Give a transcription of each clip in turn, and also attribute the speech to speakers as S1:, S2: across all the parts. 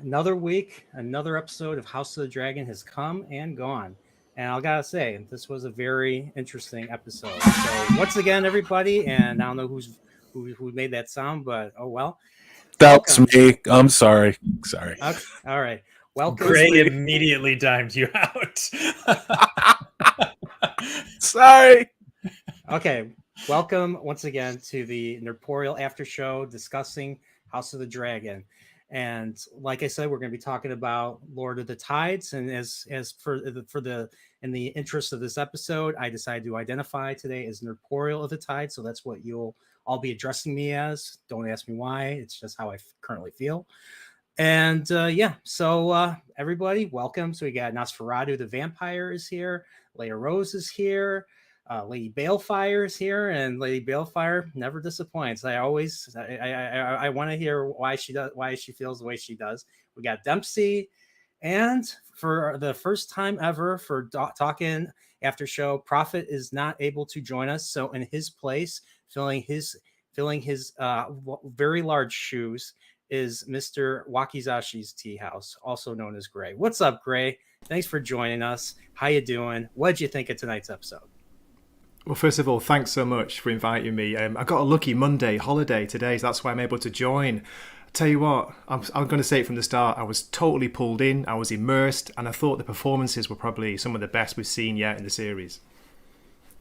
S1: another week, another episode of House of the Dragon has come and gone. And I gotta say, this was a very interesting episode. So once again, everybody, and I don't know who made that sound, but oh well.
S2: That was
S1: Welcome.
S2: me. I'm sorry. Sorry.
S1: Okay, all right. Welcome.
S3: Gray immediately timed you out.
S2: Sorry.
S1: Okay. Welcome once again to the Nerdporial After Show discussing House of the Dragon. And like I said, we're going to be talking about Lord of the Tides. And as for the in the interest of this episode, I decided to identify today as Nerdporial of the Tides. So that's what you'll all be addressing me as. Don't ask me why. It's just how I currently feel. And so everybody, welcome. So we got Nosferatu the Vampire is here. Leia Rose is here. Lady Balefire is here, and Lady Balefire never disappoints. I want to hear why she feels the way she does. We got Dempsey, and for the first time ever for talking after show, Prophet is not able to join us. So in his place, filling his very large shoes, is Mr. Wakizashi's Tea House, also known as Gray. What's up, Gray? Thanks for joining us. How you doing? What'd you think of tonight's episode?
S4: Well, first of all, thanks so much for inviting me. I got a lucky Monday holiday today, so that's why I'm able to join. Tell you what, I'm going to say it from the start. I was totally pulled in, I was immersed, and I thought the performances were probably some of the best we've seen yet in the series.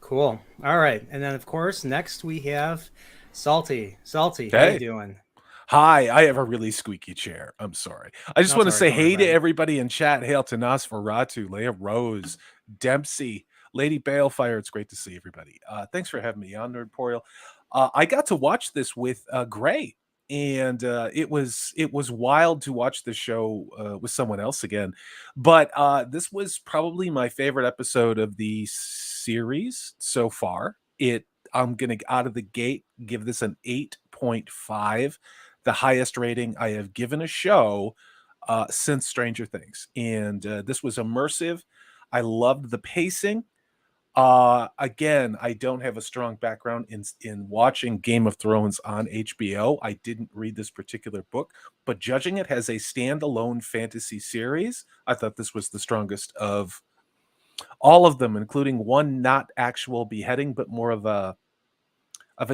S1: Cool. All right. And then, of course, next we have Salty. Salty,
S2: Hey.
S1: how you doing?
S2: Hi, I have a really squeaky chair. I'm sorry. I just want to say hey to everybody in chat. Hail to Nosferatu, Leia Rose, Dempsey, Lady Balefire. It's great to see everybody. Thanks for having me on Nerdporial. I got to watch this with Gray, and it was wild to watch the show with someone else again. But this was probably my favorite episode of the series so far. I'm gonna out of the gate give this an 8.5. The highest rating I have given a show since Stranger Things. And this was immersive. I loved the pacing. Again, I don't have a strong background in watching Game of Thrones on HBO. I didn't read this particular book, but judging it as a standalone fantasy series, I thought this was the strongest of all of them, including one not actual beheading, but more of a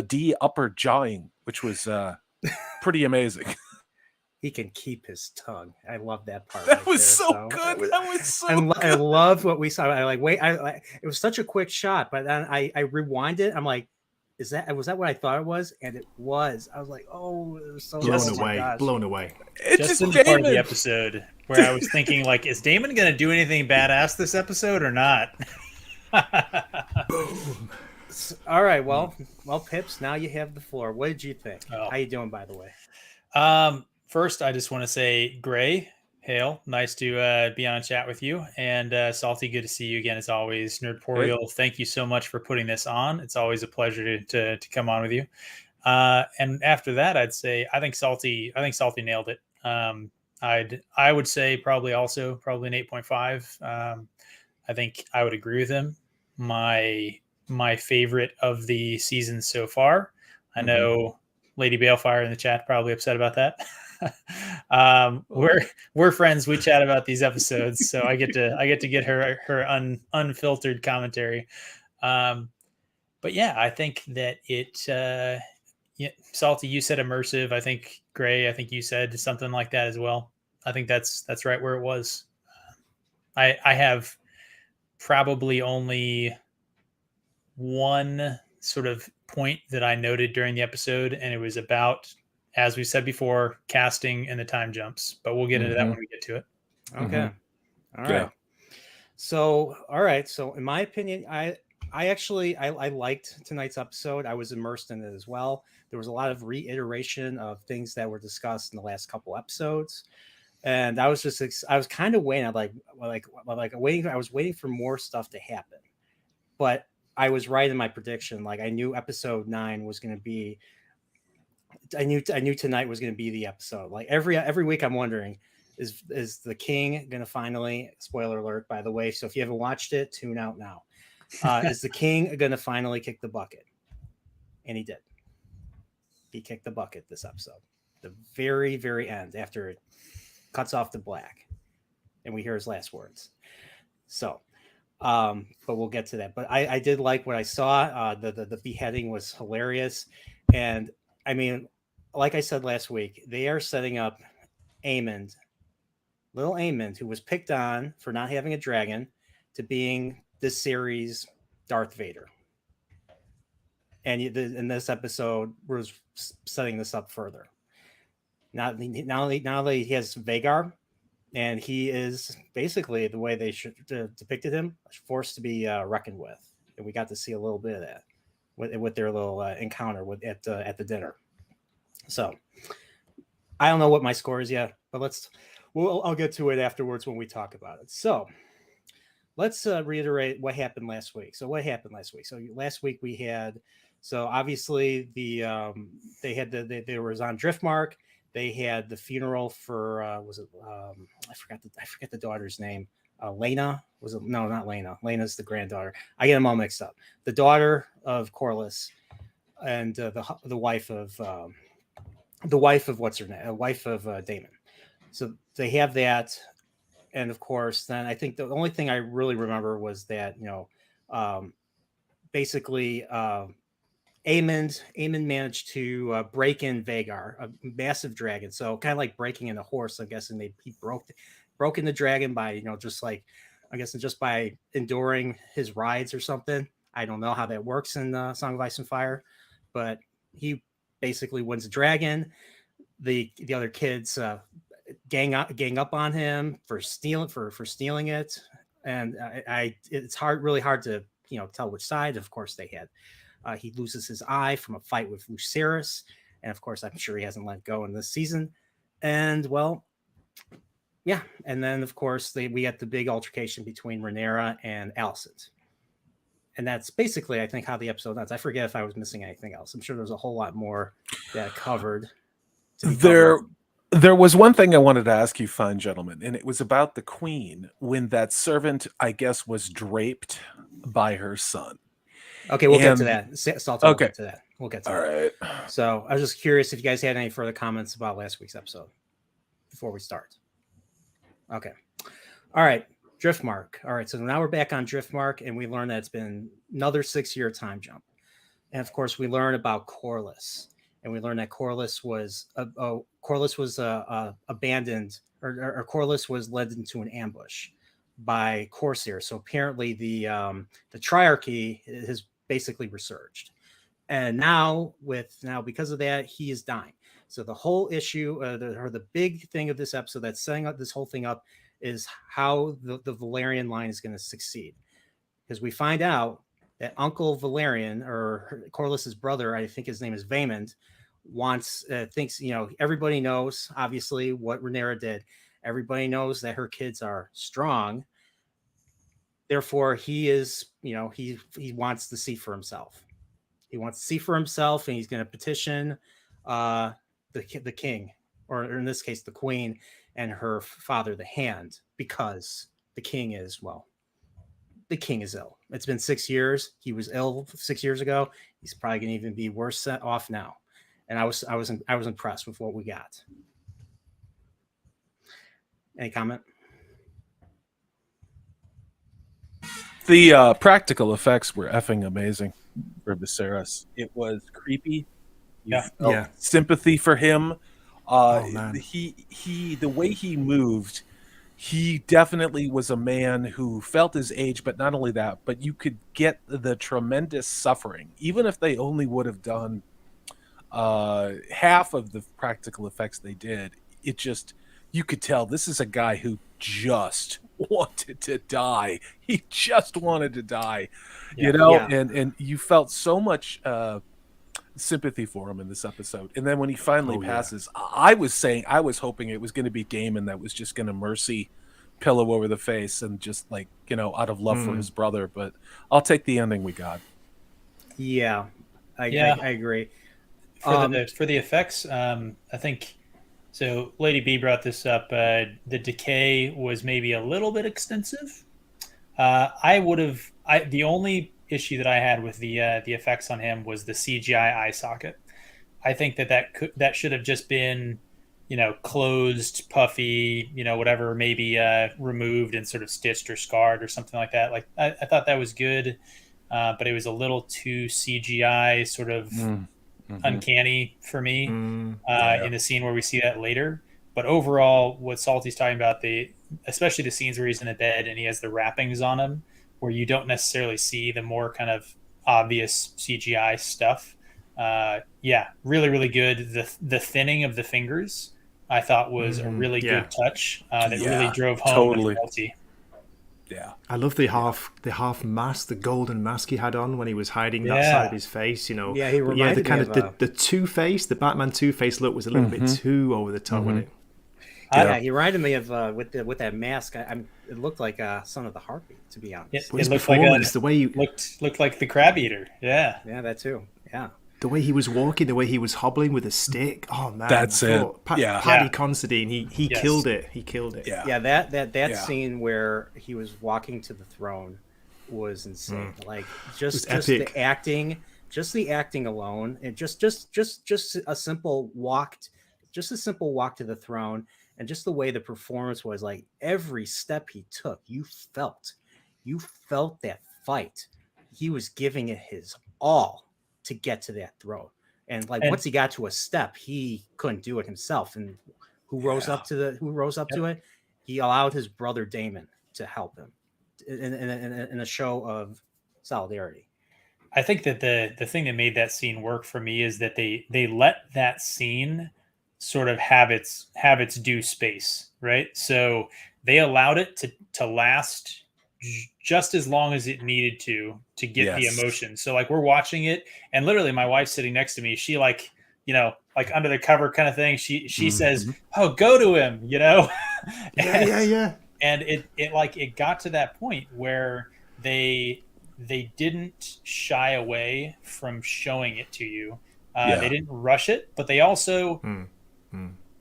S2: D upper jawing, which was pretty amazing.
S1: He can keep his tongue. I love that part.
S2: That was so good. That was so good.
S1: I loved what we saw. It was such a quick shot, but then I rewinded. I'm like, was that what I thought it was? And it was. I was like, oh, it was so
S4: blown away.
S2: It's
S3: just in the part of the episode where I was thinking, like, is Damon going to do anything badass this episode or not?
S4: Boom.
S1: All right, well, Pips, now you have the floor. What did you think?
S3: Oh.
S1: How you doing, by the way?
S3: First, I just want to say, Gray, hail, nice to be on chat with you, and Salty, good to see you again as always. Nerdporial, Thank you so much for putting this on. It's always a pleasure to come on with you. And after that, I'd say I think Salty nailed it. I would say probably an 8.5. I think I would agree with him. My favorite of the season so far. I know Lady Balefire in the chat probably upset about that. We're friends. We chat about these episodes, so I get to get her unfiltered commentary. But yeah, I think that it. Salty, you said immersive. I think Gray, I think you said something like that as well. I think that's right where it was. I have probably only one sort of point that I noted during the episode, and it was about, as we said before, casting and the time jumps, but we'll get into that when we get to it.
S1: Okay. All right. So in my opinion, I liked tonight's episode. I was immersed in it as well. There was a lot of reiteration of things that were discussed in the last couple episodes, and I was kind of waiting. I was waiting for more stuff to happen, but I was right in my prediction. Like, I knew episode 9 was going to be. I knew tonight was going to be the episode. Like every week, I'm wondering, is the king going to finally? Spoiler alert, by the way. So if you haven't watched it, tune out now. Is the king going to finally kick the bucket? And he did. He kicked the bucket this episode. The very, very end, after cuts off to black, and we hear his last words. So, but we'll get to that. But I did like what I saw. The beheading was hilarious, and I mean, like I said last week, they are setting up Aemond, little Aemond, who was picked on for not having a dragon, to being this series' Darth Vader. And in this episode, was setting this up further. Now that he has Vhagar, and he is basically, the way they depicted him, forced to be reckoned with. And we got to see a little bit of that with their little encounter at the dinner. So I don't know what my score is yet, but I'll get to it afterwards when we talk about it. So let's reiterate what happened last week. So last week we had, so obviously they was on Driftmark. They had the funeral for I forget the daughter's name. Lena was it? No, not Lena. Lena's the granddaughter. I get them all mixed up. The daughter of Corlys and the wife of what's her name? Wife of Daemon. So they have that, and of course, then I think the only thing I really remember was that basically. Aemond managed to break in Vhagar, a massive dragon. So kind of like breaking in a horse. I'm guessing he broke in the dragon by just by enduring his rides or something. I don't know how that works in Song of Ice and Fire, but he basically wins the dragon. The other kids gang up on him for stealing it, and it's really hard to tell which side. Of course, they had. He loses his eye from a fight with Lucerys. And of course, I'm sure he hasn't let go in this season. And well, yeah. And then, of course, we get the big altercation between Rhaenyra and Alicent. And that's basically, I think, how the episode ends. I forget if I was missing anything else. I'm sure there's a whole lot more that covered.
S2: There was one thing I wanted to ask you, fine gentlemen, and it was about the queen when that servant, I guess, was draped by her son.
S1: Okay, we'll get to that. Salty,
S2: okay.
S1: We'll get to
S2: All
S1: that.
S2: Right.
S1: So I was just curious if you guys had any further comments about last week's episode before we start. Okay. All right. Driftmark. All right. So now we're back on Driftmark, and we learned that it's been another 6-year time jump. And of course, we learn about Corlys, and we learned that Corlys was abandoned, or Corlys was led into an ambush by Corsair. So apparently the Triarchy has basically resurged, and now because of that, he is dying. So the whole issue, the big thing of this episode that's setting up this whole thing up, is how the Valyrian line is going to succeed, because we find out that Uncle Valerian, or Corlys's brother, I think his name is Vaemond, thinks everybody knows obviously what Rhaenyra did. Everybody knows that her kids are strong. Therefore, he is, he wants to see for himself. He wants to see for himself, and he's going to petition the king, or in this case, the queen, and her father, the Hand, because the king is ill. It's been 6 years. He was ill 6 years ago. He's probably going to even be worse off now. And I was impressed with what we got. Any comment?
S2: The practical effects were effing amazing for Viserys. It was creepy. You felt sympathy for him. The way he moved, he definitely was a man who felt his age, but not only that, but you could get the tremendous suffering. Even if they only would have done half of the practical effects they did, you could tell this is a guy who just wanted to die. He just wanted to die, and you felt so much sympathy for him in this episode. And then when he finally passes, I was hoping it was going to be Daemon that was just going to mercy pillow over the face and just out of love for his brother. But I'll take the ending we got.
S1: I agree.
S3: For the effects, I think so. Lady B brought this up. The decay was maybe a little bit extensive. The only issue that I had with the effects on him was the CGI eye socket. I think that should have just been closed, puffy, whatever, maybe removed and sort of stitched or scarred or something like that. Like I thought that was good, but it was a little too CGI, sort of uncanny for me in the scene where we see that later. But overall, what Salty's talking about, especially the scenes where he's in the bed and he has the wrappings on him, where you don't necessarily see the more kind of obvious CGI stuff. Really, really good. The thinning of the fingers, I thought, was a really good touch that really drove home with Salty.
S2: Yeah,
S4: I love the half mask, the golden mask he had on when he was hiding that side of his face.
S1: Yeah, he reminded
S4: the kind
S1: me
S4: of the Two-Face, the Batman Two-Face look was a little bit too over the top with it.
S1: Yeah, he reminded me of with that mask. It looked like Son of the Heartbeat, to be honest.
S4: It looked like the way
S3: looked like the Crab Eater. Yeah,
S1: that too. Yeah.
S4: The way he was walking, the way he was hobbling with a stick. Oh man,
S2: that's it.
S4: Paddy Considine, he killed it. He killed it.
S1: Yeah. That scene where he was walking to the throne was insane. Like just the acting, alone, and just a simple walk, to the throne, and just the way the performance was. Like every step he took, you felt that fight. He was giving it his all to get to that throne, and once he got to a step, he couldn't do it himself. And who rose up to it? He allowed his brother Damon to help him in a show of solidarity.
S3: I think that the thing that made that scene work for me is that they let that scene sort of have its due space, right? So they allowed it to last just as long as it needed to get the emotion. So we're watching it, and literally my wife's sitting next to me. She under the cover kind of thing. She says, "Oh, go to him,"
S4: Yeah.
S3: And it got to that point where they didn't shy away from showing it to you. They didn't rush it, but they also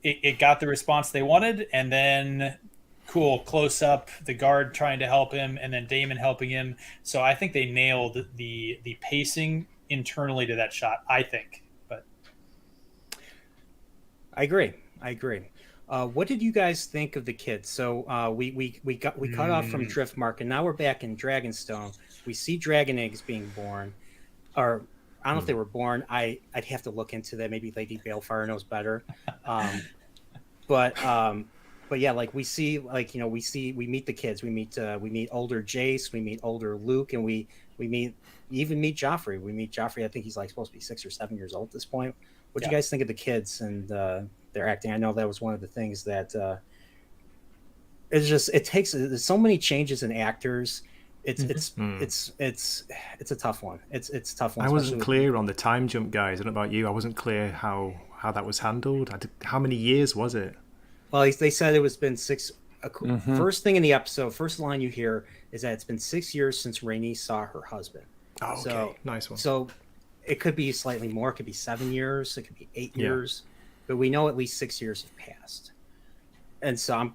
S3: it got the response they wanted, and then cool close up, the guard trying to help him, and then Damon helping him. So I think they nailed the pacing internally to that shot, I think. But
S1: I agree. What did you guys think of the kids? So we cut off from Driftmark, and now we're back in Dragonstone. We see dragon eggs being born, or I don't know if they were born. I'd have to look into that. Maybe Lady Balefire knows better. But yeah, we see, we meet the kids. We meet older Jace. We meet older Luke, and we meet Joffrey. We meet Joffrey. I think he's supposed to be 6 or 7 years old at this point. What do you guys think of the kids and their acting? I know that was one of the things that there's so many changes in actors. It's a tough one. It's a tough one.
S4: I wasn't clear on the time jump, guys. I don't know about you. I wasn't clear how that was handled. How many years was it?
S1: Well, they said it was been 6. First thing in the episode, first line you hear is that it's been 6 years since Rhaenys saw her husband.
S4: Oh, okay.
S1: So,
S4: nice one.
S1: So it could be slightly more. It could be 7 years. It could be 8 years. But we know at least 6 years have passed. And so I'm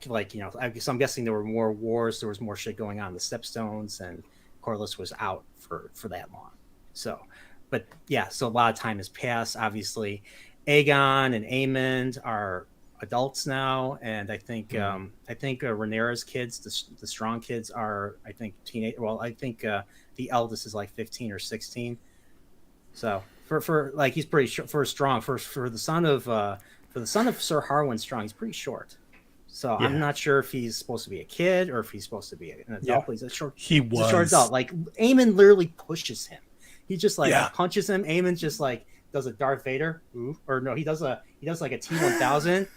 S1: I'm guessing there were more wars. There was more shit going on in the Stepstones, and Corlys was out for that long. So, but yeah, so a lot of time has passed. Obviously, Aegon and Aemond are adults now, and I think Rhaenyra's kids, the strong kids, are teenage. Well, I think the eldest is 15 or 16. So for he's pretty short, for the son of Sir Harwin Strong, he's pretty short. So I'm not sure if he's supposed to be a kid or if he's supposed to be an adult. Yeah. He's a short adult. Aemond literally pushes him. He just punches him. Aemond just does a Darth Vader, or no, he does a T-1000,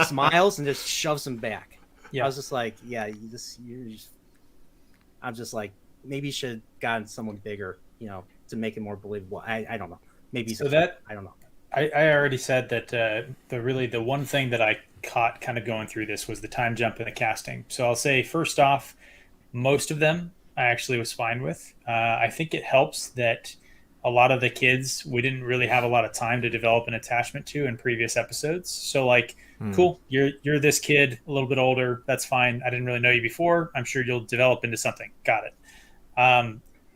S1: smiles and just shoves him back. Yeah. I was just I'm just maybe you should have gotten someone bigger, to make it more believable. I don't know. Maybe I don't know.
S3: I already said that the one thing that I caught kind of going through this was the time jump in the casting. So I'll say, first off, most of them I actually was fine with. I think it helps that a lot of the kids we didn't really have a lot of time to develop an attachment to in previous episodes. So cool, you're this kid, a little bit older, that's fine. I didn't really know you before. I'm sure you'll develop into something. Got it.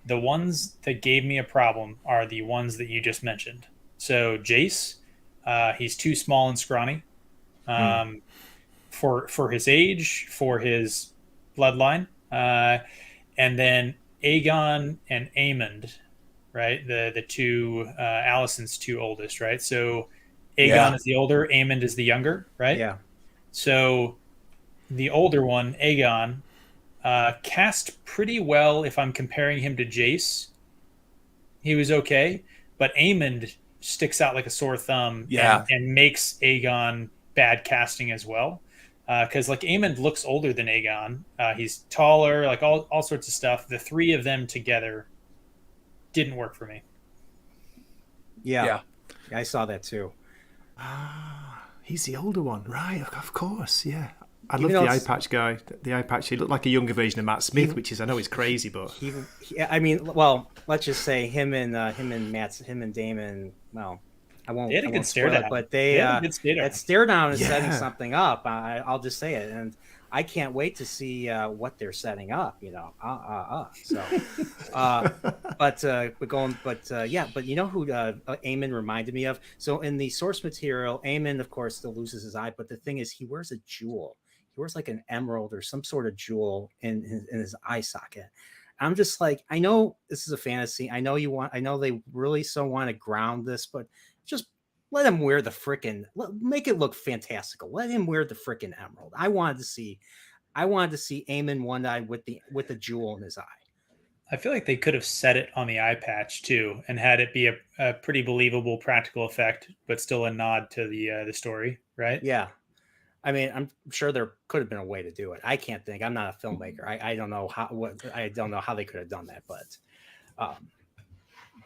S3: The ones that gave me a problem are the ones that you just mentioned. So Jace, he's too small and scrawny. for his age, for his bloodline, and then Aegon and Aymond, right? The two Alicent's two oldest, right? So Aegon is the older, Aemond is the younger, right?
S1: Yeah.
S3: So the older one, Aegon, cast pretty well. If I'm comparing him to Jace, he was okay, but Aemond sticks out like a sore thumb, and makes Aegon bad casting as well. Because like Aemond looks older than Aegon, he's taller, like all sorts of stuff. The three of them together didn't work for me.
S1: Yeah, I saw that too.
S4: He's the older one, right? Of course, yeah. I
S1: Even
S4: love
S1: though
S4: the eye patch guy. The eye patch, he looked like a younger version of Matt Smith, which is, I know, is crazy, but
S1: I mean, well, let's just say him and Damon. Well, I won't.
S3: They had a good stare
S1: spoil it,
S3: down.
S1: but that stare down is setting
S4: Yeah.
S1: something up. I'll just say it, and I can't wait to see what they're setting up. You know, So, but you know who Aemon reminded me of? So in the source material, Aemon, of course, still loses his eye, but the thing is, he wears a jewel. He wears like an emerald or some sort of jewel in his eye socket. I'm just like, I know this is a fantasy. I know they really so want to ground this, but just let him wear the frickin', make it look fantastical. Let him wear the frickin' emerald. I wanted to see Aemon one-eyed with the jewel in his eye.
S3: I feel like they could have set it on the eye patch too, and had it be a pretty believable practical effect, but still a nod to the story, right?
S1: Yeah. I mean, I'm sure there could have been a way to do it. I can't think. I'm not a filmmaker. I don't know I don't know how they could have done that,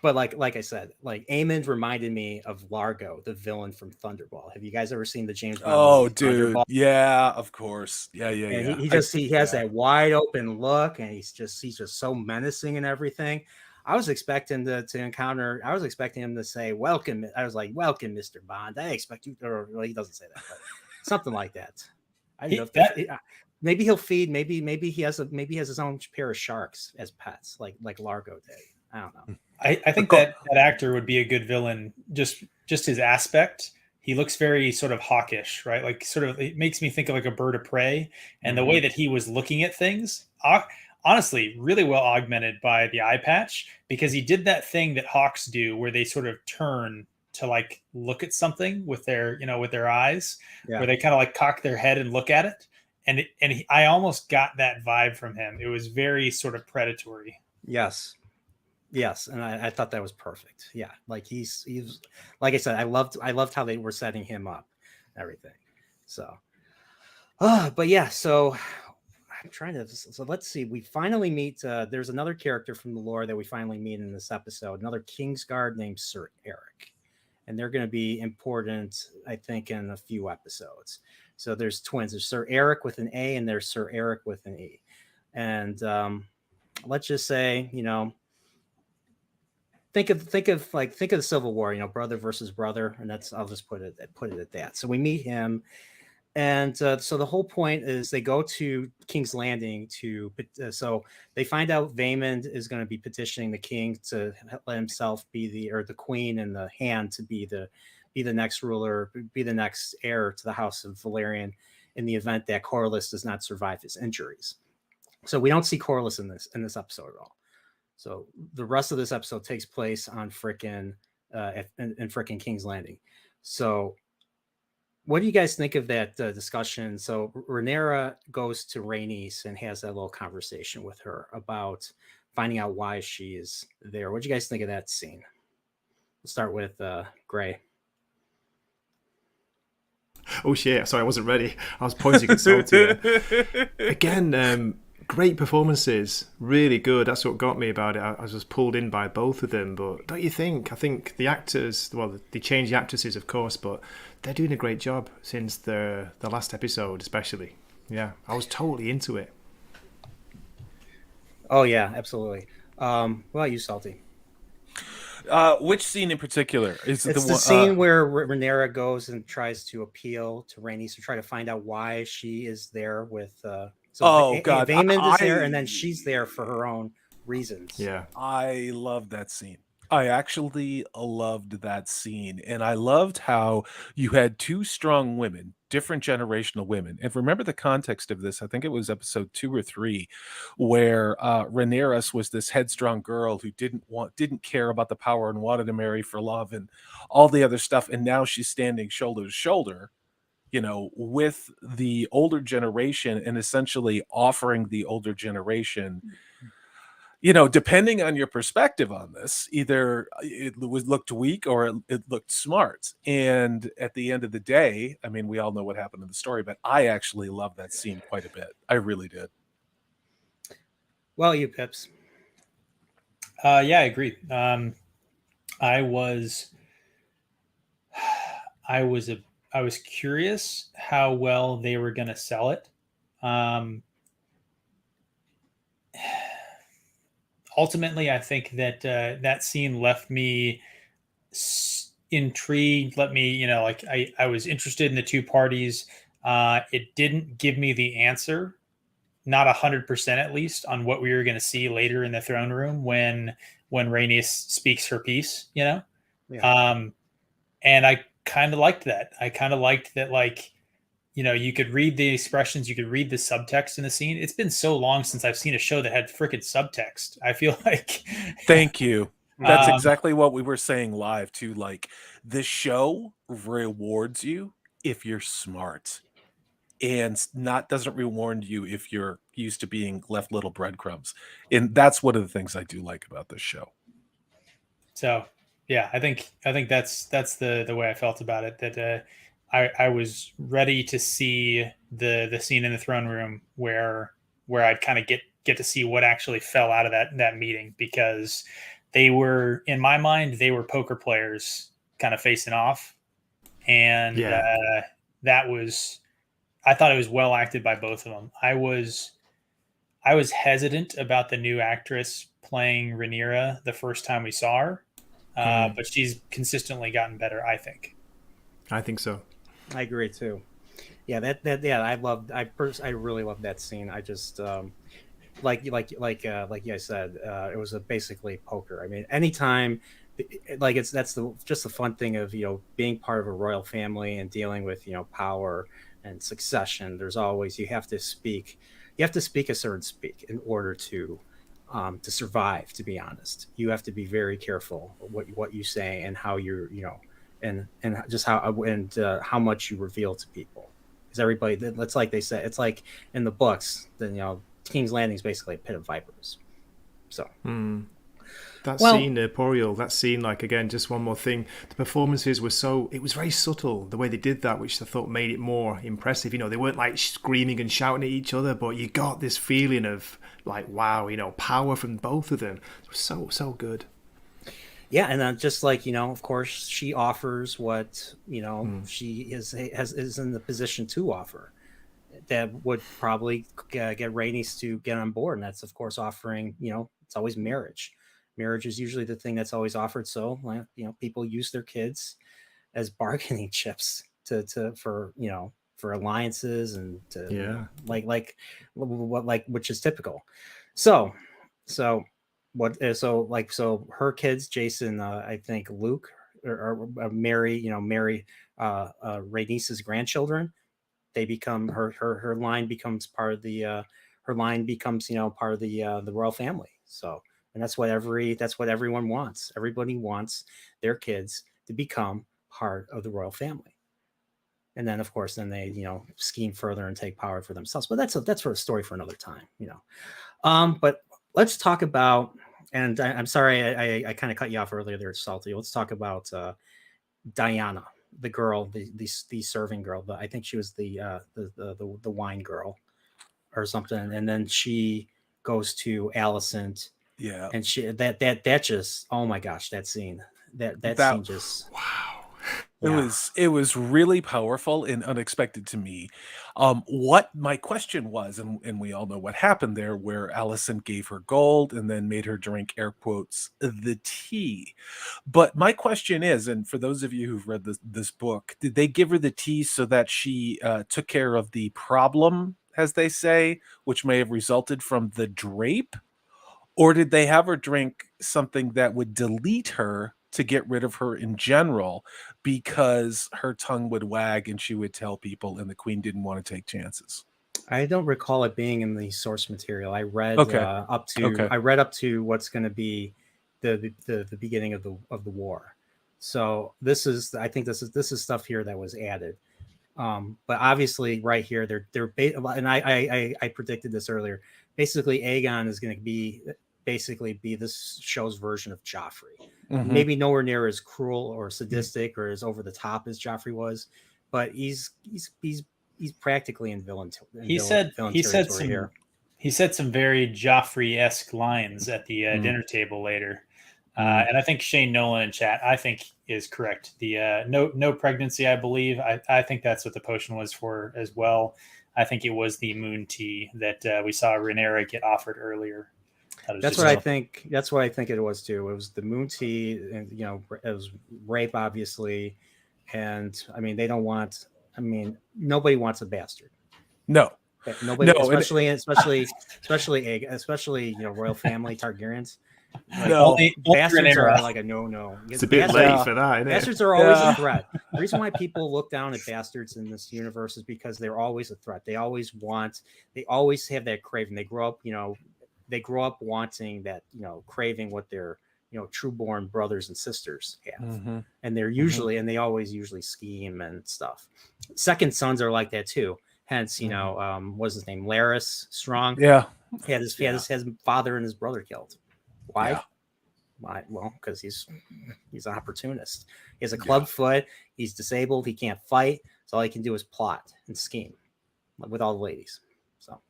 S1: but like I said, like Aemond reminded me of Largo, the villain from Thunderball. Have you guys ever seen the James Bond movie,
S2: dude,
S1: Thunderball?
S2: yeah, of course, yeah.
S1: And he has that wide open look, and he's just so menacing and everything. I was expecting him to say, "Welcome." I was like, "Welcome, Mr. Bond. I expect you." Or well, he doesn't say that, but something like that. I don't know. Maybe he'll feed. Maybe he has his own pair of sharks as pets, like Largo did. I don't know.
S3: I think that actor would be a good villain. Just his aspect. He looks very sort of hawkish, right? Like sort of, it makes me think of like a bird of prey, and the way that he was looking at things, honestly, really well augmented by the eye patch, because he did that thing that hawks do, where they sort of turn to like look at something with their eyes, where they kind of like cock their head and look at it. And I almost got that vibe from him. It was very sort of predatory.
S1: Yes, and I thought that was perfect. Yeah, like he's like I said, I loved how they were setting him up, everything. So, but yeah, so I'm trying to. So let's see. We finally meet. There's another character from the lore that we finally meet in this episode. Another Kingsguard named Sir Eric, and they're going to be important, I think, in a few episodes. So there's twins. There's Sir Eric with an A, and there's Sir Eric with an E. And let's just say, think of the Civil War, brother versus brother, and I'll just put it at that. So we meet him, and so the whole point is they go to King's Landing so they find out Vaemond is going to be petitioning the king to let himself be the queen and the hand to be the next ruler, be the next heir to the House of Valerian in the event that Corlys does not survive his injuries. So we don't see Corlys in this episode at all. So the rest of this episode takes place on frickin' King's Landing. So what do you guys think of that discussion? So Rhaenyra goes to Rhaenys and has that little conversation with her about finding out why she is there. What do you guys think of that scene? We'll start with Gray.
S4: Oh shit! Sorry, I wasn't ready. I was pointing at Salty. Again, great performances, really good. That's what got me about it. I was just pulled in by both of them. But don't you think? I think the actors, well, they changed the actresses, of course, but they're doing a great job since the last episode, especially. Yeah, I was totally into it.
S1: Oh yeah, absolutely. What about you, Salty?
S2: Which scene in particular?
S1: It's the scene where Rhaenyra goes and tries to appeal to Rhaenys to try to find out why she is there with. God, Vaemond is there, and then she's there for her own reasons.
S4: Yeah,
S2: I love that scene. I actually loved that scene, and I loved how you had 2 strong women, different generational women, and remember the context of this, I think it was episode 2 or 3, where, Rhaenyra was this headstrong girl who didn't care about the power and wanted to marry for love and all the other stuff, and now she's standing shoulder to shoulder, with the older generation and essentially offering the older generation, depending on your perspective on this, either looked weak or it looked smart. And at the end of the day, I mean, we all know what happened in the story, but I actually love that scene quite a bit. I really did.
S1: Well, you Pips.
S3: Yeah, I agree. I was I was curious how well they were going to sell it. Ultimately, I think that that scene left me intrigued. Let me, like I was interested in the two parties. It didn't give me the answer, not 100% at least, on what we were going to see later in the throne room when Rhaenys speaks her piece.
S1: Yeah.
S3: And I kind of liked that. I kind of liked that, like, you could read the expressions, you could read the subtext in the scene. It's been so long since I've seen a show that had freaking subtext. I feel like.
S2: Thank you. That's exactly what we were saying live too. Like, the show rewards you if you're smart, and doesn't reward you if you're used to being left little breadcrumbs. And that's one of the things I do like about this show.
S3: So yeah, I think that's the way I felt about it. That I was ready to see the scene in the throne room where I'd kind of get to see what actually fell out of that meeting, because they were, in my mind, they were poker players kind of facing off, and that was, I thought it was well acted by both of them. I was hesitant about the new actress playing Rhaenyra the first time we saw her, but she's consistently gotten better, I think.
S4: I think so.
S1: I agree too. Yeah, I really loved that scene. I just like you guys said, it was basically poker. I mean, anytime, like, that's just the fun thing of being part of a royal family and dealing with power and succession. There's always, you have to speak a certain speak in order to survive. To be honest, you have to be very careful what you say and how you're and just how much you reveal to people, because everybody, that's like they said, it's like in the books, then King's Landing is basically a pit of vipers. So
S4: scene, Poriel, that scene, like, again, just one more thing, the performances were it was very subtle the way they did that, which I thought made it more impressive. They weren't like screaming and shouting at each other, but you got this feeling of like, wow, power from both of them. It was so good.
S1: Yeah, and then just like of course, she offers what she is in the position to offer, that would probably get Rhaenys to get on board, and that's of course offering. It's always marriage. Marriage is usually the thing that's always offered. So people use their kids as bargaining chips for alliances and which is typical. So her kids, Jason, I think Luke or Mary, Rhaenys's grandchildren, they become her line becomes part of the part of the royal family. So, and that's what everyone wants. Everybody wants their kids to become part of the royal family. And then of course they scheme further and take power for themselves. But that's for a story for another time. But let's talk about, and I'm sorry I kind of cut you off earlier there, Salty. Let's talk about Diana, the girl, the serving girl. But I think she was the wine girl or something. And then she goes to Alicent.
S2: Yeah.
S1: And she that just, oh my gosh, that scene. That scene just,
S2: wow. It was really powerful and unexpected to me. What my question was, and we all know what happened there, where Alicent gave her gold and then made her drink, air quotes, the tea. But my question is, and for those of you who've read this book, did they give her the tea so that she took care of the problem, as they say, which may have resulted from the drape? Or did they have her drink something that would delete her to get rid of her in general because her tongue would wag and she would tell people and the queen didn't want to take chances?
S1: I don't recall it being in the source material. I read
S2: Okay.
S1: up to what's going to be the beginning of the war. So I think this is stuff here that was added. But obviously, right here, and I predicted this earlier. Basically, Aegon is going to be this show's version of Joffrey.
S2: Mhm.
S1: Maybe nowhere near as cruel or sadistic or as over the top as Joffrey was, but he's practically in villain.
S3: He said some very Joffrey-esque lines at the dinner table later. And I think Shane Nolan in chat, I think, is correct. The no pregnancy, I believe. I think that's what the potion was for as well. I think it was the moon tea that we saw Rhaenyra get offered earlier.
S1: That's what I think it was too. It was the moon tea, and it was rape, obviously. And I mean, nobody wants a bastard.
S2: No.
S1: Nobody, especially royal family Targaryens. Like, bastards are like a no.
S4: It's a bit late for that, isn't it?
S1: Bastards are always a threat. The reason why people look down at bastards in this universe is because they're always a threat. They always have that craving. They grow up wanting that, craving what their true-born brothers and sisters have. And they're usually and they always scheme and stuff. Second sons are like that too. Hence, what's his name? Larys Strong.
S2: Yeah.
S1: He had his father and his brother killed. Why?
S2: Yeah.
S1: Why? Well, because he's an opportunist. He has a club foot. He's disabled. He can't fight. So all he can do is plot and scheme with all the ladies. So,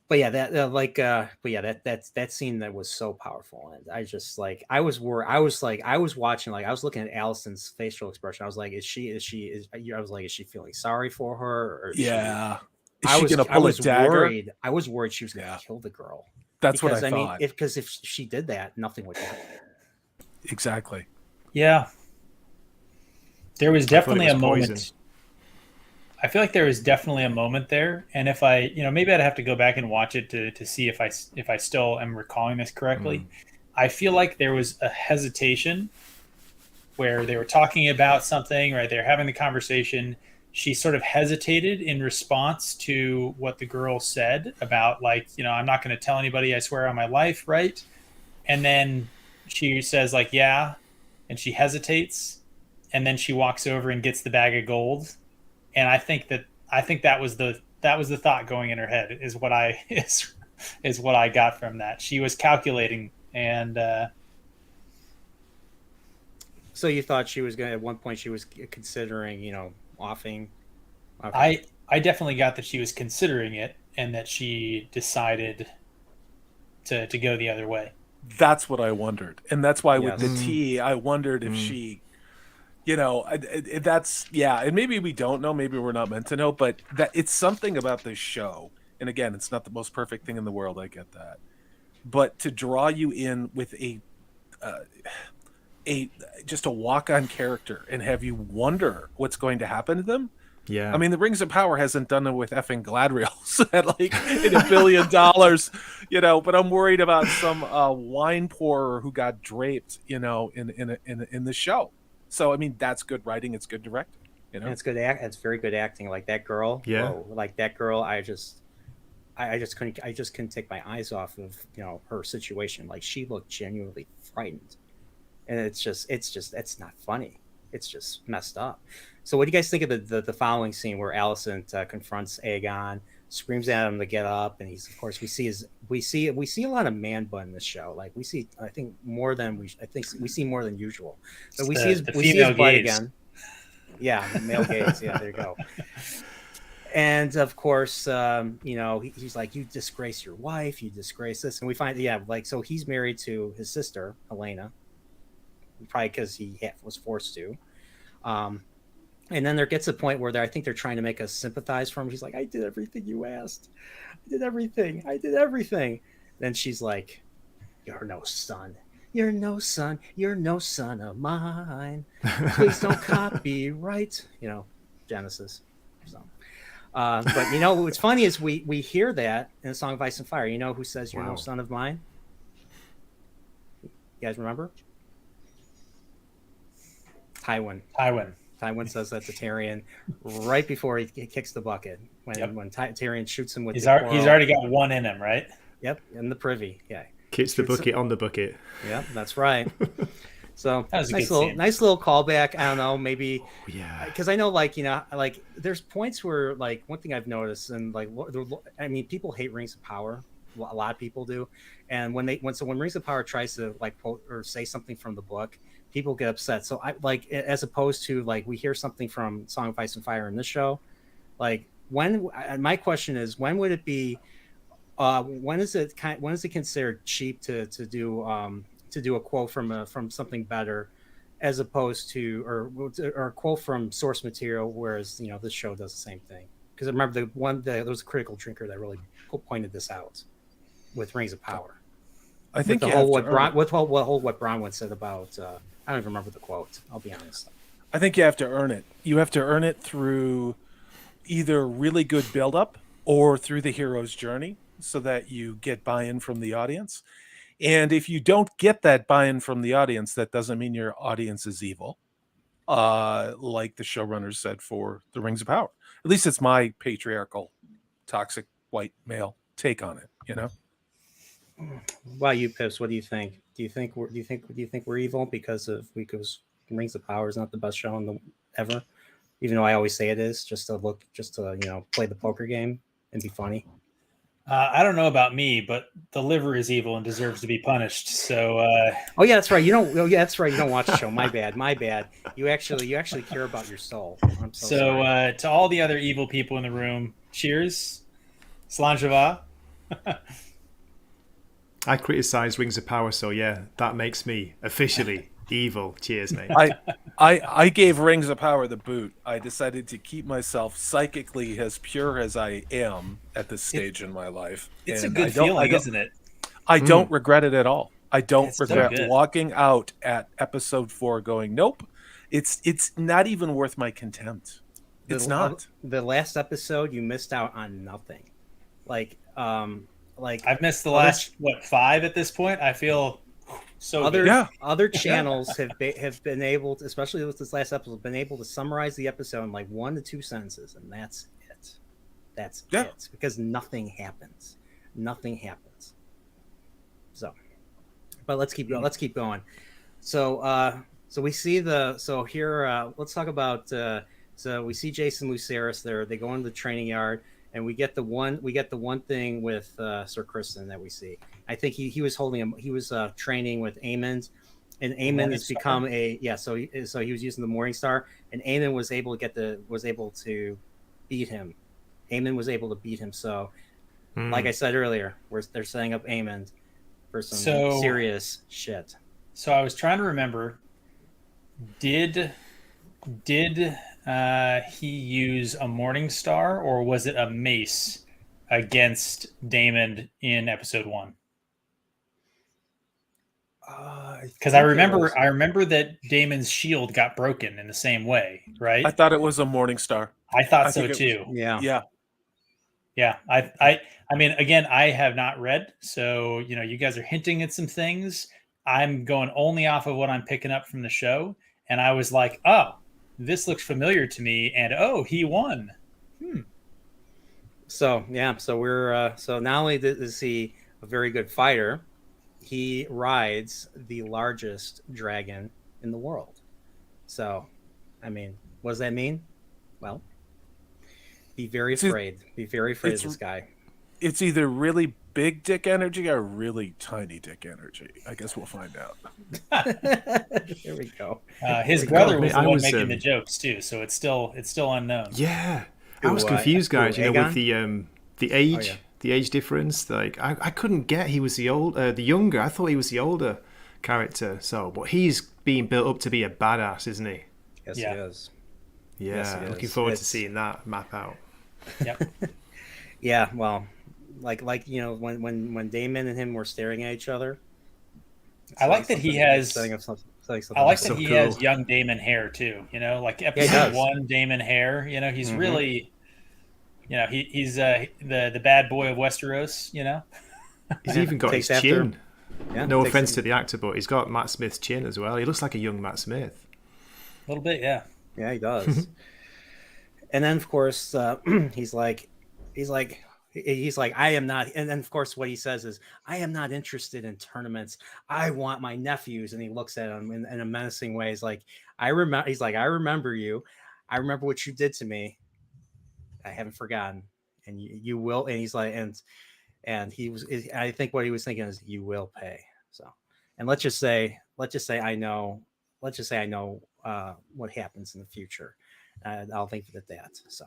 S1: but yeah, that scene that was so powerful, and I just I was worried. I was watching, I was looking at Allison's facial expression. I was like, is she feeling sorry for her? Or
S2: is she gonna pull a dagger?
S1: Worried. I was worried she was gonna kill the girl.
S2: That's what I thought.
S1: Because if she did that, nothing would happen.
S2: Exactly.
S3: Yeah. There was definitely a moment. I feel like there was definitely a moment there, and if I, maybe I'd have to go back and watch it to see if I still am recalling this correctly. I feel like there was a hesitation where they were talking about something, right? They're having the conversation. She sort of hesitated in response to what the girl said about, I'm not going to tell anybody, I swear on my life, right? And then she says, yeah, and she hesitates, and then she walks over and gets the bag of gold. And I think that was the thought going in her head is what I got from that. She was calculating, and
S1: so you thought she was at one point she was considering, offing.
S3: Okay. I definitely got that she was considering it, and that she decided to go the other way.
S2: That's what I wondered, and that's why with the tea, I wondered if she. That's and maybe we don't know, maybe we're not meant to know, but that it's something about this show. And again, it's not the most perfect thing in the world, I get that, but to draw you in with just a walk-on character and have you wonder what's going to happen to them.
S4: Yeah,
S2: I mean, the Rings of Power hasn't done it with effing Gladriels at in $1 billion, but I'm worried about some wine pourer who got draped, in the show. So I mean, that's good writing. It's good directing.
S1: And it's good. It's very good acting. Like that girl.
S4: Yeah.
S1: Whoa, like that girl. I just couldn't take my eyes off of her situation. Like she looked genuinely frightened, and it's not funny. It's just messed up. So what do you guys think of the following scene where Alicent confronts Aegon, screams at him to get up, and he's, of course, we see a lot of man bun in this show. Like we see, I think we see more than usual. But we see his butt again. Yeah, male gaze. Yeah, there you go. And of course, he's like, you disgrace your wife, you disgrace this, and we find so he's married to his sister Helena, probably because he was forced to. And then there gets a point where I think they're trying to make us sympathize for him. He's like, I did everything you asked. I did everything. Then she's like, you're no son. You're no son. You're no son of mine. Please don't copyright. Genesis. So, but what's funny is we hear that in the song of Ice and Fire. You know who says you're no son of mine? You guys remember? Tywin. Tywin says that to Tyrion right before he kicks the bucket. When Tyrion shoots him with
S3: he's already got one in him, right?
S1: Yep, in the privy. Yeah.
S4: Kicks the bucket on the bucket.
S1: Yep, that's right. So
S3: that was
S1: nice little callback. I don't know, maybe.
S4: Yeah.
S1: Because I know, like, you know, like there's points where, like, one thing I've noticed, and like, I mean, people hate Rings of Power. A lot of people do, and when Rings of Power tries to like quote or say something from the book, people get upset. So I like, as opposed to like we hear something from Song of Ice and Fire in this show, like my question is, when would it be? When is it considered cheap to do a quote from something better, as opposed to or a quote from source material, whereas, you know, this show does the same thing? Because I remember there was a critical drinker that really pointed this out with Rings of Power.
S2: I think
S1: what Bronwyn said about I don't even remember the quote. I'll be honest.
S2: I think you have to earn it. You have to earn it through either really good build-up or through the hero's journey, so that you get buy-in from the audience. And if you don't get that buy-in from the audience, that doesn't mean your audience is evil, like the showrunners said for the Rings of Power. At least it's my patriarchal, toxic white male take on it. You know.
S1: Wow, you Pips, what do you think? Do you think we're evil because Rings of Power is not the best show ever? Even though I always say it is, just to you know, play the poker game and be funny.
S3: I don't know about me, but the liver is evil and deserves to be punished. So.
S1: Oh yeah, that's right. You don't. Oh yeah, that's right. You don't watch the show. My bad. You actually care about your soul. I'm so sorry.
S3: To all the other evil people in the room, cheers, Slanjava.
S4: I criticize Rings of Power, so yeah, that makes me officially evil. Cheers, mate.
S2: I gave Rings of Power the boot. I decided to keep myself psychically as pure as I am at this stage in my life.
S3: It's a good feeling, isn't it?
S2: I don't regret it at all. I don't regret
S3: so
S2: walking out at episode 4 going, nope, it's not even worth my contempt. It's not.
S1: The last episode, you missed out on nothing. Like
S3: I've missed the last 5 at this point. I feel so
S1: other channels have been able to, especially with this last episode, been able to summarize the episode in like 1 to 2 sentences, and that's it. That's it, because nothing happens. So, but let's keep going. So we see here. Let's talk about. So we see Jason Lucerys there. They go into the training yard. And we get the one thing with Sir Kristen that we see. I think he was training with Aemond, and Aemond has become so he was using the Morning Star, and Aemond was able to beat him. Aemond was able to beat him. So, like I said earlier, they're setting up Aemond for some serious shit.
S3: So I was trying to remember. Did he use a Morning Star, or was it a mace against Daemon in episode 1? Because I remember that Daemon's shield got broken in the same way, right?
S2: I thought it was a Morning Star.
S3: I thought so too.
S1: Yeah.
S3: I mean, again, I have not read, so you know, you guys are hinting at some things. I'm going only off of what I'm picking up from the show, and I was like, oh, this looks familiar to me, and he won.
S1: So we're so not only is he a very good fighter, he rides the largest dragon in the world. So, I mean, what does that mean? Well, be very afraid. Be very afraid of this guy.
S2: It's either really big dick energy or really tiny dick energy. I guess we'll find out.
S1: There we go.
S3: His brother was the one making the jokes too, so it's still unknown.
S4: Yeah, I was confused, guys. You know, with the age,
S1: Oh, yeah.
S4: the age difference. Like, I couldn't get he was the younger. I thought he was the older character. So, but he's being built up to be a badass, isn't he?
S1: Yes, he is.
S4: Yeah,
S1: Yes, he
S4: looking
S1: is.
S4: forward to seeing that map out.
S3: Yep.
S1: Yeah, well, like you know, when Daemon and him were staring at each other.
S3: I like that he has.
S1: Setting up something
S3: I like that
S4: so
S3: he
S4: cool.
S3: has young Daemon hair too. You know, like episode 1 Daemon hair. You know, he's really, you know, he's the bad boy of Westeros. You know,
S4: He's even got his chin.
S1: Yeah,
S4: No
S1: takes
S4: offense
S1: it-
S4: to the actor, but he's got Matt Smith's chin as well. He looks like a young Matt Smith.
S3: A little bit, yeah.
S1: Yeah, he does. And then of course he's like, I am not. And then of course what he says is, I am not interested in tournaments. I want my nephews. And he looks at him in a menacing way. He's like, I remember you. I remember what you did to me. I haven't forgotten. And you will. And he's like, and I think what he was thinking is, you will pay. So, and let's just say I know what happens in the future. I'll think of that. So,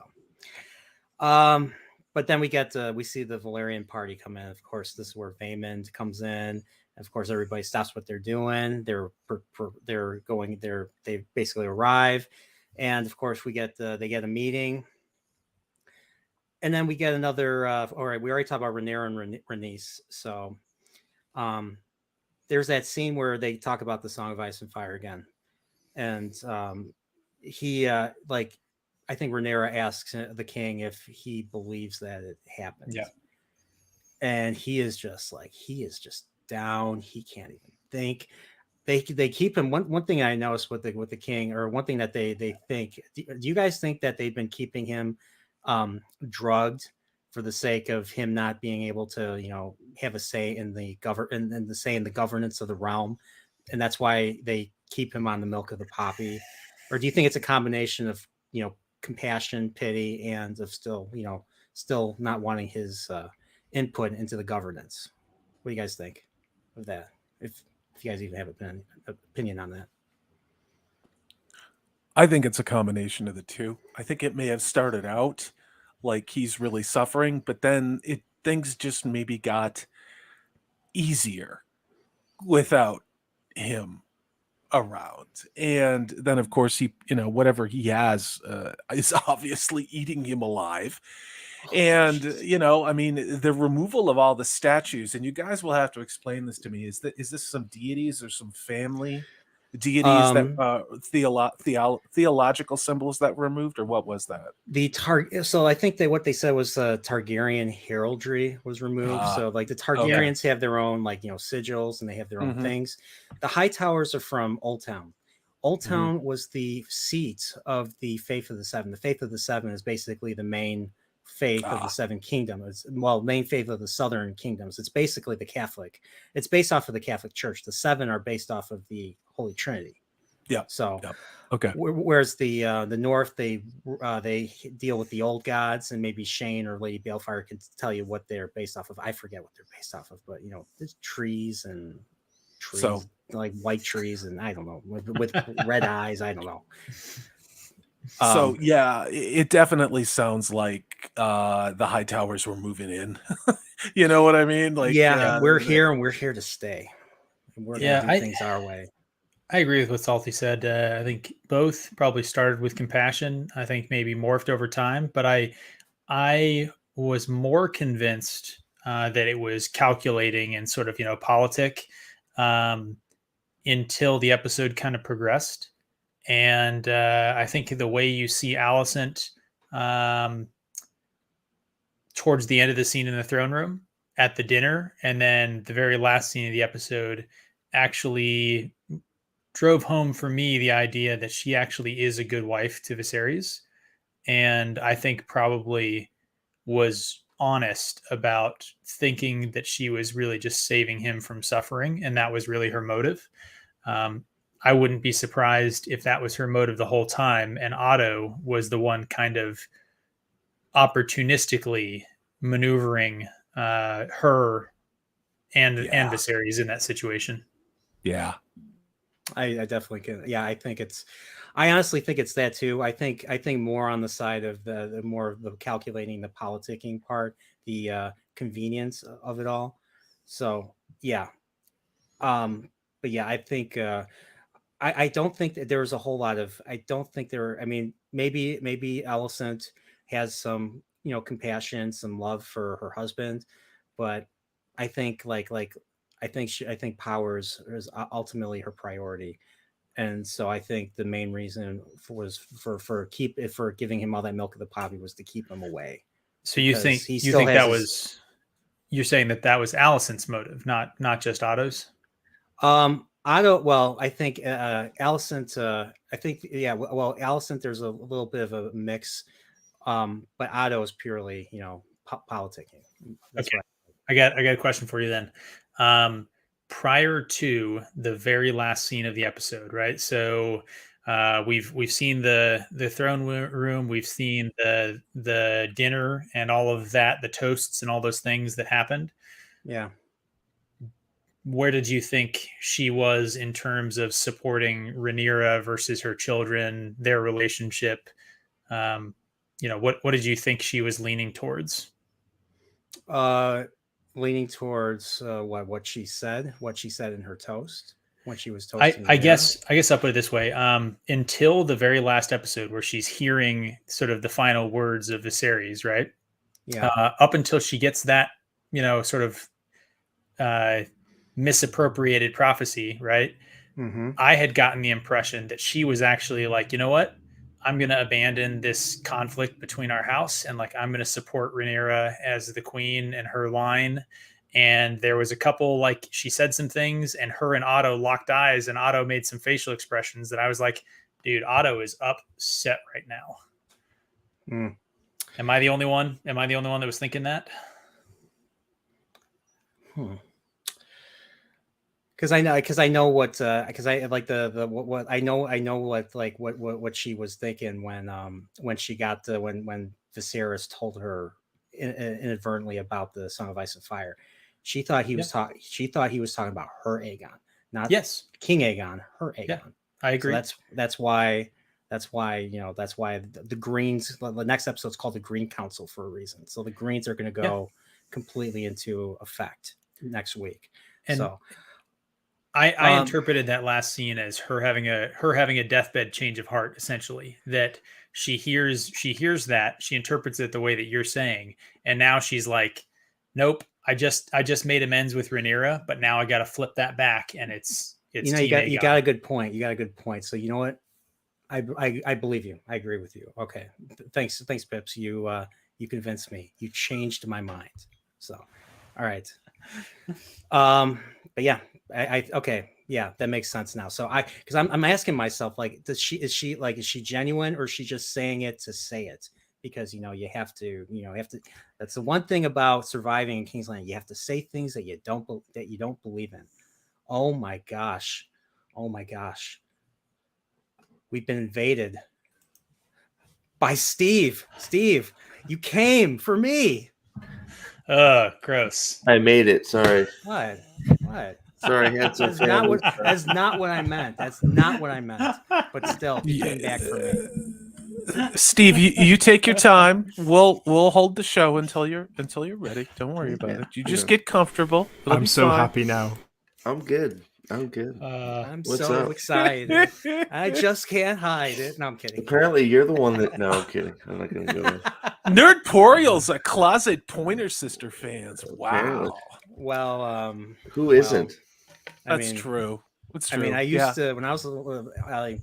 S1: but then we see the Valerian party come in. Of course, this is where Aymond comes in. Of course, everybody stops what they're doing. They basically arrive, and of course, they get a meeting, and then we get another. All right, we already talked about Rhaenyra and Rhaenys. So, there's that scene where they talk about the Song of Ice and Fire again, and he I think Rhaenyra asks the king if he believes that it happened.
S3: Yeah.
S1: And he is just down. He can't even think. They keep him. One thing I noticed with the king, or one thing that they think. Do you guys think that they've been keeping him drugged for the sake of him not being able to, have a say in the governance of the realm, and that's why they keep him on the milk of the poppy? Or do you think it's a combination of compassion, pity, and of still not wanting his input into the governance? What do you guys think of that? If you guys even have an opinion on that.
S2: I think it's a combination of the two. I think it may have started out like he's really suffering, but then things just maybe got easier without him around. And then of course he, whatever he has is obviously eating him alive. And I mean, the removal of all the statues, and you guys will have to explain this to me, is this some deities or some family deities that theological symbols that were removed, or what was that?
S1: So I think what they said was Targaryen heraldry was removed. So like the Targaryens have their own sigils, and they have their own things. The High Towers are from Old Town. Old Town was the seat of the Faith of the Seven. The Faith of the Seven is basically the main faith of the Seven Kingdoms. Main faith of the Southern Kingdoms. It's basically the Catholic. It's based off of the Catholic Church. The seven are based off of the Holy Trinity.
S2: Yeah.
S1: So,
S2: okay.
S1: Whereas the North, they deal with the old gods, and maybe Shane or Lady Balefire can tell you what they're based off of. I forget what they're based off of, but there's trees,
S2: So
S1: like white trees, and I don't know, with red eyes. I don't know.
S2: So yeah, it definitely sounds like the High Towers were moving in. You know what I mean? Like,
S1: we're here, and we're here to stay. And we're gonna do things our way.
S3: I agree with what Salty said. I think both probably started with compassion. I think maybe morphed over time, but I was more convinced that it was calculating and sort of politic until the episode kind of progressed. And I think the way you see Alicent towards the end of the scene in the throne room at the dinner, and then the very last scene of the episode, actually drove home for me the idea that she actually is a good wife to Viserys. And I think probably was honest about thinking that she was really just saving him from suffering. And that was really her motive. I wouldn't be surprised if that was her motive the whole time, and Otto was the one kind of opportunistically maneuvering her and Viserys in that situation.
S2: Yeah,
S1: I definitely can. Yeah, I honestly think it's that too. I think more on the side of the more of the calculating, the politicking part, the convenience of it all. So yeah, but yeah, I think. I don't think that there's a whole lot of. I don't think there. I mean, maybe Alicent has some compassion, some love for her husband, but I think I think power is ultimately her priority, and so I think the main reason was for giving him all that milk of the poppy was to keep him away.
S3: So you think that was you're saying that was Alicent's motive, not just Otto's?
S1: Otto, well, I think Alicent, I think, yeah, well, Alicent, there's a little bit of a mix, but Otto is purely, politicking. That's
S3: Okay.
S1: right.
S3: I got a question for you then. Prior to the very last scene of the episode, right? So we've seen the throne room, we've seen the dinner and all of that, the toasts and all those things that happened.
S1: Yeah.
S3: Where did you think she was in terms of supporting Rhaenyra versus her children, their relationship? What did you think she was leaning towards?
S1: Leaning towards what she said in her toast when she was toasting.
S3: I guess I'll put it this way. Until the very last episode where she's hearing sort of the final words of Viserys, right?
S1: Yeah.
S3: Up until she gets that, sort of misappropriated prophecy, right?
S1: Mm-hmm.
S3: I had gotten the impression that she was actually like, you know what? I'm going to abandon this conflict between our house and like I'm going to support Rhaenyra as the queen and her line. And there was a couple, like she said some things and her and Otto locked eyes and Otto made some facial expressions that I was like, dude, Otto is upset right now.
S1: Mm.
S3: Am I the only one? Am I the only one that was thinking that?
S1: Because I know what because I like the what I know what like what she was thinking when she got when Viserys told her inadvertently about the Song of Ice and Fire. She thought he was talking. She thought he was talking about her Aegon, not King Aegon. Her Aegon.
S3: Yeah, I agree.
S1: So that's why the Greens. The next episode's called the Green Council for a reason. So the Greens are going to go completely into effect next week. And so.
S3: I interpreted that last scene as her having a deathbed change of heart, essentially, that she hears that, she interprets it the way that you're saying, and now she's like, nope, I just made amends with Rhaenyra, but now I got to flip that back, and it's
S1: you got a good point. You got a good point. So you know what, I believe you. I agree with you. Okay, thanks, Pips. You convinced me. You changed my mind. So, all right. But yeah. Okay, yeah, that makes sense now. So because I'm asking myself, like, is she genuine or is she just saying it to say it? Because you have to. That's the one thing about surviving in King's Landing. You have to say things that you don't believe in. Oh my gosh, we've been invaded by Steve. Steve, you came for me.
S3: Gross.
S5: I made it. Sorry.
S1: What?
S5: Sorry, that's
S1: not what I meant. That's not what I meant. But still, he came back for me.
S2: Steve, you take your time. We'll hold the show until you're ready. Don't worry about it. You just get comfortable.
S4: I'm so happy now.
S5: I'm good. I'm
S1: so excited. I just can't hide it. No, I'm kidding.
S5: Apparently, you're the one that. No, I'm kidding. I'm not going to go there.
S2: Nerdporial's a closet Pointer Sister fans. Wow.
S5: Apparently.
S1: Well,
S5: who isn't?
S2: That's true. It's true.
S1: I mean, I used to when I was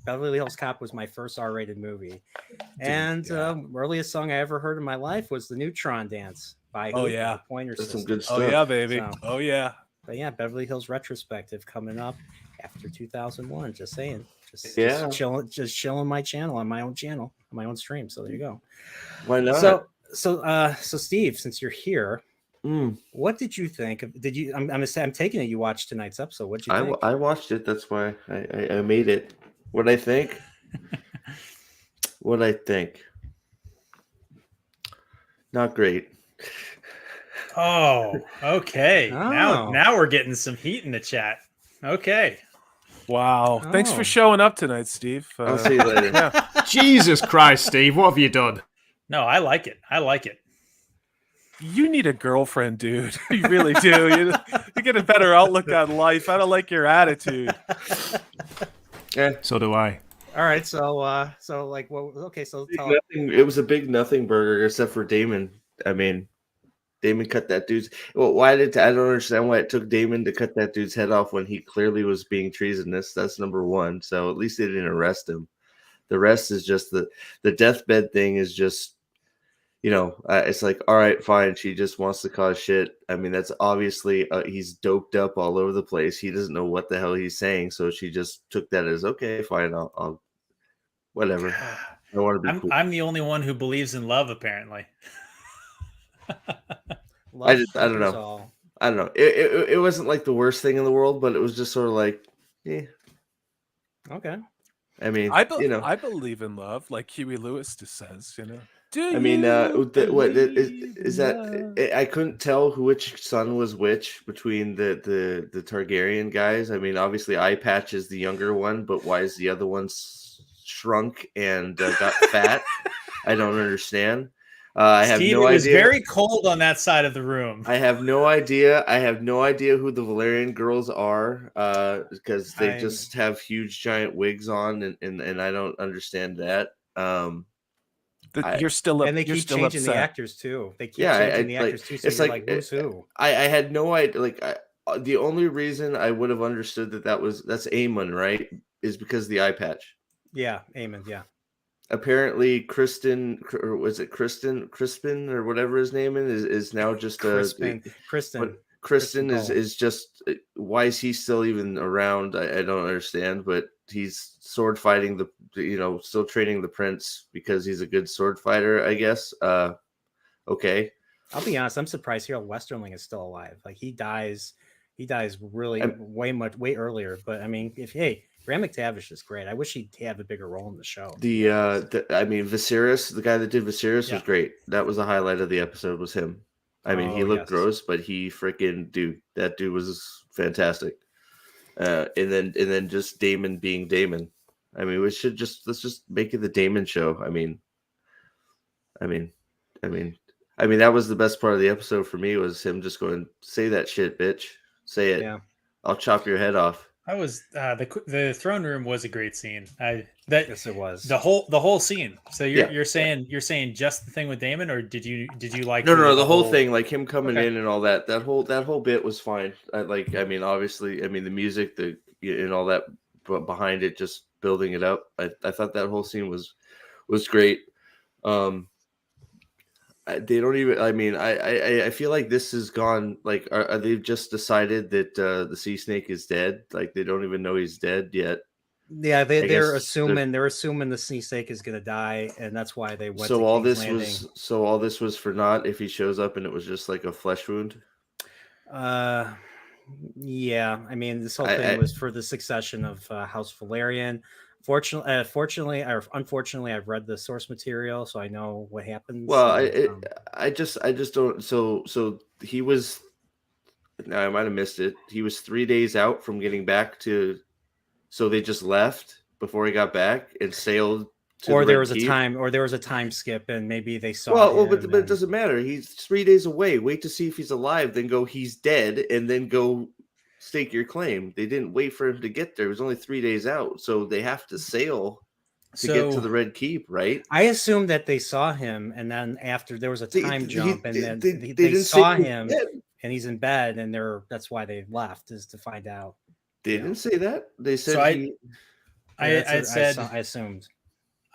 S1: Beverly Hills Cop was my first R-rated movie, and earliest song I ever heard in my life was the Neutron Dance by Pointer Sister.
S5: That's some good stuff.
S2: Oh yeah, baby. So,
S1: But yeah, Beverly Hills retrospective coming up after 2001. Just saying. Just chilling my channel on my own stream. So there you go.
S5: Why not?
S1: So Steve, since you're here, what did you think? I'm taking it you watched tonight's episode. What did you think?
S5: I watched it. That's why I made it. What I think? Not great.
S3: Oh, okay. Oh. Now we're getting some heat in the chat. Okay.
S2: Wow. Thanks for showing up tonight, Steve.
S5: I'll see you later.
S4: Jesus Christ, Steve. What have you done?
S3: No, I like it.
S2: You need a girlfriend, dude. You really do. You get a better outlook on life. I don't like your attitude.
S5: Yeah.
S4: So do I.
S1: All right. So like, well, okay. So
S5: it was a big nothing burger, except for Daemon. I mean, Daemon cut that dude's. Well, I don't understand why it took Daemon to cut that dude's head off when he clearly was being treasonous. That's number one. So at least they didn't arrest him. The rest is just the deathbed thing is just. it's like, all right, fine. She just wants to cause shit. I mean, that's obviously he's doped up all over the place. He doesn't know what the hell he's saying, so she just took that as okay, fine. I'll whatever. I want to be cool.
S3: I'm the only one who believes in love, apparently.
S5: I don't know. I don't know. It wasn't like the worst thing in the world, but it was just sort of like,
S1: Okay.
S5: I mean,
S2: I believe in love, like Huey Lewis just says,
S5: I mean, what is that? I couldn't tell which son was which between the Targaryen guys. I mean, obviously, Eye Patch is the younger one, but why is the other one shrunk and got fat? I don't understand. I have
S3: Steve,
S5: no idea.
S3: It was very cold on that side of the room.
S5: I have no idea. I have no idea who the Valerian girls are because they just have huge giant wigs on, and I don't understand that.
S2: You're still
S1: and they keep changing the actors too. They keep changing the actors too. So
S5: it's
S1: you're like who's who?
S5: I had no idea. Like the only reason I would have understood that's Aemon, right? Is because of the eye patch.
S1: Yeah, Aemond. Yeah.
S5: Apparently, Crispin or whatever his name is now just
S1: Kristen
S5: is just, why is he still even around? I don't understand, but he's sword fighting still training the prince because he's a good sword fighter, I guess. Okay.
S1: I'll be honest, I'm surprised Harold Westerling is still alive. Like he dies really way earlier. But I mean, Graham McTavish is great. I wish he'd have a bigger role in the show.
S5: I mean, Viserys, the guy that did Viserys was great. That was the highlight of the episode, was him. I mean, he looked gross, but he freaking that dude was fantastic. And then just Daemon being Daemon. I mean, let's just make it the Daemon show. I mean, that was the best part of the episode for me, was him just going, say that shit, bitch. Say it.
S1: Yeah.
S5: I'll chop your head off.
S3: That was the throne room was a great scene.
S1: Yes, it was
S3: the whole scene. So you're saying just the thing with Daemon, or did you like
S5: the whole thing, like him coming in and all that whole bit was fine. Obviously, the music, and all that behind it, just building it up. I thought that whole scene was great. They don't even. I mean, I feel like this has gone. Like, are they just decided that the sea snake is dead? Like, they don't even know he's dead yet.
S1: Yeah, they're assuming the sea snake is going to die, and that's why they went.
S5: So all this was for naught if he shows up and it was just like a flesh wound.
S1: Yeah. I mean, this whole thing was for the succession of House Valerian. Unfortunately, I've read the source material, so I know what happens.
S5: Well, I just don't. So he was. Now I might have missed it. He was 3 days out from getting back to. So they just left before he got back and sailed.
S1: Or there was a time skip, and maybe they saw.
S5: Well, but it doesn't matter. He's 3 days away. Wait to see if he's alive, then go, he's dead, and then go stake your claim. They didn't wait for him to get there. It was only 3 days out, so they have to sail to get to the Red Keep, right?
S1: I assume that they saw him, and then after there was a time jump, and then they saw him, and he's in bed, and that's why they left, is to find out.
S5: They didn't say that. They said
S3: I
S1: assumed.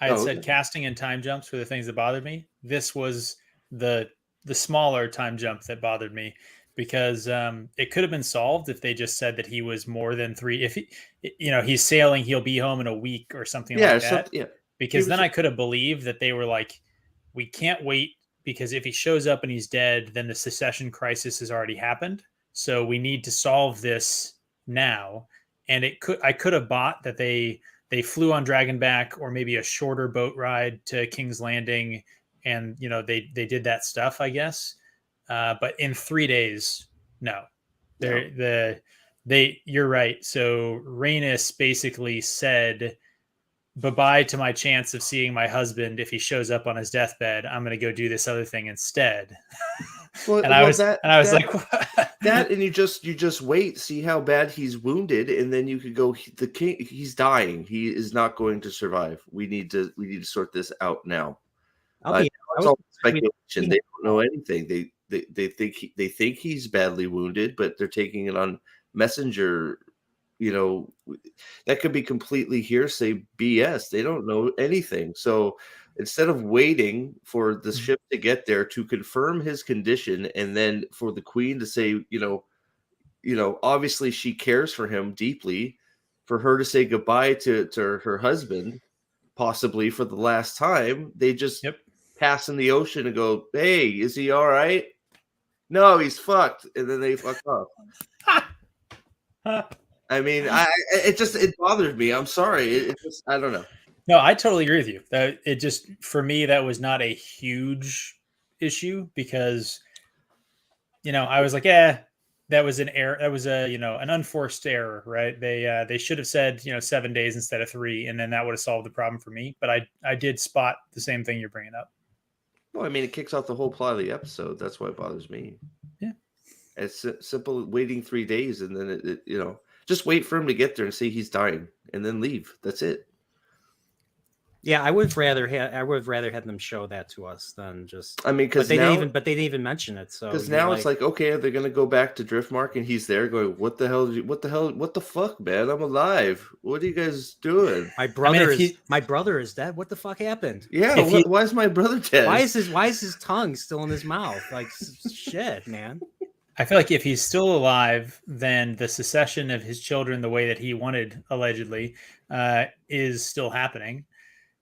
S3: I had said casting and time jumps were the things that bothered me. This was the smaller time jump that bothered me, because it could have been solved if they just said that he was more than 3. If he's sailing, he'll be home in a week or something like that. Because then I could have believed that they were like, we can't wait, because if he shows up and he's dead, then the secession crisis has already happened. So we need to solve this now. And I could have bought that they flew on Dragonback, or maybe a shorter boat ride to King's Landing, and they did that stuff, I guess. But in 3 days, no. You're right. So Rhaenys basically said bye-bye to my chance of seeing my husband. If he shows up on his deathbed, I'm going to go do this other thing instead. I was like, what?
S5: That, and you just wait, see how bad he's wounded, and then you could go, the king, he's dying. He is not going to survive. We need to sort this out now. It's all speculation. They don't know anything. They think he's badly wounded, but they're taking it on messenger. That could be completely hearsay BS. They don't know anything. So instead of waiting for the ship to get there to confirm his condition, and then for the queen to say, obviously she cares for him deeply, for her to say goodbye to her husband, possibly for the last time, they just pass in the ocean and go, "Hey, is he all right?" "No, he's fucked," and then they fuck off. I mean, it bothers me. I'm sorry. I don't know.
S3: No, I totally agree with you. It just, for me, that was not a huge issue because, I was like, that was an error. That was an unforced error, right? They should have said, 7 days instead of 3, and then that would have solved the problem for me. But I did spot the same thing you're bringing up.
S5: Well, I mean, it kicks off the whole plot of the episode. That's why it bothers me.
S3: Yeah.
S5: It's simple, waiting 3 days, and then just wait for him to get there and say he's dying, and then leave. That's it.
S1: Yeah, I would rather have them show that to us than just.
S5: I mean, because
S1: they didn't even mention it. So
S5: because now it's like, okay, they're gonna go back to Driftmark, and he's there going, "What the hell? What the fuck, man? I'm alive. What are you guys doing?"
S1: My brother is dead. What the fuck happened?
S5: Yeah, why is my brother dead?
S1: Why is his tongue still in his mouth? Like shit, man.
S3: I feel like if he's still alive, then the secession of his children, the way that he wanted, allegedly, is still happening.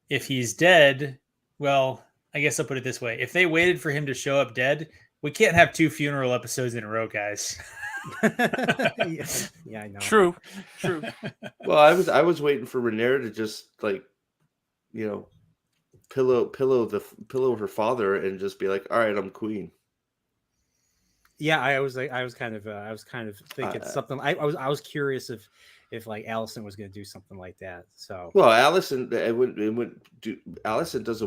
S3: If he's dead, well, I guess I'll put it this way. If they waited for him to show up dead, we can't have 2 funeral episodes in a row, guys.
S1: Yeah, I know.
S2: True.
S5: Well, I was waiting for Rhaenyra to just pillow her father and just be like, "All right, I'm queen."
S1: Yeah, I was kind of thinking something. I was curious if like Allison was going to do something like that. So
S5: Allison doesn't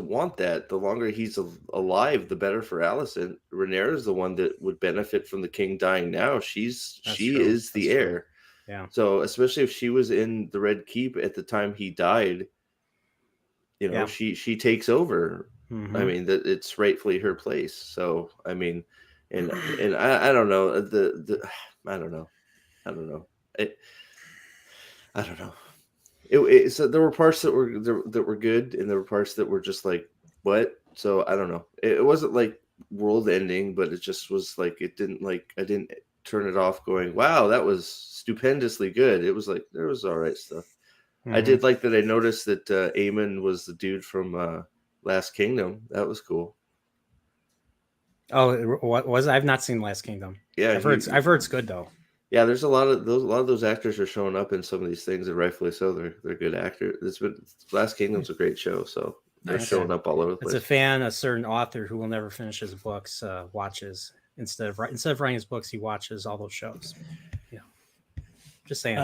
S5: want that. The longer he's alive, the better for Allison. Rhaenyra is the one that would benefit from the king dying now. She is the heir.
S1: Yeah.
S5: So especially if she was in the Red Keep at the time he died, she takes over.
S1: Mm-hmm.
S5: I mean, that it's rightfully her place. So I mean, and I don't know I don't know. I don't know. So there were parts that were good, and there were parts that were just like, what? So I don't know. It wasn't like world ending, but it just was like, I didn't turn it off going, wow, that was stupendously good. It was like, there was all right stuff. Mm-hmm. I did like that. I noticed that Aemond was the dude from Last Kingdom. That was cool.
S1: Oh, what was? I've not seen Last Kingdom.
S5: Yeah,
S1: I've heard it's good though.
S5: Yeah, there's a lot of those actors are showing up in some of these things, and rightfully so. They're good actors. Last Kingdom's a great show, so they're showing up all over the place.
S1: It's a certain author who will never finish his books watches instead of writing his books, he watches all those shows. Yeah, just saying.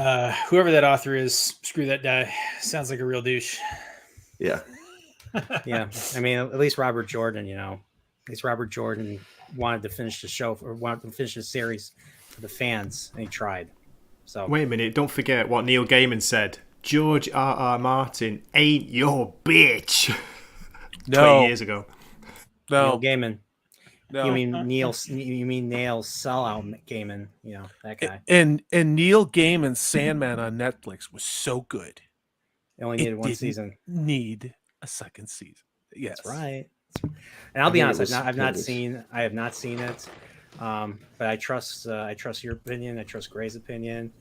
S3: Whoever that author is, screw that guy. Sounds like a real douche.
S5: Yeah,
S1: yeah. I mean, at least Robert Jordan. At least Robert Jordan wanted to finish the show or wanted to finish the series for the fans, and he tried. So
S4: wait a minute, don't forget what Neil Gaiman said. George R.R. Martin ain't your bitch. 20 years ago.
S1: No, Neil Gaiman.
S2: No.
S1: You mean Neil sellout Gaiman? That guy.
S2: And Neil Gaiman's Sandman on Netflix was so good.
S1: It only needed one season.
S2: Need a second season. Yes,
S1: that's right. And I'll be honest, I have not seen it. But I trust your opinion. I trust Gray's opinion.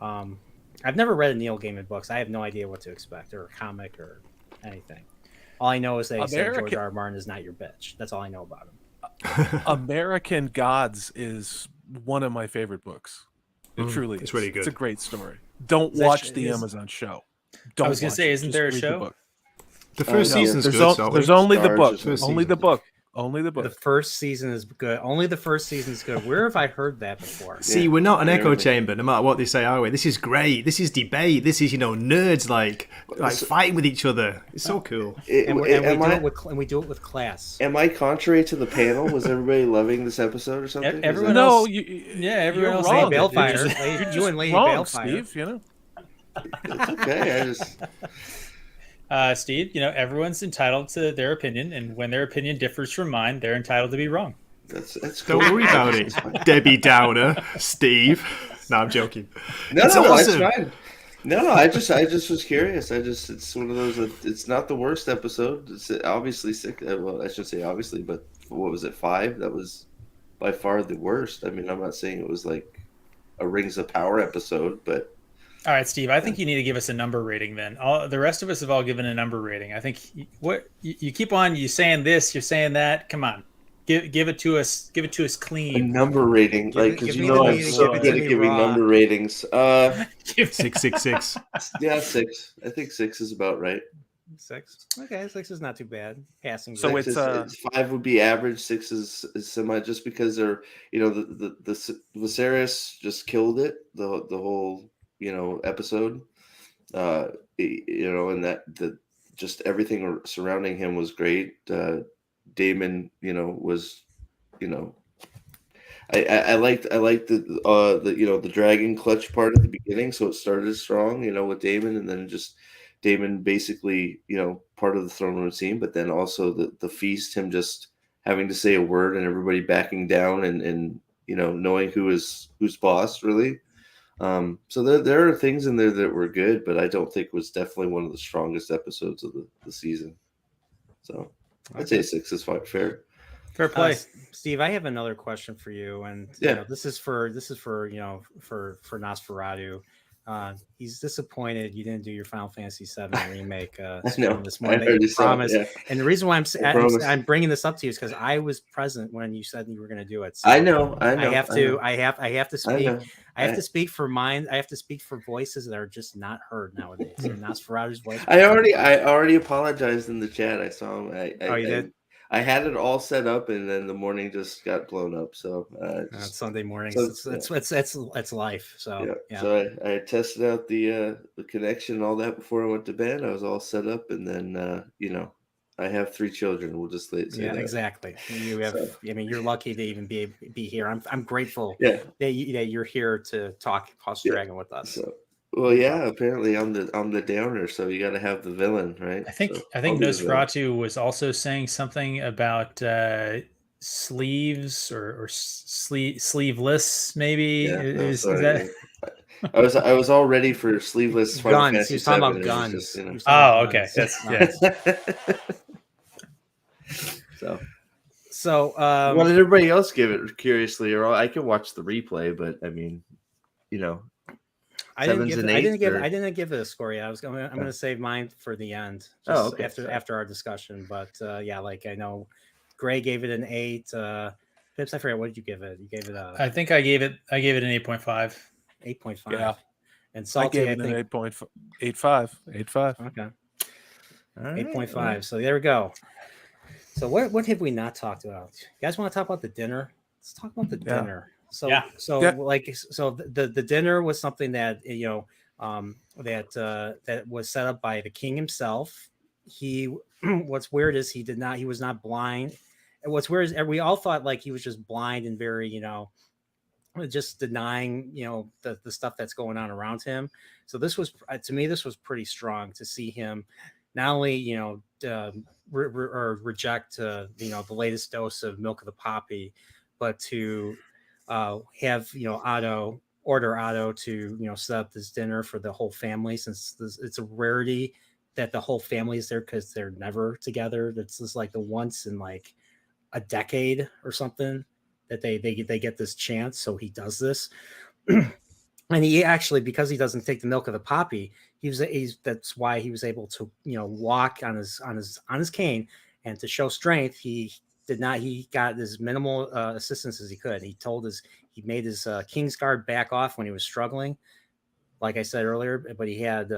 S1: I've never read a Neil Gaiman books. I have no idea what to expect, or a comic, or anything. All I know is they say George R. R. Martin is not your bitch. That's all I know about him.
S2: American Gods is one of my favorite books. It truly is.
S4: It's really good.
S2: It's a great story. Don't watch the Amazon show.
S3: I was going to say, isn't there a show?
S4: The first season's good.
S2: There's only the book. Only the book. Only the book.
S1: The first season is good. Only the first season is good. Where have I heard that before?
S4: See, we're not an echo chamber, no matter what they say, are we? This is great. This is debate. This is, nerds like fighting with each other. It's so cool.
S1: And we do it with class.
S5: Am I contrary to the panel? Was everybody loving this episode or something?
S3: Everyone else. Everyone else.
S1: Lady Balefire. You and Lady Balefire.
S2: Steve,
S5: It's okay. I just...
S3: Steve, everyone's entitled to their opinion, and when their opinion differs from mine, they're entitled to be wrong.
S5: That's cool.
S4: Don't worry about it, Debbie Downer, Steve. No, I'm joking.
S5: No, it's awesome. It's fine. No, I just was curious. It's one of those. It's not the worst episode. It's obviously six. Well, I should say obviously, but what was it? 5? That was by far the worst. I mean, I'm not saying it was like a Rings of Power episode, but
S3: All right, Steve. I think you need to give us a number rating. Then the rest of us have all given a number rating. I think you keep on. You saying this. You're saying that. Come on, give it to us. Give it to us
S5: a
S3: clean.
S5: number rating, like because
S1: give
S5: you
S1: me
S5: know
S1: the
S5: I'm
S1: meeting,
S5: so
S1: give it
S5: good
S1: to
S5: at
S1: me
S5: giving
S1: raw.
S5: number ratings.
S4: 666.
S5: Yeah, 6. I think 6 is about right.
S1: 6. Okay, 6 is not too bad. Passing.
S2: So
S1: grade.
S5: 6
S2: it's,
S5: is 5 would be average. 6 is semi, just because they're the Viserys just killed it the whole episode. And that just everything surrounding him was great. Damon, was I liked the dragon clutch part at the beginning, so it started strong, with Damon, and then just Damon basically, part of the throne room scene, but then also the feast, him just having to say a word and everybody backing down and knowing who's boss really. So there are things in there that were good, but I don't think it was definitely one of the strongest episodes of the season. So I'd say 6 is fair.
S3: Fair play.
S1: Steve, I have another question for you, and this is for for Nosferatu. He's disappointed you didn't do your Final Fantasy VII remake stream this morning. That you promised. And the reason why I'm bringing this up to you is because I was present when you said you were going to do it. So
S5: I know.
S1: I have to speak. I have to speak for mine. I have to speak for voices that are just not heard nowadays. And Nosferatu's voice.
S5: I already apologized in the chat. I saw him.
S1: You did?
S5: I had it all set up, and then the morning just got blown up. So
S1: Sunday mornings, so, it's life. So
S5: So I tested out the connection and all that before I went to bed. I was all set up, and then I have 3 children. We'll just say that.
S1: Exactly. You have. So, I mean, you're lucky to even be here. I'm grateful.
S5: Yeah.
S1: That you're here to talk House Dragon with us.
S5: So, well, yeah. Apparently, I'm the downer, so you got to have the villain, right?
S3: I think Nosferatu was also saying something about sleeves or sleeveless, maybe.
S5: Yeah,
S3: is that?
S5: I was all ready for sleeveless
S1: guns. He's talking about guns.
S3: Okay. That's
S5: So what did everybody else give it? Curiously, or I can watch the replay, but I mean,
S1: I didn't give it a score yet. I'm going to save mine for the end, after our discussion. But I know Gray gave it an 8. Pips, I forget, what did you give it? You gave it
S3: I think I gave it an 8.5.
S1: 8.5.
S2: Yeah.
S1: And Salty,
S2: I gave it an 8.85. 8.5.
S1: Okay. 8.5. So there we go. So what have we not talked about? You guys want to talk about the dinner? Let's talk about the dinner. So the dinner was something that that was set up by the king himself. What's weird is he was not blind. And what's weird is we all thought like he was just blind and very just denying the stuff that's going on around him. So this was, to me, this was pretty strong to see him not only reject the latest dose of milk of the poppy, but to have order Otto to set up this dinner for the whole family, since it's a rarity that the whole family is there because they're never together. It's just like the once in like a decade or something that they get this chance. So he does this. And he actually, because he doesn't take the milk of the poppy, that's why he was able to walk on his cane, and to show strength he got as minimal assistance as he could. He made his Kingsguard back off when he was struggling, like I said earlier, but he had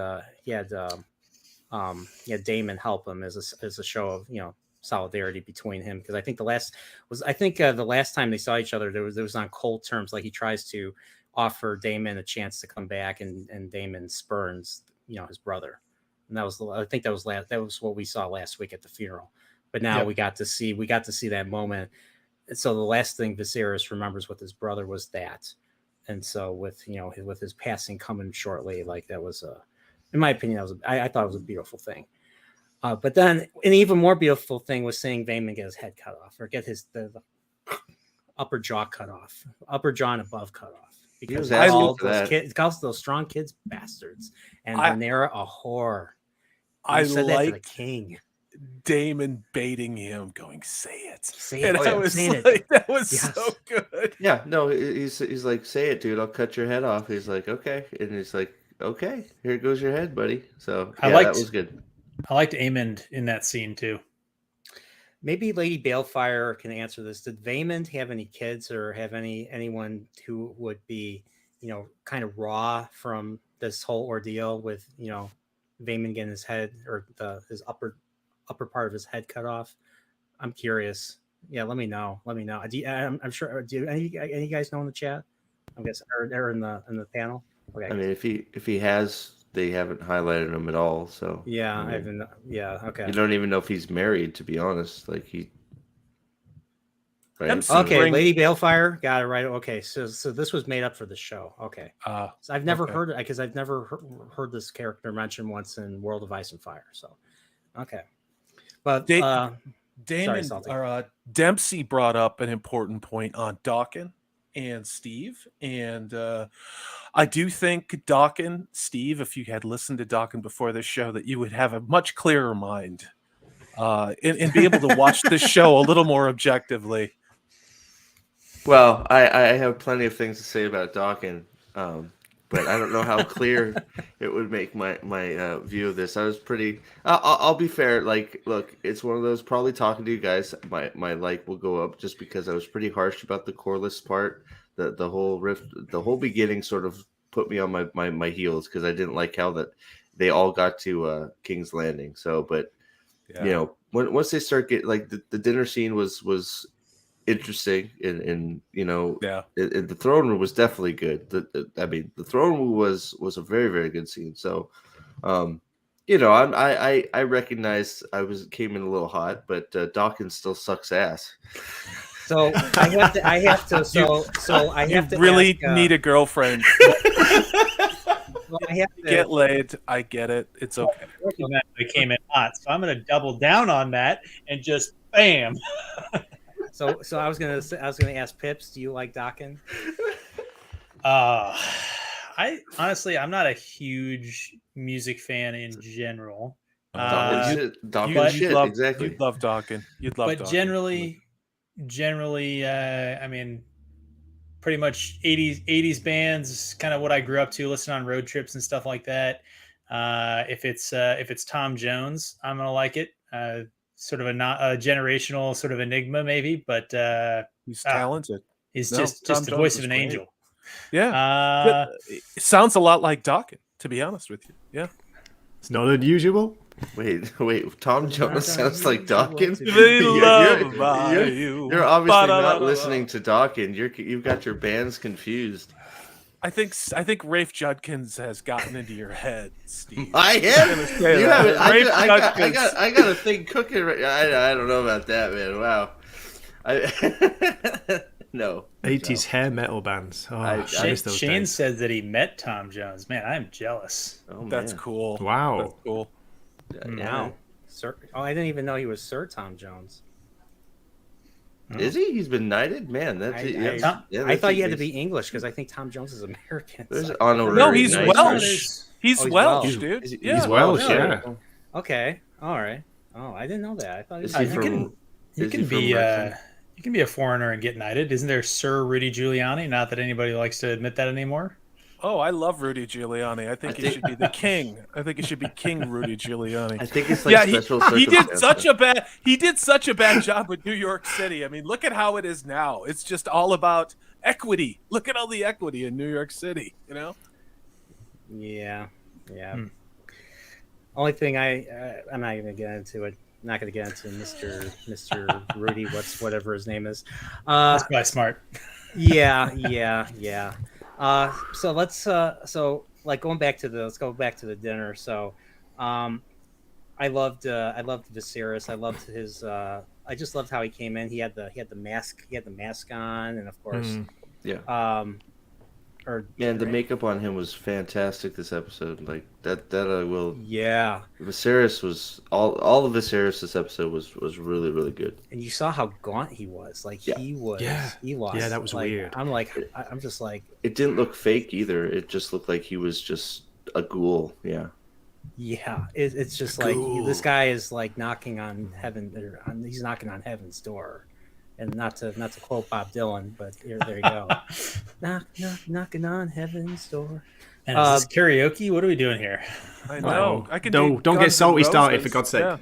S1: Damon help him as a show of solidarity between him, because I think the last time they saw each other there was on cold terms. Like he tries to offer Damon a chance to come back, and Damon spurns his brother, and that was what we saw last week at the funeral. But now we got to see that moment. And so the last thing Viserys remembers with his brother was that. And so with his passing coming shortly, like that was in my opinion, I thought it was a beautiful thing. But then an even more beautiful thing was seeing Daemon get his head cut off, or get the upper jaw cut off, upper jaw and above cut off. because
S5: was
S1: he
S2: asking
S1: called
S5: for
S1: those
S5: that.
S1: kids, he calls those strong kids bastards, and
S2: I-
S1: Rhaenyra a whore.
S2: I
S1: He said that to the
S2: liked
S1: king.
S2: Damon baiting him, going, "Say it."
S1: Say
S2: And
S1: it.
S2: I
S5: yeah.
S2: was
S1: Saying it.
S2: like, that was
S1: Yes.
S2: so good.
S5: Yeah, no, he's like, say it, dude. I'll cut your head off. He's like, okay, and he's like, okay, here goes your head, buddy. So
S3: I
S5: yeah,
S3: liked-
S5: that was good.
S3: I liked Aemond in that scene too.
S1: Maybe Lady Balefire can answer this. Did Vaymond have any kids or have anyone who would be, kind of raw from this whole ordeal with, Vaymond getting his head or his upper part of his head cut off? I'm curious. Yeah, let me know. I'm sure. Do any guys know in the chat? I'm guessing, or in the panel. Okay.
S5: I mean, if he has, they haven't highlighted him at all. So
S1: Yeah,
S5: I
S1: I
S5: mean,
S1: yeah. Okay.
S5: you don't even know if he's married, to be honest. Like he. Right?
S2: MC
S1: Okay,
S2: bring-
S1: Lady Balefire got it right. Okay, so this was made up for the show. Okay, so I've never
S2: okay.
S1: heard it because I've never heard this character mentioned once in World of Ice and Fire. So, okay, but
S2: Damon
S1: Salty.
S2: or Dempsey brought up an important point on Dawkin and Steve, and I do think Dawkin, Steve, if you had listened to Dawkin before this show, that you would have a much clearer mind and be able to watch this show a little more objectively.
S5: Well, I have plenty of things to say about Dawkin, but I don't know how clear it would make my view of this. I was pretty. I'll be fair. Like, look, it's one of those. Probably talking to you guys, my like will go up just because I was pretty harsh about the Corliss part. The whole rift, the whole beginning sort of put me on my heels because I didn't like how that they all got to King's Landing. So, but once they start getting like the dinner scene was interesting and the throne room was definitely good. The throne room was a very, very good scene. So I recognize came in a little hot, but Dawkins still sucks ass.
S1: So I have to
S2: really
S1: ask,
S2: need a girlfriend.
S1: well, I have to
S2: Get laid. I get it. It's okay.
S3: I came in hot, so I'm going to double down on that and just bam.
S1: So I was gonna ask Pips, do you like Dawkin?
S3: I honestly, I'm not a huge music fan in general.
S5: Dawkins shit,
S2: love,
S5: exactly.
S2: You'd love Dawkin.
S3: But generally, I mean, pretty much 80s bands, kind of what I grew up to, listen on road trips and stuff like that. If it's Tom Jones, I'm gonna like it. Sort of a generational sort of enigma, maybe, but
S2: he's talented.
S3: He's
S2: No,
S3: just
S2: Tom
S3: the
S2: Jones
S3: voice
S2: is
S3: of an
S2: great.
S3: angel.
S2: Yeah, it sounds a lot like Dawkin, to be honest with you. Yeah,
S4: It's not unusual.
S5: Wait. Tom Jones sounds like Dawkins.
S2: You're
S5: obviously not listening to Dawkins. You've got your bands confused.
S2: I think Rafe Judkins has gotten into your head, Steve.
S5: I am. You haven't.
S2: Judkins.
S5: I got a thing cooking. I don't know about that, man. Wow. No.
S4: 80s hair metal bands. Oh, I miss those
S3: Shane
S4: days.
S3: said that he met Tom Jones. Man, I'm jealous.
S5: Oh,
S2: That's
S5: man.
S2: cool.
S4: Wow.
S2: That's cool.
S1: Wow. Sir, I didn't even know he was Sir Tom Jones.
S5: Is he? He's been knighted, man. That's
S1: I thought you had to be English because I think Tom Jones is American.
S5: There's
S1: So-
S5: honorary
S2: No, he's
S5: knights.
S2: Welsh. He's
S1: he's
S2: Welsh,
S1: Welsh.
S2: dude.
S5: He's
S4: Welsh,
S1: really?
S4: yeah.
S1: Okay, all right. Oh, I didn't know that. I thought he
S5: Is
S1: was
S5: he
S1: American.
S3: You can be a foreigner and get knighted. Isn't there Sir Rudy Giuliani? Not that anybody likes to admit that anymore.
S2: Oh, I love Rudy Giuliani. I think he should be the king. I think it should be King Rudy Giuliani.
S5: I think it's like special circumstances.
S2: He did such a bad job with New York City. I mean, look at how it is now. It's just all about equity. Look at all the equity in New York City, you know?
S1: Yeah. Only thing I'm not going to get into it. Not going to get into Mr. Rudy, whatever his name is.
S3: That's probably smart.
S1: Yeah. So let's let's go back to the dinner. So, I loved Viserys. I loved his. I just loved how he came in. He had the mask. He had the mask on, and of course,
S5: Man, the makeup on him was fantastic this episode. Like that I will.
S1: Yeah.
S5: Viserys was all of Viserys this episode was really really good.
S1: And you saw how gaunt he was. Like he lost.
S4: Yeah, that was
S1: like,
S4: weird.
S1: I'm just like.
S5: It didn't look fake either. It just looked like he was just a ghoul. Yeah.
S1: Yeah, it's just like this guy is like knocking on heaven. He's knocking on heaven's door, and not to quote Bob Dylan, but there you go. knocking on heaven's door.
S3: And is this karaoke? What are we doing here?
S2: I know. I can
S4: don't get salty started, for God's sake.
S2: Yeah.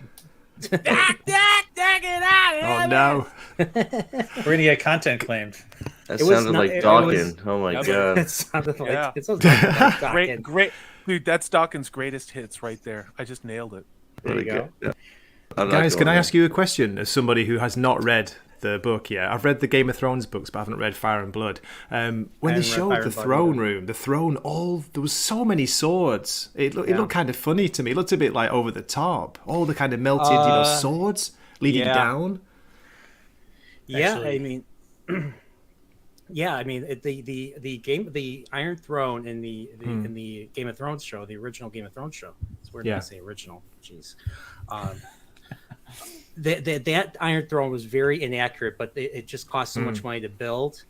S4: Oh no!
S3: We're gonna get content claimed.
S5: That sounded like Dawkins. Oh my god!
S1: It sounded like it sounded like Dawkins.
S2: Great, dude. That's Dawkins' greatest hits right there. I just nailed it.
S1: There you go.
S5: Yeah.
S4: Guys, can I ask you a question as somebody who has not read the book yet? I've read the Game of Thrones books, but I haven't read Fire and Blood. When they showed the throne room, the throne, there was so many swords. It looked kind of funny to me. It looked a bit like over the top. All the kind of melted, swords leading down.
S1: Yeah,
S3: Actually,
S1: I mean, the Iron Throne in the Game of Thrones show, the original Game of Thrones show. It's weird to say original. Jeez. That Iron Throne was very inaccurate, but it just cost so much money to build.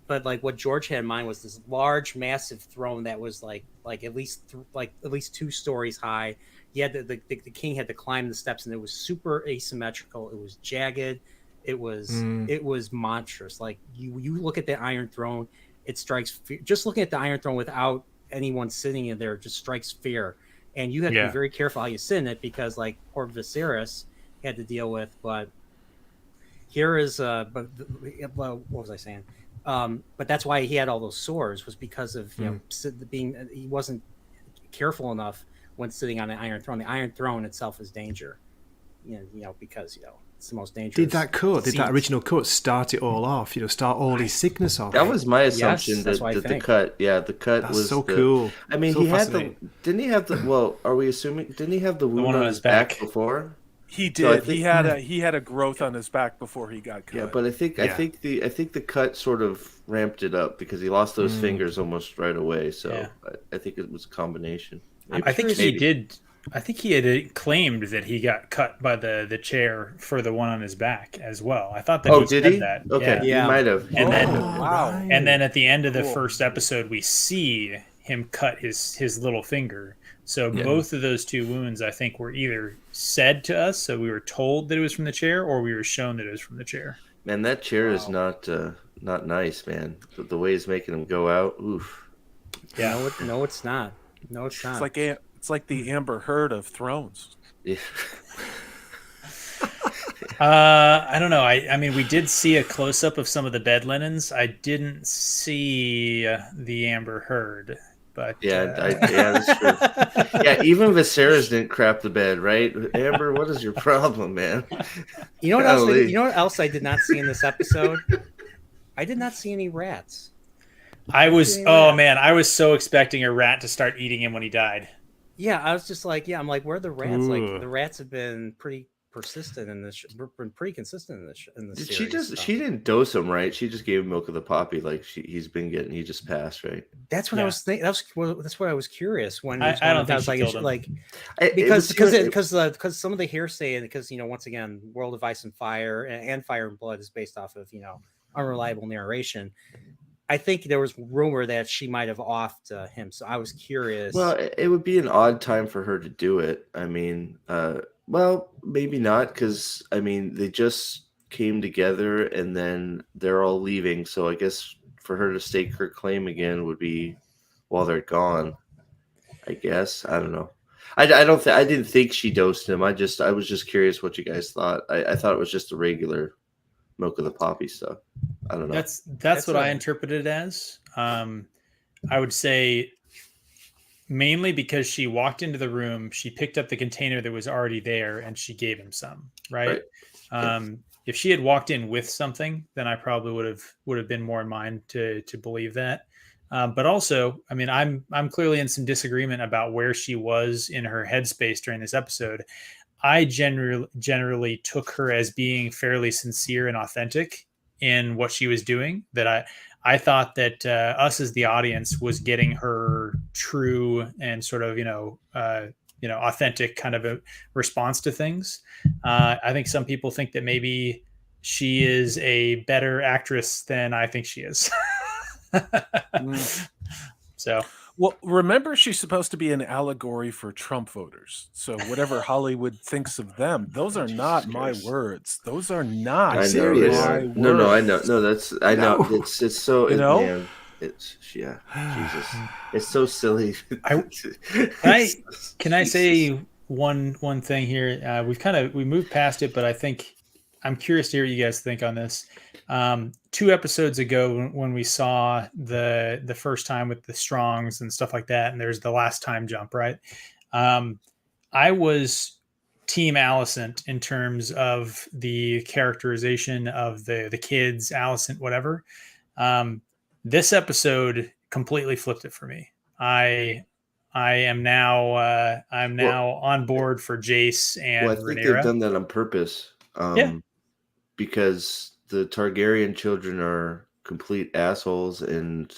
S1: But like what George had in mind was this large, massive throne that was like at least 2 stories high. You had the king had to climb the steps, and it was super asymmetrical. It was jagged. It was monstrous. Like you look at the Iron Throne, it strikes fear. Just looking at the Iron Throne without anyone sitting in there just strikes fear. And you have to be very careful how you sit in it, because like poor Viserys had to deal with. But here is what was I saying? But that's why he had all those sores, was because of he wasn't careful enough when sitting on an Iron Throne. The Iron Throne itself is danger, because it's the most dangerous.
S4: Did that original cut start it all off? Start all his sickness off?
S5: That was my assumption.
S1: Yes,
S5: that the cut, the cut
S4: that's
S5: was
S4: so cool.
S5: I mean,
S4: so
S5: he had didn't he have the? Well, are we assuming? Didn't he have the wound on his back before?
S2: He did. So he had a growth on his back before he got cut.
S5: Yeah, but I think the cut sort of ramped it up, because he lost those fingers almost right away. So I think it was a combination.
S3: I think he did. I think he had claimed that he got cut by the chair for the one on his back as well. I thought that he said that.
S5: Okay, he might have.
S3: And then at the end of the first episode, we see him cut his little finger. So both of those 2 wounds, I think, were either said to us, so we were told that it was from the chair, or we were shown that it was from the chair.
S5: Man, that chair is not nice, man. The way he's making him go out, oof.
S1: Yeah, no, it's not. No, it's not.
S2: It's like the Amber Heard of Thrones.
S5: Yeah.
S3: I don't know. I mean, we did see a close up of some of the bed linens. I didn't see the Amber Heard, but
S5: that's true. Yeah, even Viserys didn't crap the bed, right? Amber, what is your problem, man?
S1: You know what else? You know what else I did not see in this episode? I did not see any rats.
S3: I was so expecting a rat to start eating him when he died.
S1: Yeah, I was just like, I'm like, where are the rats? Like, the rats have been pretty persistent in this, been pretty consistent in this series.
S5: She didn't dose him, right? She just gave him milk of the poppy, like he's been getting. He just passed, right?
S1: That's what I was thinking. That's what I was curious when.
S3: I don't think she killed him.
S1: Because some of the hearsay, and because once again, World of Ice and Fire and Fire and Blood is based off of unreliable narration. I think there was rumor that she might have offed him, so I was curious.
S5: Well, it would be an odd time for her to do it. I mean, well, maybe not, because I mean they just came together and then they're all leaving. So I guess for her to stake her claim again would be while they're gone. I guess I don't know. I didn't think she dosed him. I was just curious what you guys thought. I thought it was just a regular milk of the poppy stuff. I don't know.
S3: That's what I interpreted it as. I would say mainly because she walked into the room, she picked up the container that was already there, and she gave him some. Right. If she had walked in with something, then I probably would have been more in mind to believe that. But also, I mean, I'm clearly in some disagreement about where she was in her headspace during this episode. I generally took her as being fairly sincere and authentic in what she was doing. That I thought that us as the audience was getting her true and sort of authentic kind of a response to things. I think some people think that maybe she is a better actress than I think she is. So,
S2: well, remember, she's supposed to be an allegory for Trump voters. So whatever Hollywood thinks of them, those are not my words. Those are not
S5: I know.
S4: serious?
S2: my words.
S5: No, I know. No, I know.
S4: No.
S5: It's so man. It's Jesus. It's so silly.
S3: Can I say one thing here? We moved past it, but I think I'm curious to hear what you guys think on this. 2 episodes ago, when we saw the first time with the Strongs and stuff like that, and there's the last time jump, right? I was Team Alicent in terms of the characterization of the kids, Alicent, whatever. This episode completely flipped it for me. I am now on board for Jace and
S5: I think
S3: Rhaenyra.
S5: they've done that on purpose. Because the Targaryen children are complete assholes and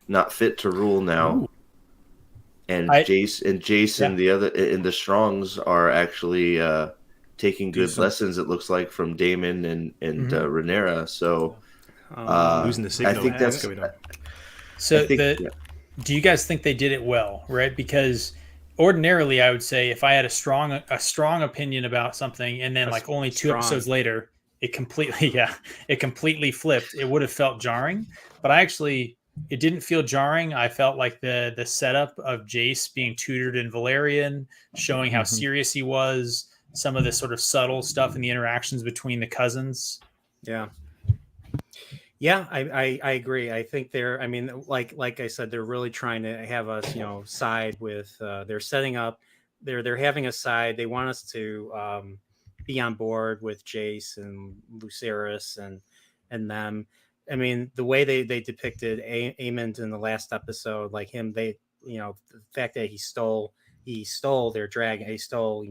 S5: not fit to rule now. Ooh. And Jace and the other and the Strongs are actually taking good lessons, it looks like, from Daemon and Rhaenyra. So
S4: losing the signal.
S5: I think that's
S4: going on.
S3: So do you guys think they did it well, right? Because ordinarily I would say if I had a strong opinion about something and then like only 2 episodes later it completely flipped, it would have felt jarring. But it didn't feel jarring. I felt like the setup of Jace being tutored in Valerian, showing how serious he was, some of the sort of subtle stuff in the interactions between the cousins.
S1: Yeah, I agree. I think like I said, they're really trying to have us, side with. They're setting up. They're having a side. They want us to be on board with Jace and Lucerys and them. I mean, the way they depicted Aemond in the last episode, like him, the fact that he stole their dragon. He stole,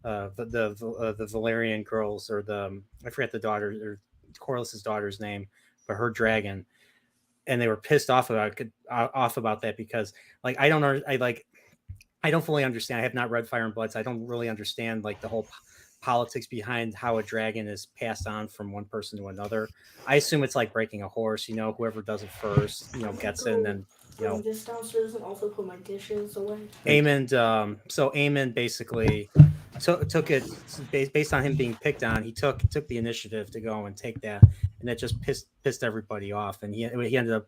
S1: the Valerian girls, or I forget the daughter, or Corlys's daughter's name, but her dragon, and they were pissed off about that because, like, I don't fully understand. I have not read Fire and Blood, so I don't really understand like the whole politics behind how a dragon is passed on from one person to another. I assume it's like breaking a horse. Whoever does it first, gets it, and then
S6: this downstairs and also put my dishes away.
S1: Aemond basically took it based on him being picked on. He took the initiative to go and take that, and that just pissed everybody off. And he ended up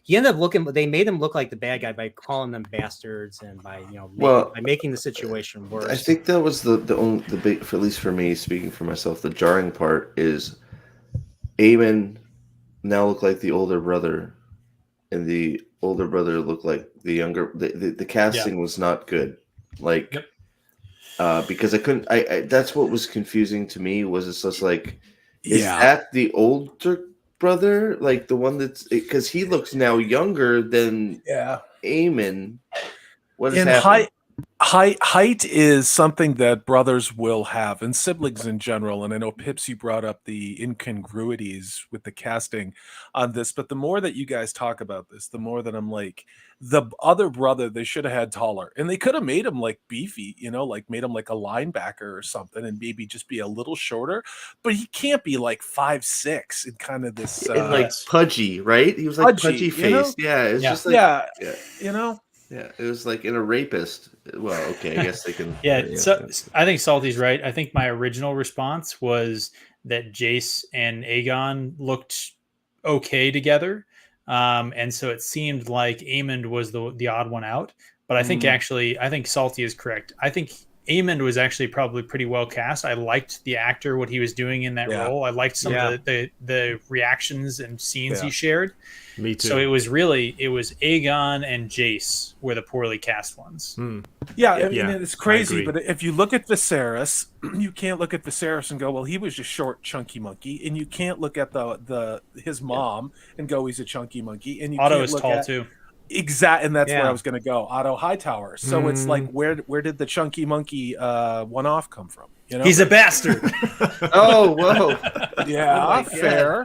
S1: looking. They made him look like the bad guy by calling them bastards and by by making the situation worse.
S5: I think that was the big, at least for me, speaking for myself, the jarring part is Aemond now looked like the older brother, and the older brother looked like the younger. The casting was not good. Like, because I couldn't. I that's what was confusing to me. Was it's just like, is that the older brother, like the one that's, because he looks now younger than Aemond? What is happening?
S2: Height is something that brothers will have, and siblings in general. And I know, Pips, you brought up the incongruities with the casting on this, but the more that you guys talk about this, the more that I'm like, the other brother, they should have had taller, and they could have made him like beefy, like made him like a linebacker or something, and maybe just be a little shorter. But he can't be like 5'6" and kind of this
S5: and like pudgy, right? He was like pudgy faced. Yeah, it's just like Yeah, it was like in a rapist. Well, okay, I guess they can.
S3: So I think Salty's right. I think my original response was that Jace and Aegon looked okay together, and so it seemed like Aemond was the odd one out. But I think I think Salty is correct. I think Aemond was actually probably pretty well cast. I liked the actor, what he was doing in that role. I liked some of the reactions and scenes he shared.
S4: Me too.
S3: So it was Aegon and Jace were the poorly cast ones.
S2: I mean, it's crazy. But if you look at Viserys, you can't look at Viserys and go, well, he was just short, chunky monkey. And you can't look at his mom and go, he's a chunky monkey. And you
S3: Otto
S2: can't
S3: is
S2: look
S3: tall
S2: at,
S3: too.
S2: Exactly, and that's where I was going to go. Otto Hightower. So it's like, where did the chunky monkey one-off come from? You know,
S3: He's a bastard.
S5: Oh, whoa.
S2: yeah,
S5: Oh my
S2: fair.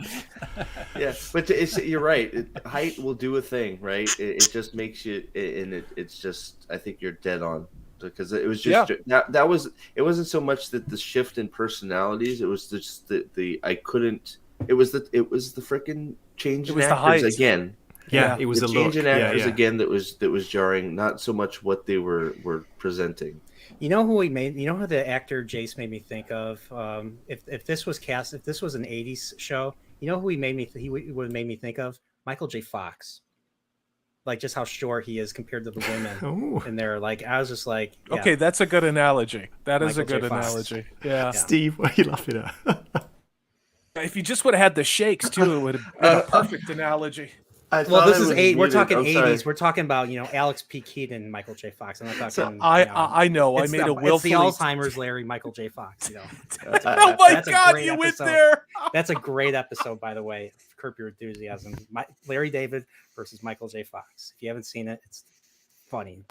S5: Yeah, but you're right. Height will do a thing, right? It just makes you, and it's just. I think you're dead on, because it was just that was. It wasn't so much that the shift in personalities. It was just the I couldn't. It was the freaking change in actors again.
S4: Yeah, it was
S5: the
S4: a
S5: change
S4: look.
S5: in actors again that was jarring. Not so much what they were presenting.
S1: You know who he made? You know who the actor Jace made me think of? If this was cast, if this was an '80s show, you know who he made me? He would have made me think of Michael J. Fox. Like just how short he is compared to the women, and they're like, I was just like, yeah.
S2: Okay, that's a good analogy. That is
S1: Michael
S2: a good
S1: J. Fox.
S2: analogy. Yeah.
S4: Steve, what are you laughing at?
S2: If you just would have had the shakes too, it would have been a perfect analogy.
S1: Well, this is eight. We're talking '80s. We're talking about Alex P. Keaton and Michael J. Fox. I'm not talking.
S2: So I know. I made a willfully.
S1: It's the Alzheimer's Larry Michael J. Fox.
S2: Oh my God! You went there.
S1: That's a great episode, by the way. Curb Your Enthusiasm. Larry David versus Michael J. Fox. If you haven't seen it, it's funny.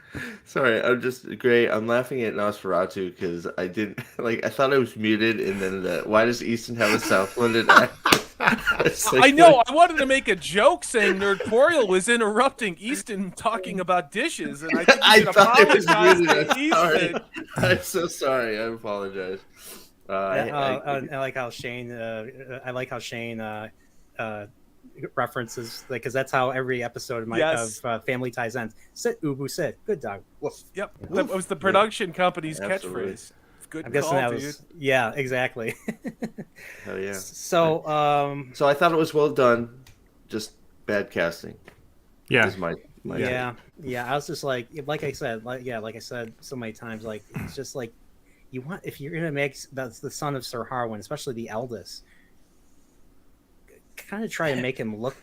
S5: Sorry, I'm just great. I'm laughing at Nosferatu because I didn't I thought I was muted, and then why does Easton have a South London accent?
S2: I know. I wanted to make a joke saying Nerdporial was interrupting Easton talking about dishes, and I
S5: thought it was muted.
S2: Easton.
S5: I'm so sorry. I apologize.
S1: I like how Shane. References because that's how every episode of Family Ties ends. Sit, Ubu, sit. Good dog. Woof.
S2: Yep, that was the production company's catchphrase. Good. I'm guessing that was.
S1: Yeah, exactly.
S5: Oh yeah.
S1: So
S5: I thought it was well done, just bad casting.
S4: Yeah.
S5: Is my
S1: yeah. I was just like I said so many times, like it's just like you want, if you're gonna make that's the son of Sir Harwin, especially the eldest, kind of try to make him look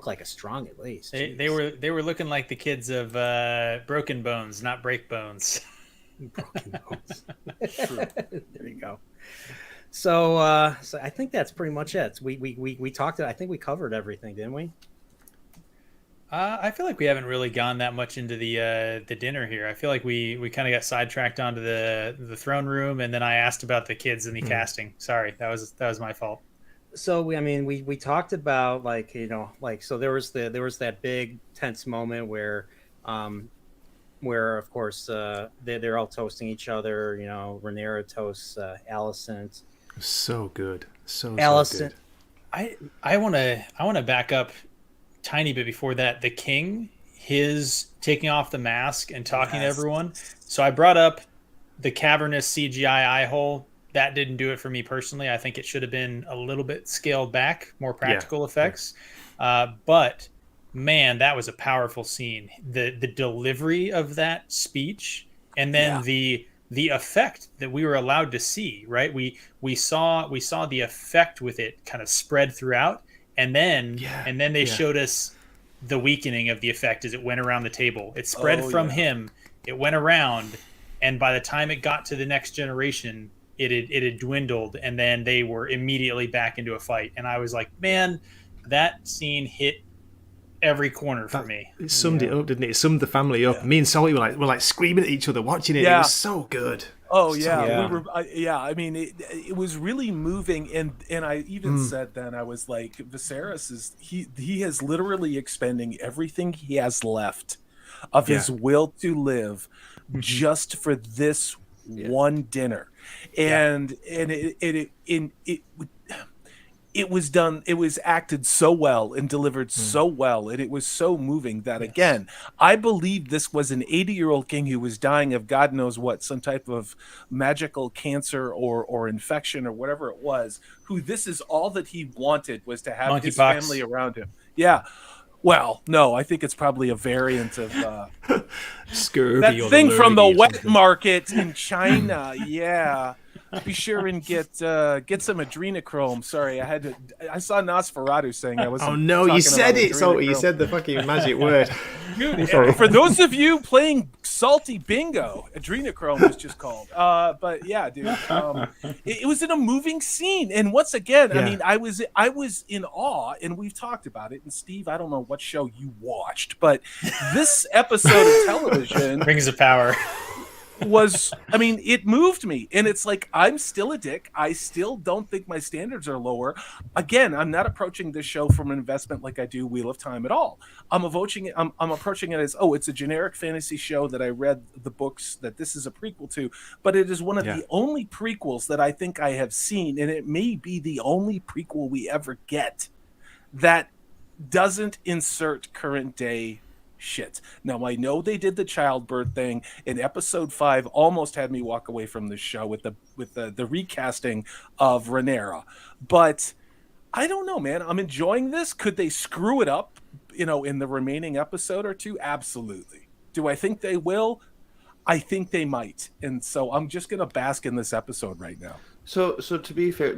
S1: like a strong at least.
S3: They were looking like the kids of Broken Bones, not Break Bones.
S1: Broken Bones. There you go. So I think that's pretty much it. We talked. I think we covered everything, didn't we?
S3: I feel like we haven't really gone that much into the dinner here. I feel like we kind of got sidetracked onto the throne room, and then I asked about the kids and the casting. Sorry, that was my fault.
S1: So we talked about so there was that big tense moment where of course they're all toasting each other. Rhaenyra toasts Alicent.
S4: So good, so
S1: Alicent.
S4: good.
S3: I want to back up tiny bit before that. The king, his taking off the mask and talking to everyone. So I brought up the cavernous CGI eye hole. That didn't do it for me personally. I think it should have been a little bit scaled back, more practical effects. But man, that was a powerful scene. The delivery of that speech, and then the effect that we were allowed to see. Right, we saw the effect with it kind of spread throughout, and then they showed us the weakening of the effect as it went around the table. It spread from him, it went around, and by the time it got to the next generation, it had dwindled, and then they were immediately back into a fight. And I was like, man, that scene hit every corner for me.
S4: It summed it up, didn't it? It summed the family up. Me and Salty were like screaming at each other watching it.
S2: Yeah.
S4: It was so good.
S2: Oh yeah, I mean, it was really moving, and I even said then, I was like, Viserys is he is literally expending everything he has left of his will to live just for this one dinner, and it was done. It was acted so well and delivered so well, and it was so moving that again, I believe this was an 80-year-old king who was dying of God knows what, some type of magical cancer or infection or whatever it was. Who this is all that he wanted was to have his family around him. Yeah. Well, no, I think it's probably a variant of
S4: scurvy.
S2: That thing from the wet market in China. Yeah. Be sure and get some adrenochrome. Sorry, I saw Nosferatu saying I was.
S4: Oh no, you said it, Salty. You said the fucking magic word.
S2: Dude, for those of you playing Salty Bingo, adrenochrome was just called. But yeah, dude, it was in a moving scene, and once again, I mean, I was in awe, and we've talked about it. And Steve, I don't know what show you watched, but this episode of television,
S3: Rings of Power.
S2: I mean, it moved me. And it's like, I'm still a dick. I still don't think my standards are lower. Again, I'm not approaching this show from an investment like I do Wheel of Time at all. I'm approaching it as, it's a generic fantasy show that I read the books that this is a prequel to, but it is one of the only prequels that I think I have seen, and it may be the only prequel we ever get that doesn't insert current day shit. Now, I know they did the childbirth thing, and episode 5 almost had me walk away from this show with the recasting of Rhaenyra, but I don't know, man. I'm enjoying this. Could they screw it up, in the remaining episode or two? Absolutely. Do I think they will? I think they might. And so I'm just going to bask in this episode right now.
S5: So to be fair,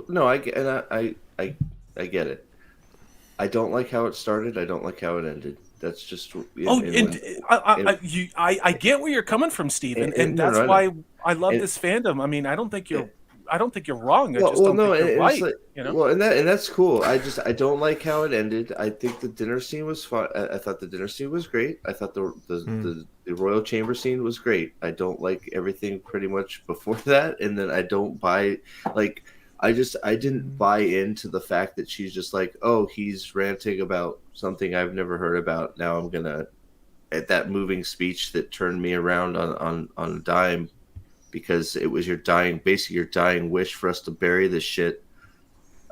S5: no, I get it. I don't like how it started. I don't like how it ended. That's just.
S2: I get where you're coming from, Steven, and that's why I love this fandom. I mean, I don't think you're wrong. I just don't think you're right.
S5: Well, and that's cool. I don't like how it ended. I think the dinner scene was fun. I thought the dinner scene was great. I thought the royal chamber scene was great. I don't like everything pretty much before that, and then I don't buy I didn't buy into the fact that she's just like, oh, he's ranting about something I've never heard about. Now I'm gonna, at that moving speech that turned me around on a dime, because it was your dying wish for us to bury this shit.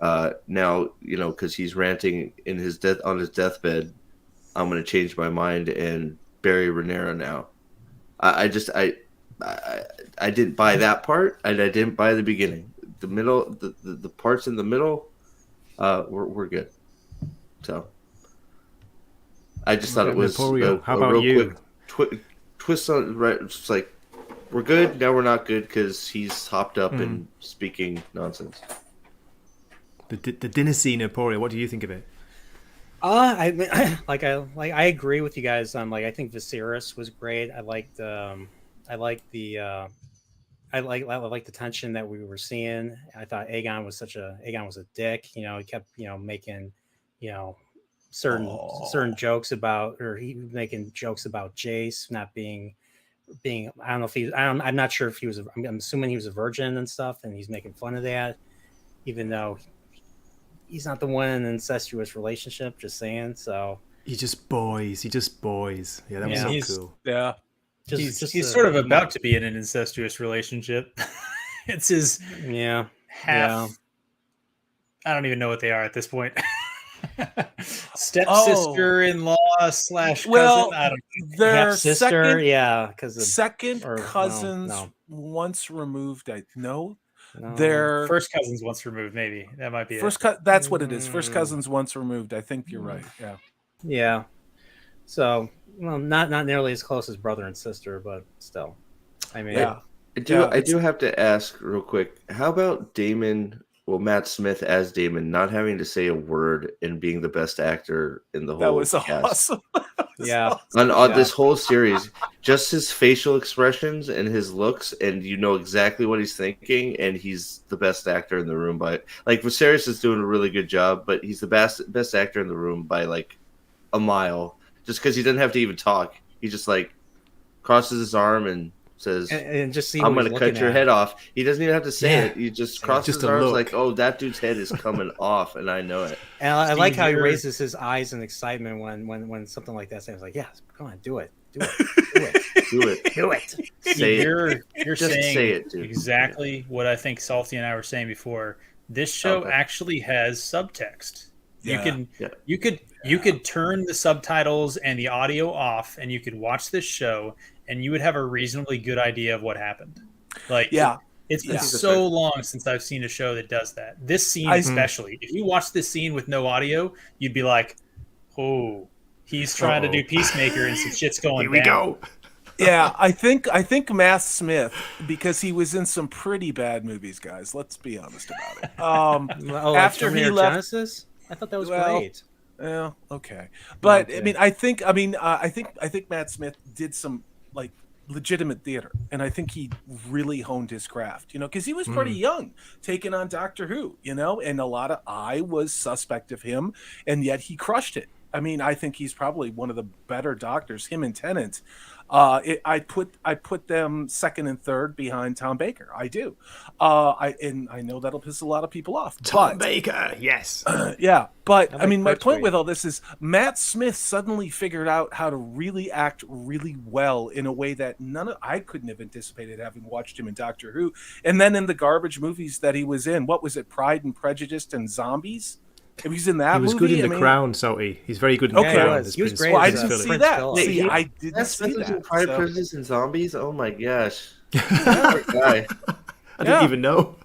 S5: Now, because he's ranting on his deathbed, I'm gonna change my mind and bury Rhaenyra now. I didn't buy that part, and I didn't buy the beginning. The middle, the parts in the middle, were good. So I just thought it was
S4: how about you?
S5: Quick twist on right. It's like, we're good, now we're not good because he's hopped up and speaking nonsense.
S4: The dinner scene, Emporio. What do you think of it?
S1: I agree with you guys. I think Viserys was great. I liked the tension that we were seeing. I thought Aegon was a dick. He kept making certain jokes about, or he was making jokes about Jace not being. I don't know if I'm not sure if he was. I'm assuming he was a virgin and stuff, and he's making fun of that, even though he's not the one in an incestuous relationship. Just saying. So
S4: he just boys. Yeah, that was so cool.
S2: Yeah.
S3: He's sort of about to be in an incestuous relationship. It's his half. I don't even know what they are at this point. Stepsister-in-law / cousin. I don't know.
S2: Their
S1: sister,
S2: second cousins once removed.
S3: Their first cousins once removed. Maybe that might be
S2: that's what it is. First cousins once removed. I think you're right. Yeah.
S1: Yeah. So, well, not nearly as close as brother and sister, but still. I mean,
S5: I do have to ask real quick. How about Matt Smith as Daemon, not having to say a word and being the best actor in the whole
S2: That was
S5: cast.
S2: Awesome.
S5: On this whole series, just his facial expressions and his looks, and exactly what he's thinking, and he's the best actor in the room by Viserys is doing a really good job, but he's the best actor in the room by a mile, just because he doesn't have to even talk. He just crosses his arm and says,
S1: and just see
S5: I'm going to cut your head off. He doesn't even have to say it. He just crosses his arms like, oh, that dude's head is coming off, and I know it.
S1: And I like how he raises his eyes in excitement when something like that happens. Like, yeah, come on, do it.
S5: Say it.
S3: You're
S5: just
S3: saying
S5: say it, dude.
S3: Exactly what I think Salty and I were saying before. This show actually has subtext.
S2: Yeah.
S3: You could turn the subtitles and the audio off, and you could watch this show, and you would have a reasonably good idea of what happened. It's been so long since I've seen a show that does that. This scene especially. If you watch this scene with no audio, you'd be like, oh, he's trying to do Peacemaker and some shit's going
S4: Here we go.
S2: Yeah, I think Matt Smith, because he was in some pretty bad movies, guys. Let's be honest about it. After he left
S1: Genesis? I thought that was great.
S2: Yeah, okay. But okay. I think Matt Smith did some legitimate theater, and I think he really honed his craft, because he was pretty young taking on Doctor Who, and I was suspect of him, and yet he crushed it. I mean, I think he's probably one of the better doctors. Him and Tennant, I put them second and third behind Tom Baker. I do. I know that'll piss a lot of people off.
S4: Tom Baker, yes.
S2: Yeah, but
S1: I'll
S2: I
S1: make
S2: mean, my
S1: quotes for
S2: point
S1: you.
S2: with all this is Matt Smith suddenly figured out how to really act really well in a way that I couldn't have anticipated having watched him in Doctor Who, and then in the garbage movies that he was in. What was it? Pride and Prejudice and Zombies. He was in that
S4: He was
S2: movie.
S4: good in The Crown, Salty. He's very good in The
S2: Okay.
S4: Crown.
S1: He was great
S2: Well, I
S1: as,
S2: didn't
S1: Prince
S2: see that.
S1: Philip.
S2: See,
S5: Yeah.
S2: I didn't
S5: That's
S2: see
S5: in
S2: that.
S5: Pride,
S2: so-
S5: Prejudice, and Zombies. Oh my gosh. Poor guy.
S4: I didn't even know.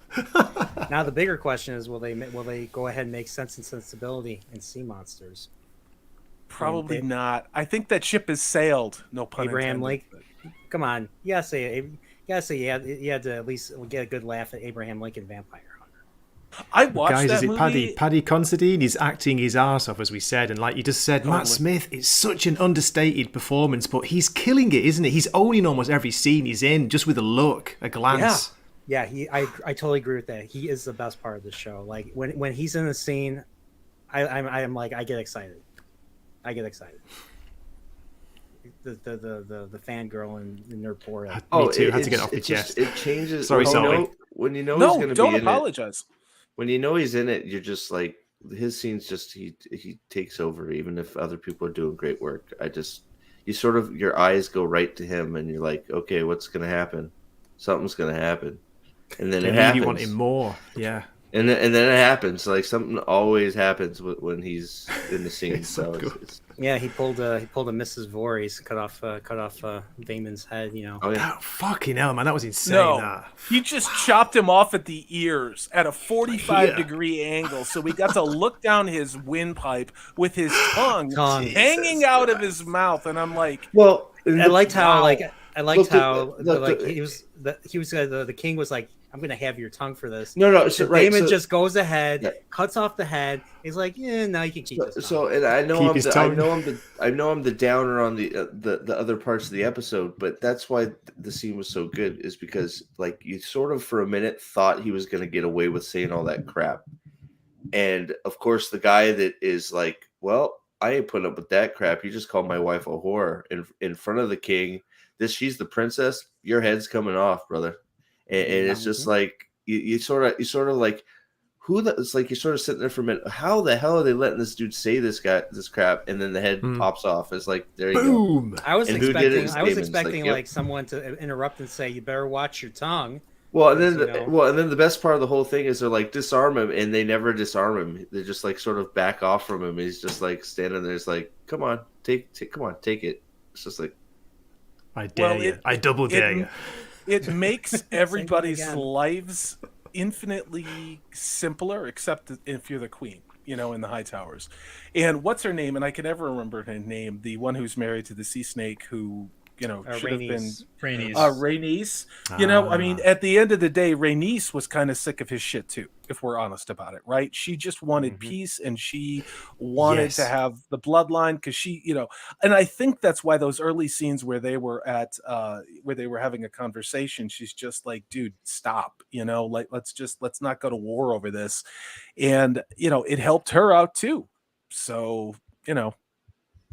S1: Now the bigger question is, will they go ahead and make Sense and Sensibility and Sea Monsters?
S2: Probably
S1: They-
S2: not. I think that ship has sailed. No pun
S1: Abraham
S2: intended.
S1: Lincoln. Come on, you gotta say you had to at least get a good laugh at Abraham Lincoln Vampire Hunter.
S2: I watched
S4: Guys,
S2: that
S4: is it
S2: movie.
S4: Paddy Considine? He's acting his arse off, as we said. And like you just said, Matt
S2: Totally.
S4: Smith, it's such an understated performance, but he's killing it, isn't it? He's owning almost every scene he's in, just with a look, a glance.
S1: Yeah, I totally agree with that. He is the best part of the show. Like when he's in the scene, I'm like I get excited. I get excited. The fangirl in Nerdport.
S4: Me too. Had to get it off the
S5: just-
S4: chest.
S5: It changes.
S4: Sorry,
S5: when you
S4: sorry.
S5: know- When you know he's
S2: No,
S5: going to
S2: don't
S5: be in it.
S2: apologize.
S5: When you know he's in it, you're just like his scenes. Just he takes over, even if other people are doing great work. You sort of your eyes go right to him, and you're like, okay, what's going to happen? Something's going to happen, and then
S4: They
S5: it
S4: really
S5: happens.
S4: want him more. Yeah.
S5: And then it happens. Like something always happens when he's in the scene.
S4: It's so
S5: so
S4: good.
S5: it's
S1: Yeah, he pulled a Mrs. Voorhees, cut off Damon's head. You know.
S5: oh yeah.
S4: That, fucking hell, man. That was insane.
S2: No,
S4: That.
S2: he just chopped him off at the ears at a 45-degree angle, so we got to look down his windpipe with his tongue hanging out of his mouth, and I'm like,
S5: Well,
S1: I liked how
S2: Wow.
S1: the king was like, I'm gonna have your tongue for this.
S5: no. So, right,
S1: Damon
S5: so,
S1: just goes ahead,
S5: Yeah.
S1: cuts off the head. He's like, yeah, now you can keep this.
S5: so, and I know
S4: Keep his tongue.
S5: I know I'm the downer on the other parts of the episode, but that's why the scene was so good is because like you sort of for a minute thought he was going to get away with saying all that crap, and of course the guy that is like, well, I ain't putting up with that crap. You just called my wife a whore in front of the king. She's the princess. Your head's coming off, brother. And it's just like you sort of like it's like you're sort of sitting there for a minute. How the hell are they letting this dude say this crap? And then the head pops off. It's like there you go.
S4: Boom.
S1: I was
S5: And who did it?
S1: expecting
S5: Damon's like, yep.
S1: someone to interrupt and say, you better watch your tongue.
S5: Well, and then
S1: You know?
S5: and then the best part of the whole thing is they're like disarm him, and they never disarm him. They just like sort of back off from him. He's just like standing there. It's like, come on, take it. It's just like,
S4: I dare you. I double dare you.
S2: it makes everybody's
S1: again.
S2: lives infinitely simpler, except if you're the queen, in the High Towers. And what's her name? And I can never remember her name. The one who's married to the sea snake who, should have been
S3: Rhaenys.
S2: Rhaenys. I mean, at the end of the day, Rhaenys was kind of sick of his shit too, if we're honest about it, right? She just wanted peace, and she wanted to have the bloodline because she, and I think that's why those early scenes where they were having a conversation, she's just like, dude, stop, like let's not go to war over this. And, it helped her out too. So,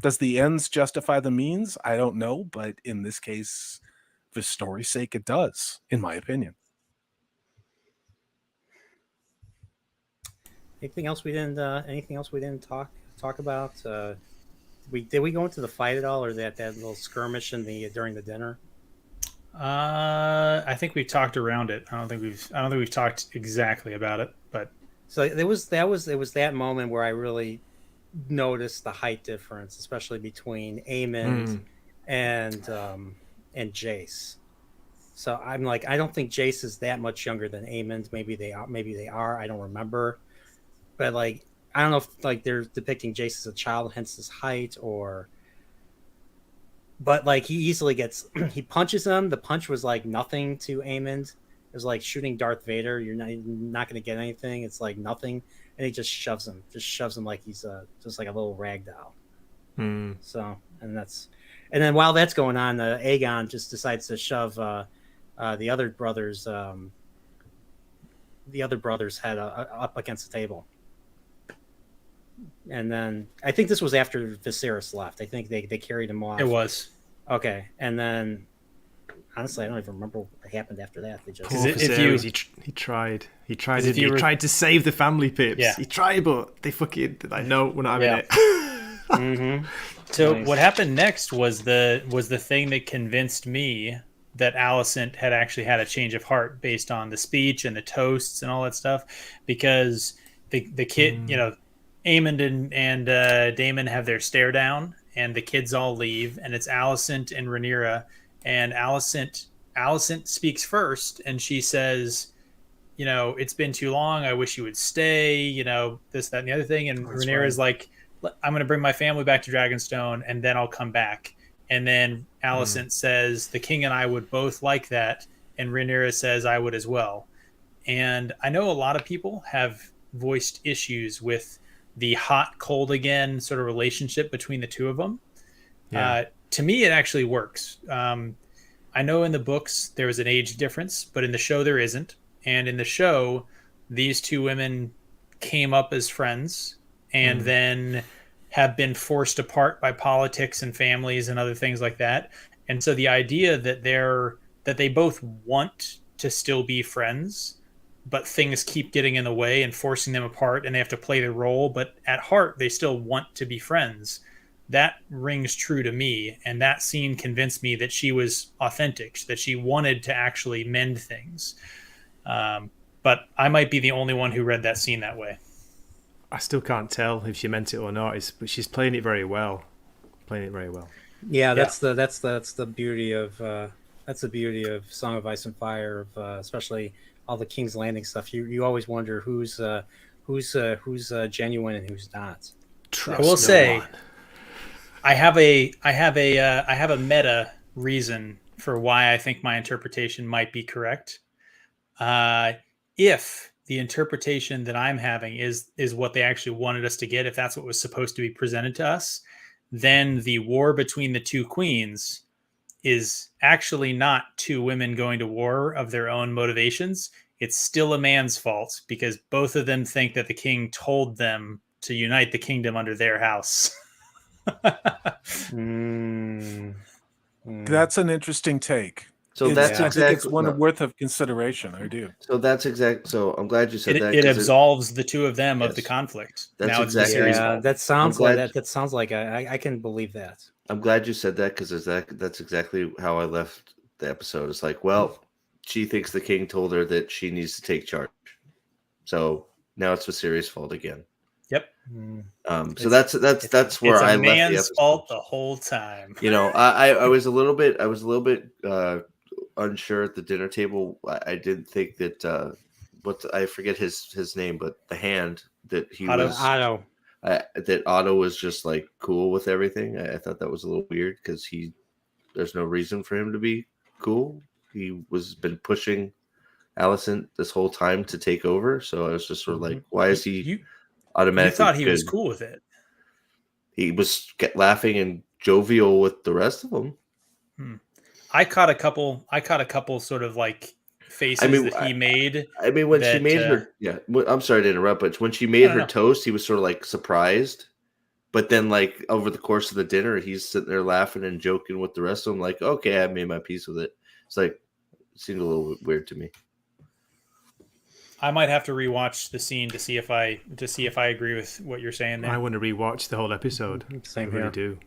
S2: does the ends justify the means? I don't know, but in this case, for story's sake, it does, in my opinion.
S1: Anything else we didn't talk about? Did we go into the fight at all, or that little skirmish during the dinner?
S3: I think we've talked around it. I don't think we've talked exactly about it, but
S1: So it was that moment where I really noticed the height difference, especially between Aemond and Jace. So I'm like, I don't think Jace is that much younger than Aemond. Maybe they are. I don't remember. But like, I don't know if like they're depicting Jace as a child, hence his height, but like he easily gets he punches him. The punch was like nothing to Aemond. It was like shooting Darth Vader. You're not going to get anything. It's like nothing. And he just shoves him like he's just like a little rag doll. So, and then while that's going on, Aegon just decides to shove the other brother's head up against the table. and then I think this was after Viserys left. I think they carried him off.
S3: It was.
S1: Okay, and then honestly, I don't even remember what happened after that. They just
S4: Poor
S3: if
S4: Viserys,
S3: you-
S4: he tried he tried to save the family, Pips.
S3: Yeah.
S4: He tried, but they fucking like, no, we're not having
S3: Yeah.
S4: it.
S1: mm-hmm.
S3: So
S1: Nice.
S3: what happened next was the thing that convinced me that Alicent had actually had a change of heart based on the speech and the toasts and all that stuff, because the kid, Aemond and Daemon have their stare down, and the kids all leave, and it's Alicent and Rhaenyra, and Alicent speaks first, and she says, it's been too long. I wish you would stay. This, that, and the other thing. And Rhaenyra's like, I'm going to bring my family back to Dragonstone, and then I'll come back. And then Alicent says, the king and I would both like that. And Rhaenyra says, I would as well. And I know a lot of people have voiced issues with the hot, cold again sort of relationship between the two of them.
S4: Yeah.
S3: To me, it actually works. I know in the books there is an age difference, but in the show there isn't. And in the show, these two women came up as friends and then have been forced apart by politics and families and other things like that. And so the idea that they both want to still be friends, but things keep getting in the way and forcing them apart, and they have to play their role, but at heart they still want to be friends. That rings true to me, and that scene convinced me that she was authentic, that she wanted to actually mend things. But I might be the only one who read that scene that way.
S4: I still can't tell if she meant it or not. But she's playing it very well.
S1: Yeah, that's the beauty of Song of Ice and Fire, of especially all the King's Landing stuff. You always wonder who's genuine and who's not.
S3: I will say, I have a meta reason for why I think my interpretation might be correct. If the interpretation that I'm having is what they actually wanted us to get, if that's what was supposed to be presented to us, then the war between the two queens is actually not two women going to war of their own motivations. It's still a man's fault, because both of them think that the king told them to unite the kingdom under their house.
S2: That's an interesting take.
S5: So
S2: I
S5: that's
S2: think it's
S5: exactly
S2: one worth of consideration. I do.
S5: So that's exact. So I'm glad you said that.
S3: It
S5: 'cause
S3: absolves the two of them of the
S5: Yes.
S3: conflict.
S5: That's
S3: Now
S5: exactly-
S3: it's Viserys'
S1: Yeah,
S3: fault.
S1: that sounds
S5: I'm
S1: like
S5: glad-
S1: that. That sounds like I can believe that.
S5: I'm glad you said that, because that's exactly how I left the episode. It's like, well, she thinks the king told her that she needs to take charge. So now it's Viserys' fault again.
S3: Yep.
S5: So that's where
S3: It's
S5: I
S3: a
S5: left the
S3: man's
S5: episode.
S3: fault the whole time.
S5: I was a little bit unsure at the dinner table. I didn't think that I forget his name, but the hand that he
S3: Otto.
S5: was
S1: Otto.
S5: that Otto was just like cool with everything. I thought that was a little weird, because there's no reason for him to be cool. He was been pushing Alicent this whole time to take over. So I was just sort of like, why is he
S3: You
S5: automatically
S3: thought he was
S5: good?
S3: cool with it.
S5: He was laughing and jovial with the rest of them.
S3: I caught a couple sort of like faces that he made.
S5: I mean, when she
S3: that,
S5: made her, I'm sorry to interrupt, but when she made her
S3: no.
S5: toast, he was sort of like surprised. But then, like, over the course of the dinner, he's sitting there laughing and joking with the rest of them. Like, okay, I made my peace with it. It's like, it seemed a little weird to me.
S3: I might have to rewatch the scene to see if I agree with what you're saying there.
S4: I want to rewatch the whole episode.
S1: Same
S4: I really
S1: here.
S4: do.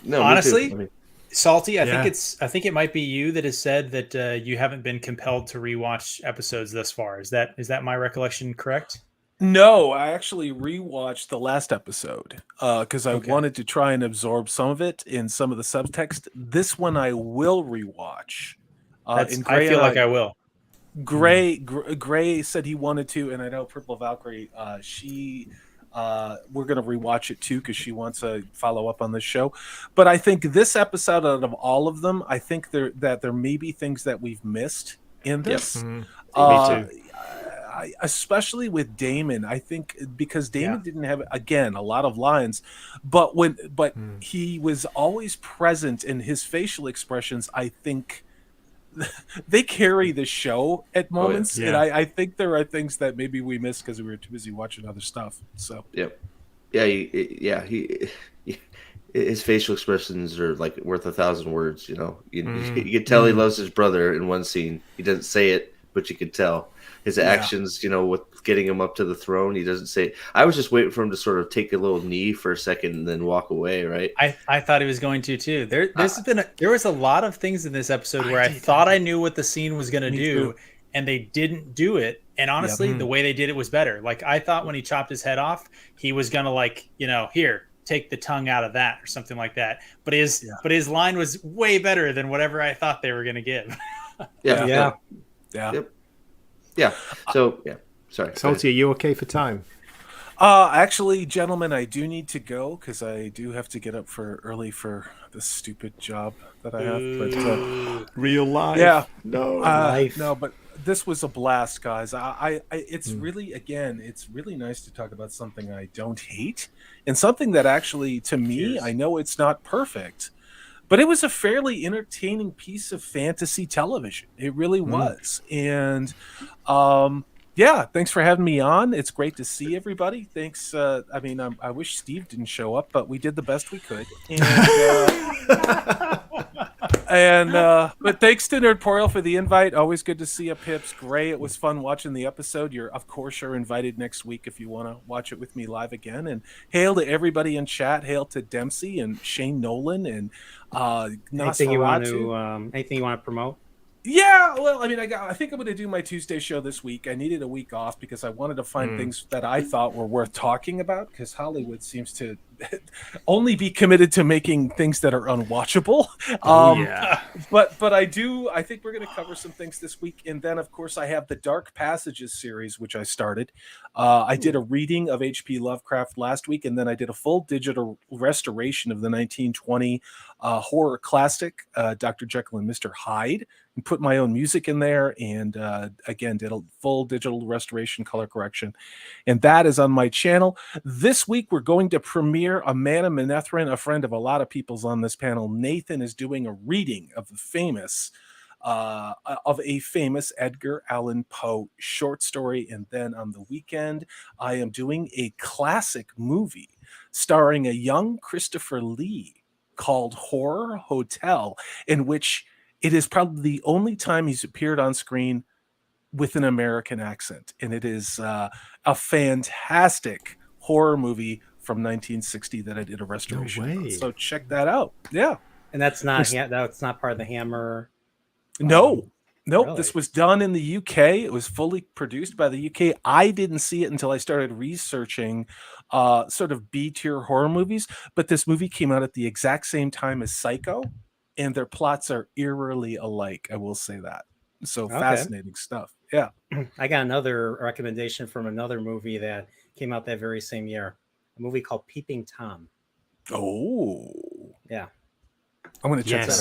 S5: No,
S3: Honestly,
S5: me too. I mean,
S3: Salty, I
S4: Yeah.
S3: think it might be you that has said that you haven't been compelled to rewatch episodes thus far. Is that my recollection correct?
S2: No, I actually rewatched the last episode because I
S3: Okay.
S2: wanted to try and absorb some of it in some of the subtext. This one I will rewatch.
S3: I feel like I will.
S2: Gray said he wanted to, and I know Purple Valkyrie. We're gonna rewatch it too because she wants to follow up on this show. But I think this episode, out of all of them, I think there may be things that we've missed in this.
S4: Me
S2: Uh,
S4: too.
S2: Especially with Damon, I think because Damon didn't have again a lot of lines, but he was always present in his facial expressions. I think they carry the show at moments,
S4: yeah.
S2: and I think there are things that maybe we missed because we were too busy watching other stuff. So
S5: yep. his facial expressions are like worth 1,000 words. You know, you can tell
S4: Mm.
S5: he loves his brother in one scene. He doesn't say it, but you can tell his actions. You know, with getting him up to the throne, he doesn't say it. I was just waiting for him to sort of take a little knee for a second and then walk away. Right?
S3: I thought he was going to too. There was a lot of things in this episode where I thought I knew what the scene was going to do, and they didn't do it. And honestly, the way they did it was better. Like I thought when he chopped his head off, he was going to like, you know, here, take the tongue out of that or something like that. But his line was way better than whatever I thought they were going to give.
S1: Yeah.
S5: So yeah. Sorry.
S4: Salty, are you okay for time?
S2: Actually, gentlemen, I do need to go because I do have to get up early for the stupid job that I have. But
S4: Real life.
S2: yeah,
S1: Life.
S2: no, but this was a blast, guys. It's really, again, it's really nice to talk about something I don't hate and something that actually, to me, I know it's not perfect, but it was a fairly entertaining piece of fantasy television. It really was, and yeah, thanks for having me on. It's great to see everybody. Thanks. I wish Steve didn't show up, but we did the best we could. But thanks to Nerdporial for the invite. Always good to see you, Pips. Gray, it was fun watching the episode. You're invited next week if you want to watch it with me live again. And hail to everybody in chat. Hail to Dempsey and Shane Nolan and
S1: Anything you want to promote?
S2: Yeah, well, I mean, I think I'm going to do my Tuesday show this week. I needed a week off because I wanted to find things that I thought were worth talking about, because Hollywood seems to only be committed to making things that are unwatchable. But I think we're going to cover some things this week. And then, of course, I have the Dark Passages series, which I started. I did a reading of H.P. Lovecraft last week, and then I did a full digital restoration of the 1920 horror classic, Dr. Jekyll and Mr. Hyde, and put my own music in there, and again did a full digital restoration, color correction, and that is on my channel. This week we're going to premiere Amanda Manethrin, a friend of a lot of people's on this panel. Nathan is doing a reading of a famous Edgar Allan Poe short story, and then on the weekend I am doing a classic movie starring a young Christopher Lee called Horror Hotel, in which it is probably the only time he's appeared on screen with an American accent. And it is a fantastic horror movie from 1960 that I did a restoration on. So check that out. Yeah.
S1: And that's not part of the Hammer.
S2: No.
S1: Really?
S2: This was done in the UK. It was fully produced by the UK. I didn't see it until I started researching sort of B-tier horror movies. But this movie came out at the exact same time as Psycho, and their plots are eerily alike. I will say that. So fascinating stuff. Yeah.
S1: I got another recommendation from another movie that came out that very same year. A movie called Peeping Tom.
S2: Oh.
S1: Yeah.
S2: I'm going to check that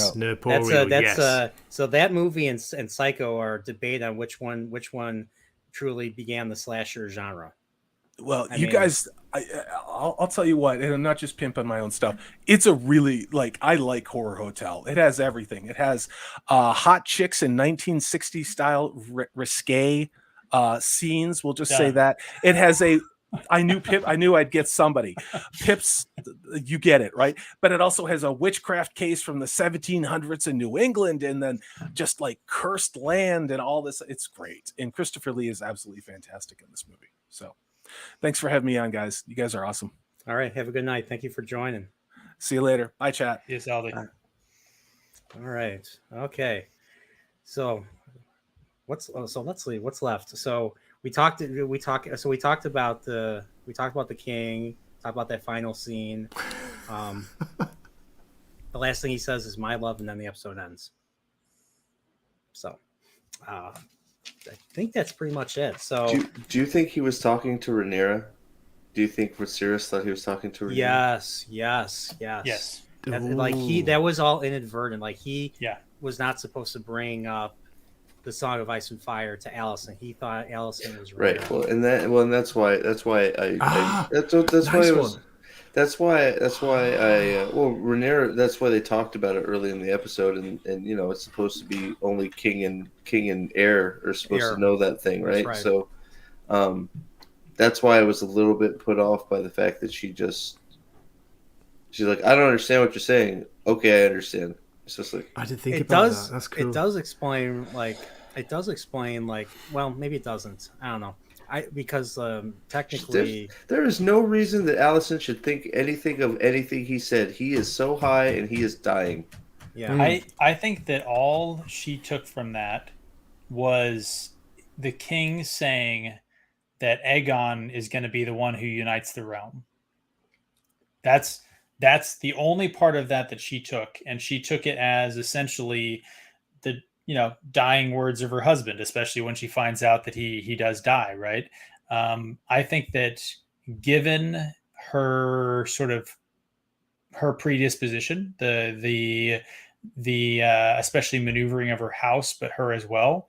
S2: out.
S1: So that movie and Psycho are debate on which one truly began the slasher genre.
S2: Well, guys, I'll tell you what, and I'm not just pimping my own stuff. It's a really, I like Horror Hotel. It has everything. It has hot chicks in 1960s style risque scenes. We'll just say that. It has I knew I'd get somebody. Pips, you get it, right? But it also has a witchcraft case from the 1700s in New England, and then just like cursed land and all this. It's great. And Christopher Lee is absolutely fantastic in this movie. So thanks for having me on, guys. You guys are awesome.
S1: All right. Have a good night. Thank you for joining.
S2: See you later. Bye, chat.
S3: Yes, Aldi.
S1: All right. Okay. So let's see what's left. So we talked about the king, talked about that final scene. The last thing he says is "my love," and then the episode ends. So I think that's pretty much it. So
S5: do you think he was talking to Rhaenyra? Do you think Viserys thought he was talking to Rhaenyra?
S1: Yes. That was all inadvertent. Like he was not supposed to bring up the Song of Ice and Fire to Allison. He thought Allison was
S5: right. Well, and that's why Rhaenyra. That's why they talked about it early in the episode, and it's supposed to be only king and heir are supposed to know that thing, right? So, that's why I was a little bit put off by the fact that she's like, I don't understand what you're saying. Okay, I understand. It's just like,
S4: I didn't think
S1: It
S4: about
S1: does.
S4: that. That's cool.
S1: It does explain like well, maybe it doesn't. I don't know. Because technically
S5: there is no reason that Allison should think anything of anything he said. He is so high and he is dying.
S1: yeah.
S3: I think that all she took from that was the king saying that Aegon is going to be the one who unites the realm. That's the only part of that she took, and she took it as essentially the dying words of her husband, especially when she finds out that he does die, right? I think that given her sort of her predisposition, the especially maneuvering of her house, but her as well,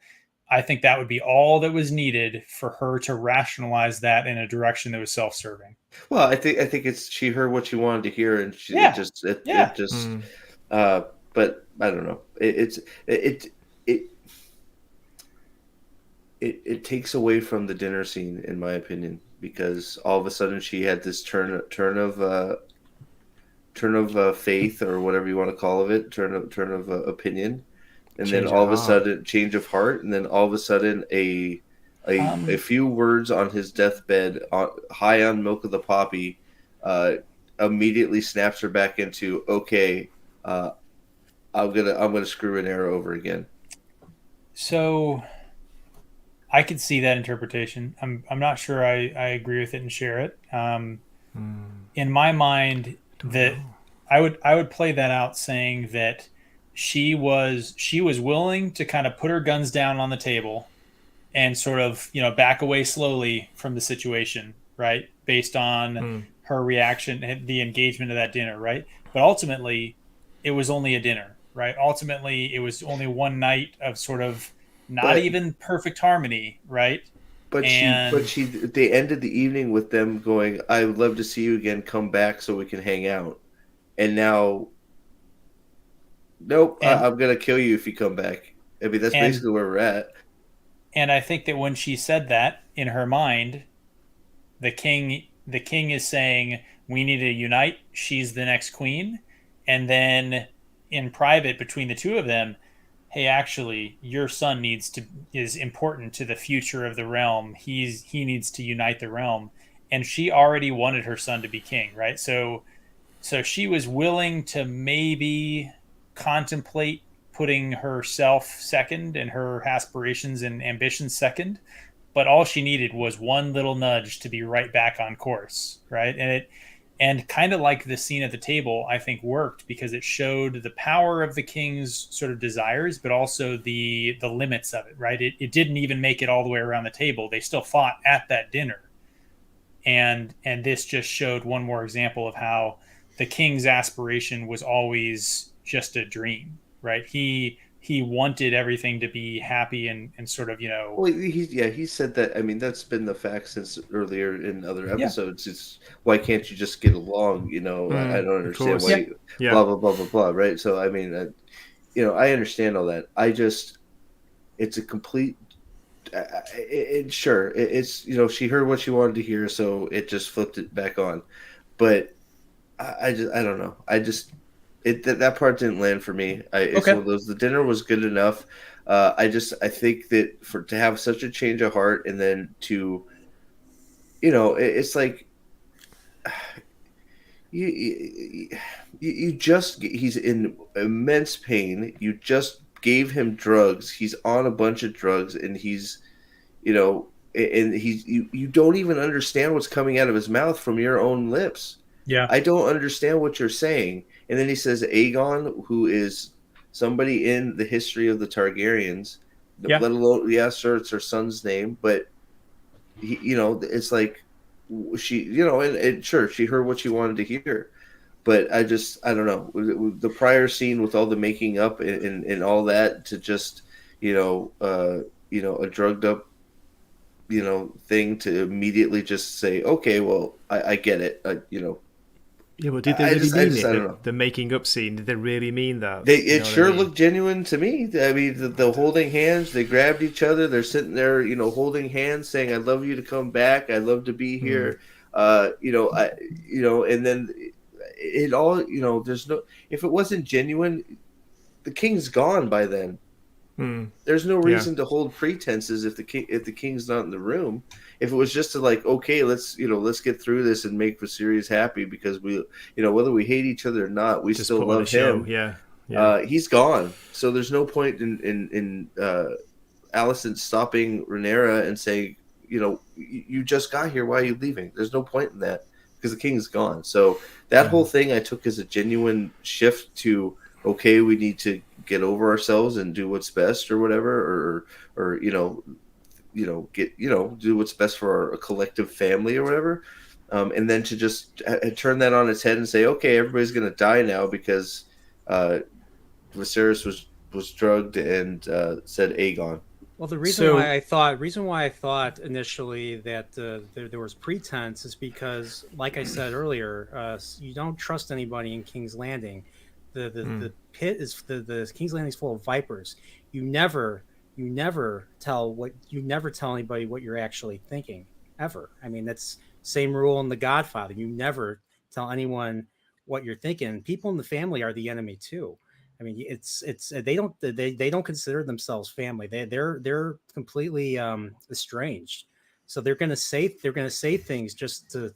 S3: I think that would be all that was needed for her to rationalize that in a direction that was self-serving.
S5: Well, I think it's she heard what she wanted to hear, and
S3: Yeah.
S5: it just but I don't know. It takes away from the dinner scene, in my opinion, because all of a sudden she had this turn of faith, or whatever you want to call it, turn of opinion, and
S4: Change
S5: then
S4: of
S5: all of a
S4: heart.
S5: sudden change of heart, and then all of a sudden a few words on his deathbed, high on milk of the poppy, immediately snaps her back into, okay, I'm gonna screw an arrow over again.
S3: So I could see that interpretation. I'm not sure I agree with it and share it. In my mind, that I would play that out saying that she was willing to kind of put her guns down on the table and sort of back away slowly from the situation, right? Based on her reaction, the engagement of that dinner, right? But ultimately, it was only a dinner, right? Ultimately, it was only one night of sort of not even perfect harmony, right?
S5: But they ended the evening with them going, I would love to see you again, come back so we can hang out. And now, nope, I'm going to kill you if you come back. I mean, that's basically where we're at.
S3: And I think that when she said that, in her mind, the king is saying, we need to unite. She's the next queen. And then in private between the two of them, hey, actually, your son is important to the future of the realm. He needs to unite the realm. And she already wanted her son to be king, right? So she was willing to maybe contemplate putting herself second and her aspirations and ambitions second, but all she needed was one little nudge to be right back on course, right? And kind of like the scene at the table, I think worked because it showed the power of the king's sort of desires, but also the limits of it, right? It didn't even make it all the way around the table. They still fought at that dinner. And this just showed one more example of how the king's aspiration was always just a dream, right? He wanted everything to be happy and sort of,
S5: Well, he said that. I mean, that's been the fact since earlier in other episodes. It's why can't you just get along? I don't understand why. Blah blah blah blah blah. Right. So I mean, I understand all that. It's a complete. Sure, it's she heard what she wanted to hear, so it just flipped it back on. But I don't know. That part didn't land for me. It's one of those. The dinner was good enough. I think that to have such a change of heart, and then to, it's like he's in immense pain. You just gave him drugs. He's on a bunch of drugs, and he's, and you don't even understand what's coming out of his mouth from your own lips.
S3: Yeah,
S5: I don't understand what you're saying. And then he says Aegon, who is somebody in the history of the Targaryens, let alone, sure, it's her son's name, but it's like she, and sure, she heard what she wanted to hear, but I don't know, the prior scene with all the making up and all that, to just, a drugged up, thing, to immediately just say, okay, well, I get it,
S4: Yeah, but did they
S5: I
S4: really
S5: just
S4: mean
S5: I
S4: it?
S5: don't know.
S4: The making up scene, did they really mean that?
S5: They
S4: You
S5: it
S4: know what I
S5: sure
S4: mean?
S5: looked genuine to me. I mean, the holding hands, they grabbed each other. They're sitting there, holding hands, saying, "I love you to come back. I love to be here." And then it all, there's no. If it wasn't genuine, the king's gone by then. There's no
S4: Yeah.
S5: reason to hold pretenses if the king's not in the room. If it was just to like, okay, let's get through this and make Viserys happy because we, whether we hate each other or not, we
S4: Just
S5: still
S4: put on a
S5: love
S4: show.
S5: him.
S4: Yeah.
S5: He's gone, so there's no point in Alicent stopping Rhaenyra and saying, you just got here. Why are you leaving? There's no point in that because the king's gone. So that whole thing I took as a genuine shift to, okay, we need to get over ourselves and do what's best or whatever, or get do what's best for our collective family or whatever, and then to just turn that on its head and say, okay, everybody's gonna die now because Viserys was drugged and said Aegon.
S1: Well, the reason why I thought initially that there was pretense is because, like I said earlier, you don't trust anybody in King's Landing. The pit is the King's Landing is full of vipers. You never tell anybody what you're actually thinking ever. I mean, that's same rule in The Godfather. You never tell anyone what you're thinking. People in the family are the enemy too. I mean, it's they don't consider themselves family. They're completely estranged. So they're gonna say things just in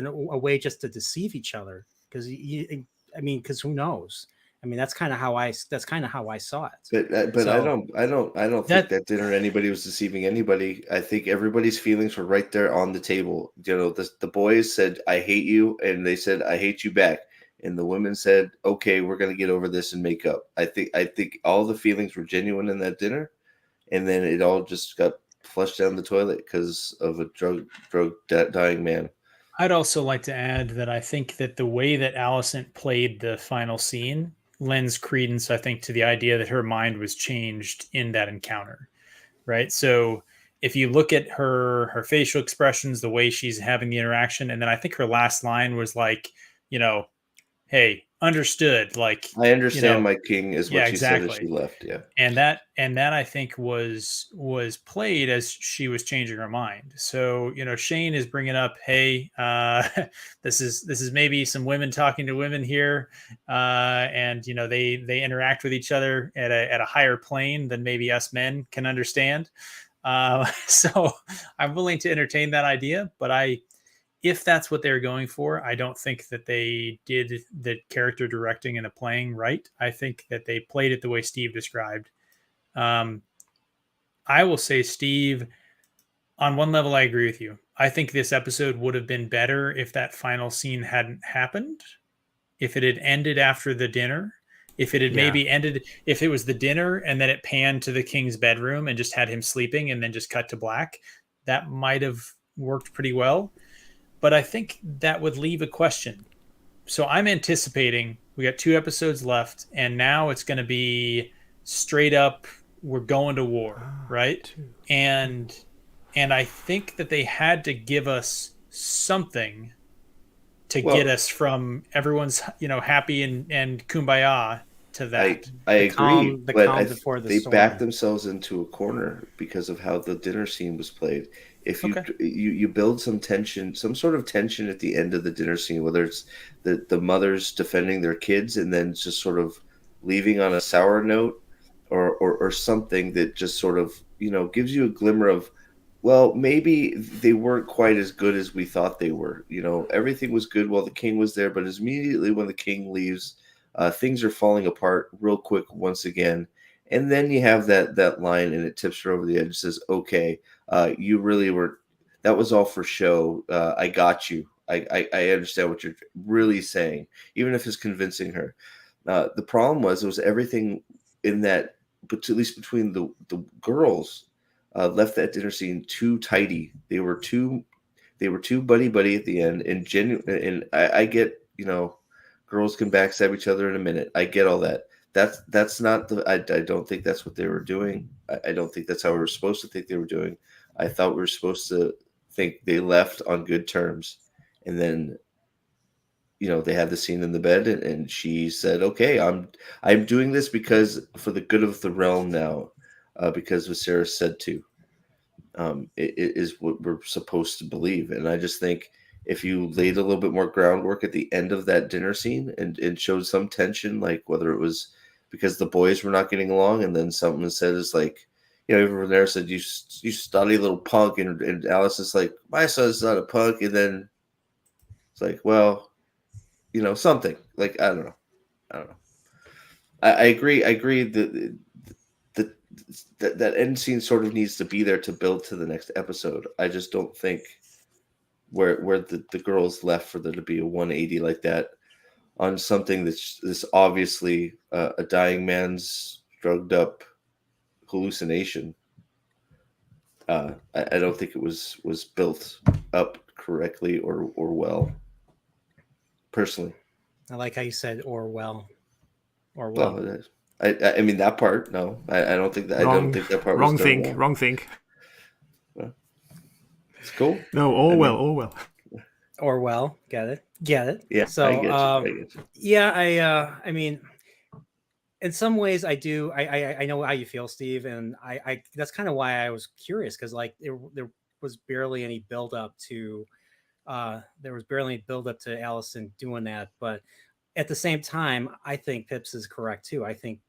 S1: a way just to deceive each other. Because because who knows? I mean, that's kind of how I saw it.
S5: But
S1: So,
S5: I don't think that dinner anybody was deceiving anybody. I think everybody's feelings were right there on the table. The boys said, "I hate you," and they said, "I hate you back." And the women said, "Okay, we're going to get over this and make up." I think all the feelings were genuine in that dinner, and then it all just got flushed down the toilet because of a drug dying man.
S3: I'd also like to add that I think that the way that Alicent played the final scene lends credence, I think, to the idea that her mind was changed in that encounter, right? So if you look at her facial expressions, the way she's having the interaction, and then I think her last line was like, hey, understood. Like,
S5: I understand my king is what
S3: yeah,
S5: she said as
S3: exactly.
S5: she left. Yeah.
S3: And that I think was played as she was changing her mind. So Shane is bringing up, hey, this is maybe some women talking to women here, and they interact with each other at a higher plane than maybe us men can understand. So I'm willing to entertain that idea, but if that's what they're going for, I don't think that they did the character directing and the playing right. I think that they played it the way Steve described. I will say, Steve, on one level, I agree with you. I think this episode would have been better if that final scene hadn't happened, if it had ended after the dinner, if it had maybe ended, if it was the dinner and then it panned to the king's bedroom and just had him sleeping and then just cut to black. That might have worked pretty well. But I think that would leave a question. So I'm anticipating we got 2 episodes left, and now it's going to be straight up, we're going to war, right? And I think that they had to give us something to get us from everyone's happy and kumbaya to that.
S5: I agree, but they
S1: storm.
S5: backed themselves into a corner because of how the dinner scene was played. If you build some tension, some sort of tension at the end of the dinner scene, whether it's the mothers defending their kids and then just sort of leaving on a sour note, or something that just sort of gives you a glimmer of, well, maybe they weren't quite as good as we thought they were. Everything was good while the king was there, but immediately when the king leaves, things are falling apart real quick once again. And then you have that line, and it tips her over the edge. Says, "Okay, you really were. That was all for show. I got you. I understand what you're really saying, even if it's convincing her." The problem was it was everything in that, but at least between the girls, left that dinner scene too tidy. They were too buddy at the end, and genuine. And I get girls can backstab each other in a minute. I get all that. That's not the. I don't think that's what they were doing. I don't think that's how we were supposed to think they were doing. I thought we were supposed to think they left on good terms. And then, they had the scene in the bed, and she said, "Okay, I'm doing this because for the good of the realm now, because Viserys said to." It is what we're supposed to believe, and I just think if you laid a little bit more groundwork at the end of that dinner scene and showed some tension, like whether it was because the boys were not getting along, and then something said is like, everyone there said you study little punk, and Alice is like, my son's not a punk, and then it's like, well, something like I don't know. I agree that end scene sort of needs to be there to build to the next episode. I just don't think where the girls left for there to be a 180 like that on something that's obviously a dying man's drugged up hallucination. I don't think it was built up correctly or well. Personally,
S1: I like how you said or well.
S5: Well, I mean that part. No, I don't think that. I don't think that part
S4: wrong
S5: was
S4: thing.
S5: done well.
S4: Wrong thing.
S5: It's cool.
S4: No, Orwell.
S1: Orwell, get it.
S5: Yeah.
S1: So,
S5: I get you.
S1: yeah, I mean, in some ways, I do. I know how you feel, Steve, and I that's kind of why I was curious, because like there was barely any build up to Allison doing that, but at the same time, I think Pips is correct too. I think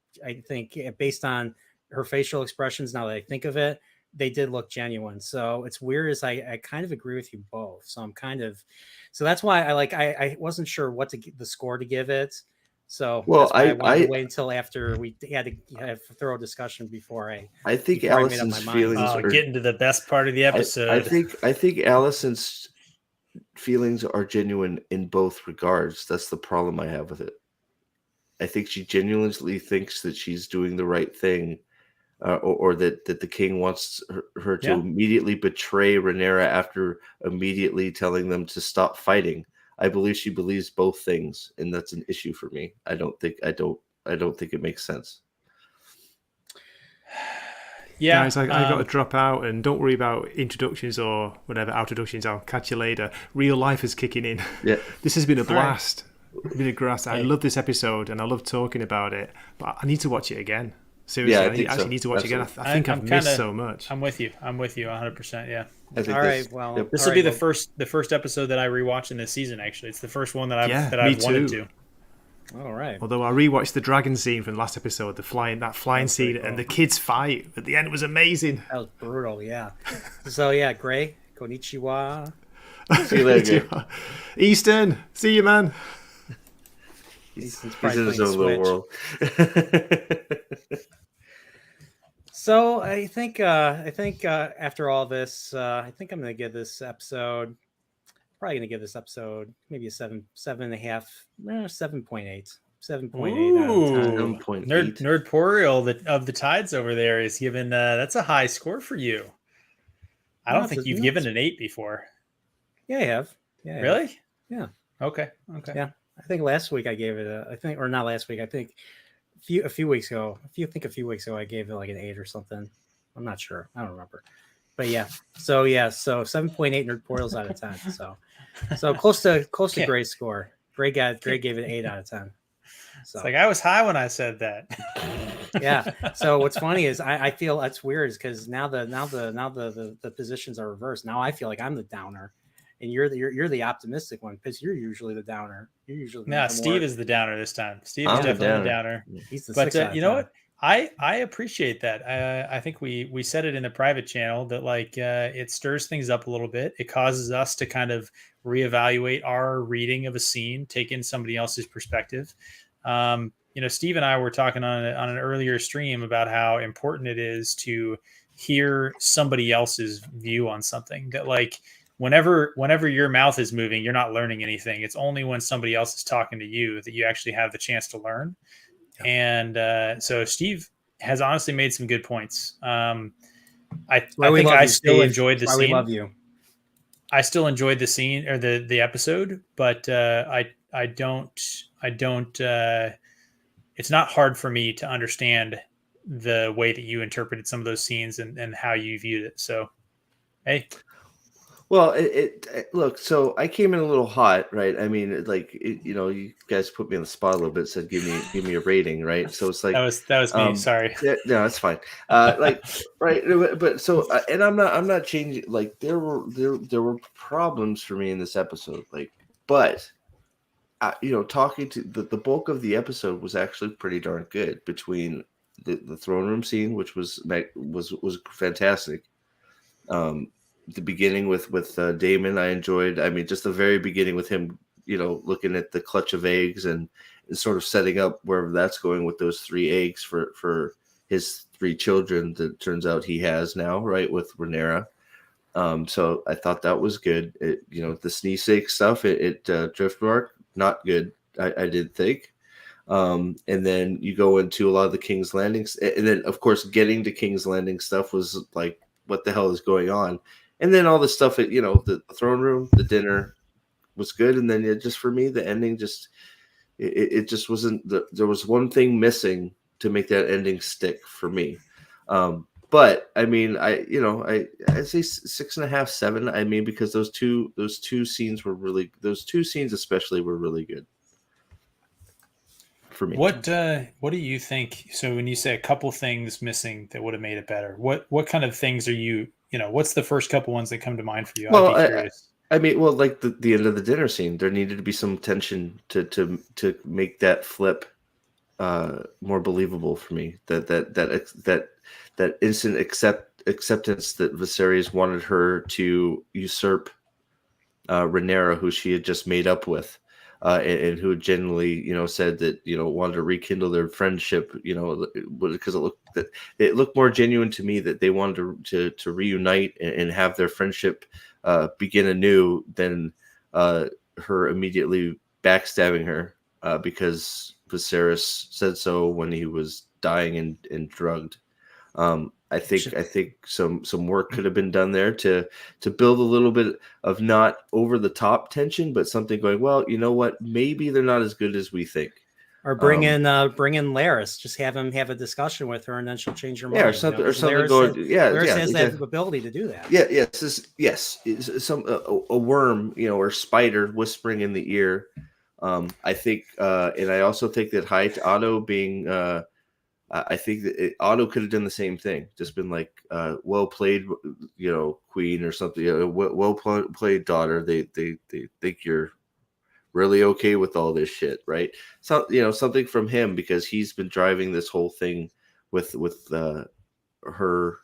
S1: based on her facial expressions, now that I think of it, they did look genuine. So it's weird as I kind of agree with you both. So that's why I wasn't sure what the score to give it. So that's why I wanted to wait until after we had to have a thorough discussion before
S5: I think Allison's feelings
S3: are getting to the best part of the episode.
S5: I think Allison's feelings are genuine in both regards. That's the problem I have with it. I think she genuinely thinks that she's doing the right thing, or that the king wants her to immediately betray Rhaenyra after immediately telling them to stop fighting. I believe she believes both things, and that's an issue for me. I don't think it makes sense.
S3: Yeah,
S4: guys, I got to drop out, and don't worry about introductions or whatever introductions. I'll catch you later. Real life is kicking in.
S5: Yeah,
S4: this has been a blast. It's been a grass. I love this episode, and I love talking about it. But I need to watch it again. Seriously, I actually need to watch it again. I think I've missed so much.
S3: I'm with you 100%. Yeah.
S1: All right. Well,
S3: this will be the first episode that I rewatch in this season. Actually, it's the first one that I've wanted to.
S1: All right.
S4: Although I rewatched the dragon scene from last episode, that flying scene, and the kids fight at the end was amazing.
S1: That was brutal. Yeah. So yeah, Gray, konnichiwa.
S5: See you later.
S4: Easton, see you, man.
S5: He's in his own little world.
S1: So I think after all this, I think I'm going to give this episode. Probably going to give this episode maybe a 7.5, 7.8. 7.8
S3: Nerdporial of the Tides over there is given that's a high score for you. I don't think you've given an 8 before.
S1: Yeah, I have. Yeah.
S3: Really?
S1: Yeah.
S3: Okay.
S1: Yeah. I think last week I gave it or not last week. I think a few weeks ago. A few weeks ago I gave it like an 8 or something. I'm not sure. I don't remember. But yeah. So 7.8 Nerdporials out of 10. So close to Gray's score. Gray gave it an 8 out of 10. So
S3: it's like I was high when I said that.
S1: Yeah. So what's funny is I feel that's weird because now the positions are reversed. Now I feel like I'm the downer, and you're the optimistic one because you're usually the downer. You're usually
S3: Steve is the downer this time. Steve is definitely the downer.
S1: He's the
S3: but you know what? I appreciate that. I think we said it in the private channel that it stirs things up a little bit. It causes us to kind of reevaluate our reading of a scene, take in somebody else's perspective. Steve and I were talking on an earlier stream about how important it is to hear somebody else's view on something. That whenever your mouth is moving, you're not learning anything. It's only when somebody else is talking to you that you actually have the chance to learn. And so Steve has honestly made some good points. I think I still enjoyed the scene.
S1: We love you.
S3: I still enjoyed the scene or the episode, but I don't. It's not hard for me to understand the way that you interpreted some of those scenes and how you viewed it. So, hey.
S5: Well, look. So I came in a little hot, right? I mean, you guys put me on the spot a little bit. Said give me a rating, right? So it's like
S3: That was me. Sorry.
S5: Yeah, no, that's fine. Right, but so and I'm not changing. Like there were problems for me in this episode. Like, but talking to the bulk of the episode was actually pretty darn good between the throne room scene, which was fantastic. The beginning with Damon, I enjoyed. I mean, just the very beginning with him, looking at the clutch of eggs and sort of setting up wherever that's going with those 3 eggs for his 3 children that turns out he has now, right, with Rhaenyra. So I thought that was good. The sneeze stuff, Driftmark, not good. I did think. And then you go into a lot of the King's Landing, and then of course getting to King's Landing stuff was like, what the hell is going on? And then all the stuff at the throne room, the dinner was good, and then just for me the ending just it just wasn't. There was one thing missing to make that ending stick for me. But I mean, I say 6.5, 7. I mean, because those two scenes especially were really good for me.
S3: What do you think? So when you say a couple things missing that would have made it better, what kind of things are you? What's the first couple ones that come to mind for you?
S5: Well,
S3: I'd be curious.
S5: I mean, well, like the end of the dinner scene, there needed to be some tension to make that flip more believable for me. That instant acceptance that Viserys wanted her to usurp Rhaenyra, who she had just made up with, and who genuinely, said that wanted to rekindle their friendship, because it looked more genuine to me that they wanted to reunite and have their friendship begin anew than her immediately backstabbing her because Viserys said so when he was dying and drugged. I think some work could have been done there to build a little bit of not over the top tension, but something going, well, you know what? Maybe they're not as good as we think.
S1: Or bring in Laris. Just have him have a discussion with her, and then she'll change her mind.
S5: Yeah, or something
S1: Laris
S5: going.
S1: Laris has
S5: exactly.
S1: that ability to do that.
S5: Yeah, yes. Some a worm, or spider whispering in the ear. I think, and I also think that Otto being. I think that Otto could have done the same thing. Just been like, well played, queen or something. Well played, daughter. They think you're really okay with all this shit, right? So something from him, because he's been driving this whole thing with her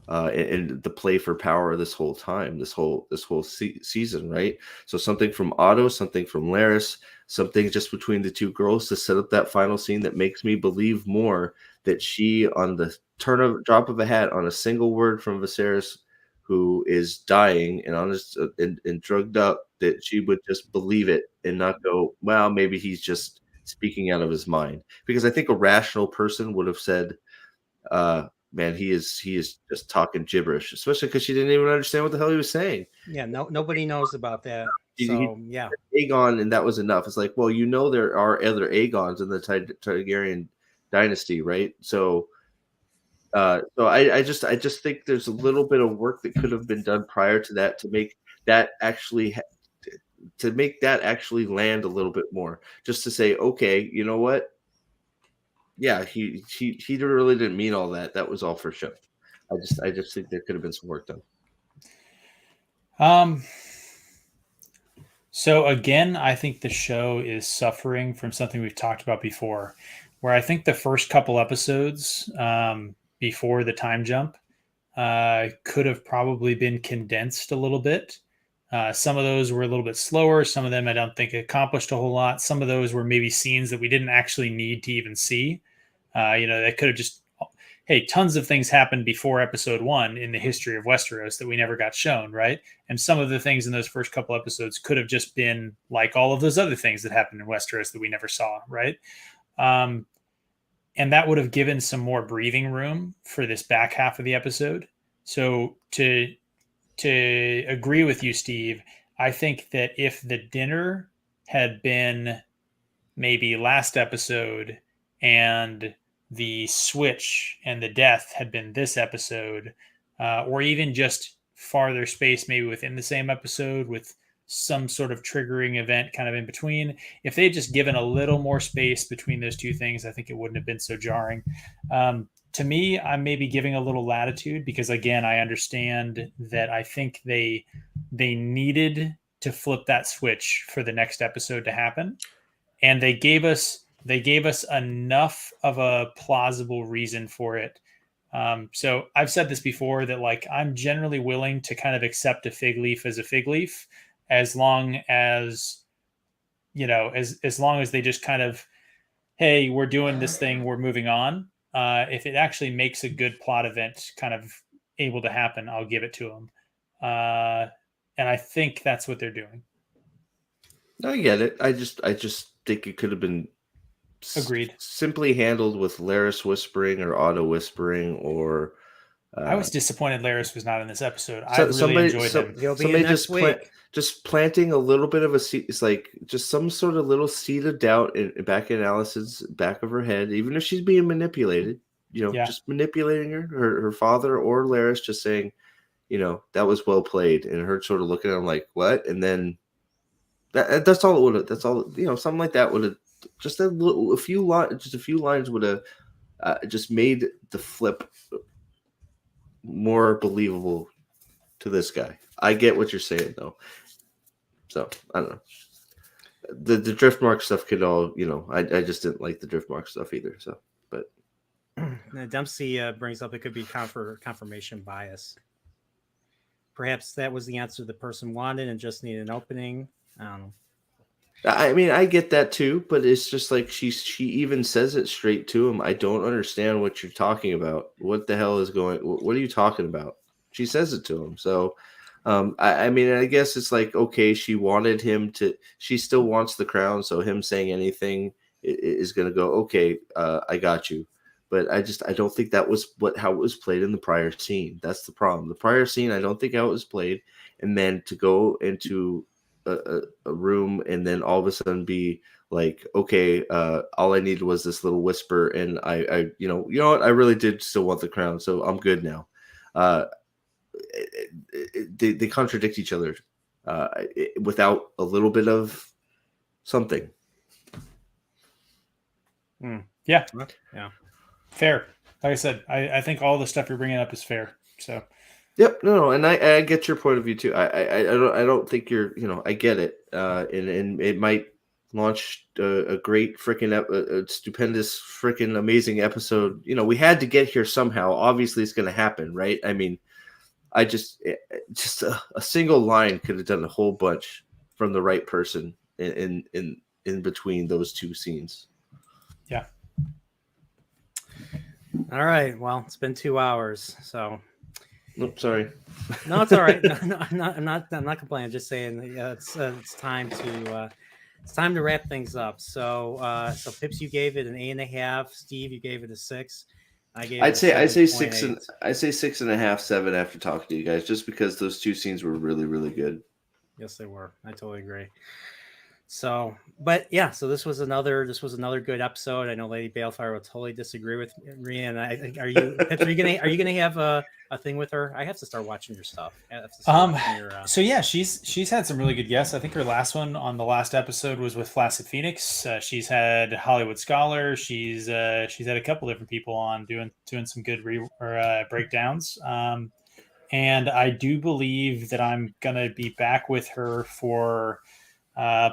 S5: and the play for power this whole time, this whole season, right? So something from Otto, something from Laris, something just between the two girls to set up that final scene that makes me believe more that she, on the drop of a hat, on a single word from Viserys, who is dying and honest and drugged up, that she would just believe it and not go, well, maybe he's just speaking out of his mind. Because I think a rational person would have said, man, he is just talking gibberish, especially because she didn't even understand what the hell he was saying.
S1: Yeah, nobody knows about that. Yeah,
S5: Aegon, and that was enough. It's like, well, there are other Aegons in the Targaryen dynasty, right? So I just think there's a little bit of work that could have been done prior to that to make that actually land a little bit more. Just to say, okay, you know what? Yeah, he really didn't mean all that. That was all for show. I just think there could have been some work done.
S3: So again, I think the show is suffering from something we've talked about before, where I think the first couple episodes before the time jump could have probably been condensed a little bit. Some of those were a little bit slower. Some of them I don't think accomplished a whole lot. Some of those were maybe scenes that we didn't actually need to even see. That could have just, hey, tons of things happened before episode 1 in the history of Westeros that we never got shown, right? And some of the things in those first couple episodes could have just been like all of those other things that happened in Westeros that we never saw, right? And that would have given some more breathing room for this back half of the episode. So to agree with you, Steve, I think that if the dinner had been maybe last episode and the switch and the death had been this episode, or even just farther space, maybe within the same episode, with some sort of triggering event kind of in between. If they'd just given a little more space between those two things, I think it wouldn't have been so jarring. To me, I'm maybe giving a little latitude because, again, I understand that I think they needed to flip that switch for the next episode to happen, and they gave us enough of a plausible reason for it. So I've said this before that, like, I'm generally willing to kind of accept a fig leaf as a fig leaf, as long as, as long as they just kind of, hey, we're doing this thing, we're moving on. If it actually makes a good plot event kind of able to happen, I'll give it to them. And I think that's what they're doing.
S5: I get it. I just think it could have been
S3: Agreed.
S5: Simply handled with Laris whispering or Otto whispering, or
S3: I was disappointed Laris was not in this episode. I really enjoyed him.
S1: He'll be in next week.
S5: Just planting a little bit of a seed. It's like just some sort of little seed of doubt back in Allison's back of her head, even if she's being manipulated. Just manipulating her father or Laris, just saying, that was well played, and her sort of looking at him like, what? And then that's all it would have. That's all. Something like that would have. Just a few lines would have just made the flip more believable to this guy. I get what you're saying, though. So I don't know. The Driftmark stuff could all, I just didn't like the Driftmark stuff either. So, but
S1: Dempsey brings up it could be confirmation bias. Perhaps that was the answer the person wanted and just needed an opening. I don't know.
S5: I mean, I get that too, but it's just like she even says it straight to him. I don't understand what you're talking about. What the hell is going? What are you talking about? She says it to him. So, I mean, I guess it's like, okay, she wanted him to. She still wants the crown, so him saying anything is going to go. Okay, I got you. But I don't think that was how it was played in the prior scene. That's the problem. The prior scene, I don't think how it was played, and then to go into a room and then all of a sudden be like, okay, all I needed was this little whisper, and I you know what, I really did still want the crown, so I'm good now. They contradict each other without a little bit of something.
S3: Yeah. Fair. Like I said, I think all the stuff you're bringing up is fair. So.
S5: Yep, no, and I get your point of view too. I don't think you're, I get it, and it might launch a great freaking, a stupendous freaking amazing episode. We had to get here somehow. Obviously, it's going to happen, right? I mean, I just a single line could have done a whole bunch from the right person in between those two scenes.
S3: Yeah.
S1: All right. Well, it's been 2 hours, so.
S5: Nope, sorry.
S1: No, it's all right. No, I'm not complaining. I'm just saying it's time to wrap things up. So Pips, you gave it an 8.5. Steve, you gave it a 6. I'd say
S5: 6 and I say 6.5, 7 after talking to you guys, just because those two scenes were really, really good.
S1: Yes, they were. I totally agree. So, but yeah, so this was another good episode. I know Lady Balefire will totally disagree with me. And are you gonna have a thing with her? I have to start watching your stuff.
S3: So yeah, she's had some really good guests. I think her last one on the last episode was with Flaccid Phoenix. She's had Hollywood Scholar. She's had a couple different people on doing some good breakdowns. And I do believe that I'm gonna be back with her for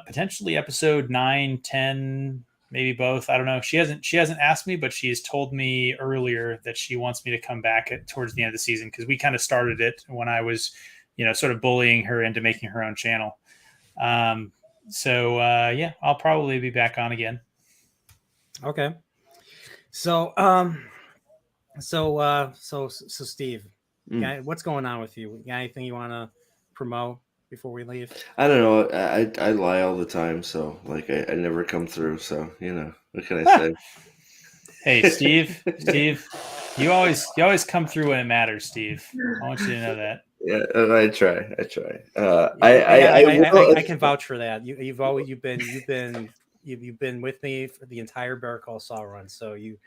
S3: potentially episode 9, 10, maybe both. I don't know. She hasn't asked me, but she's told me earlier that she wants me to come back towards the end of the season, because we kind of started it when I was, sort of bullying her into making her own channel. So I'll probably be back on again.
S1: Okay. So Steve, what's going on with you? You got anything you want to promote before we leave?
S5: I don't know. I lie all the time, so like I never come through. So what can I say?
S3: Hey, Steve, you always come through when it matters, Steve. I want you to know that.
S5: Yeah, I try.
S1: I can vouch for that. You've been with me for the entire Better Call Saul run, so you've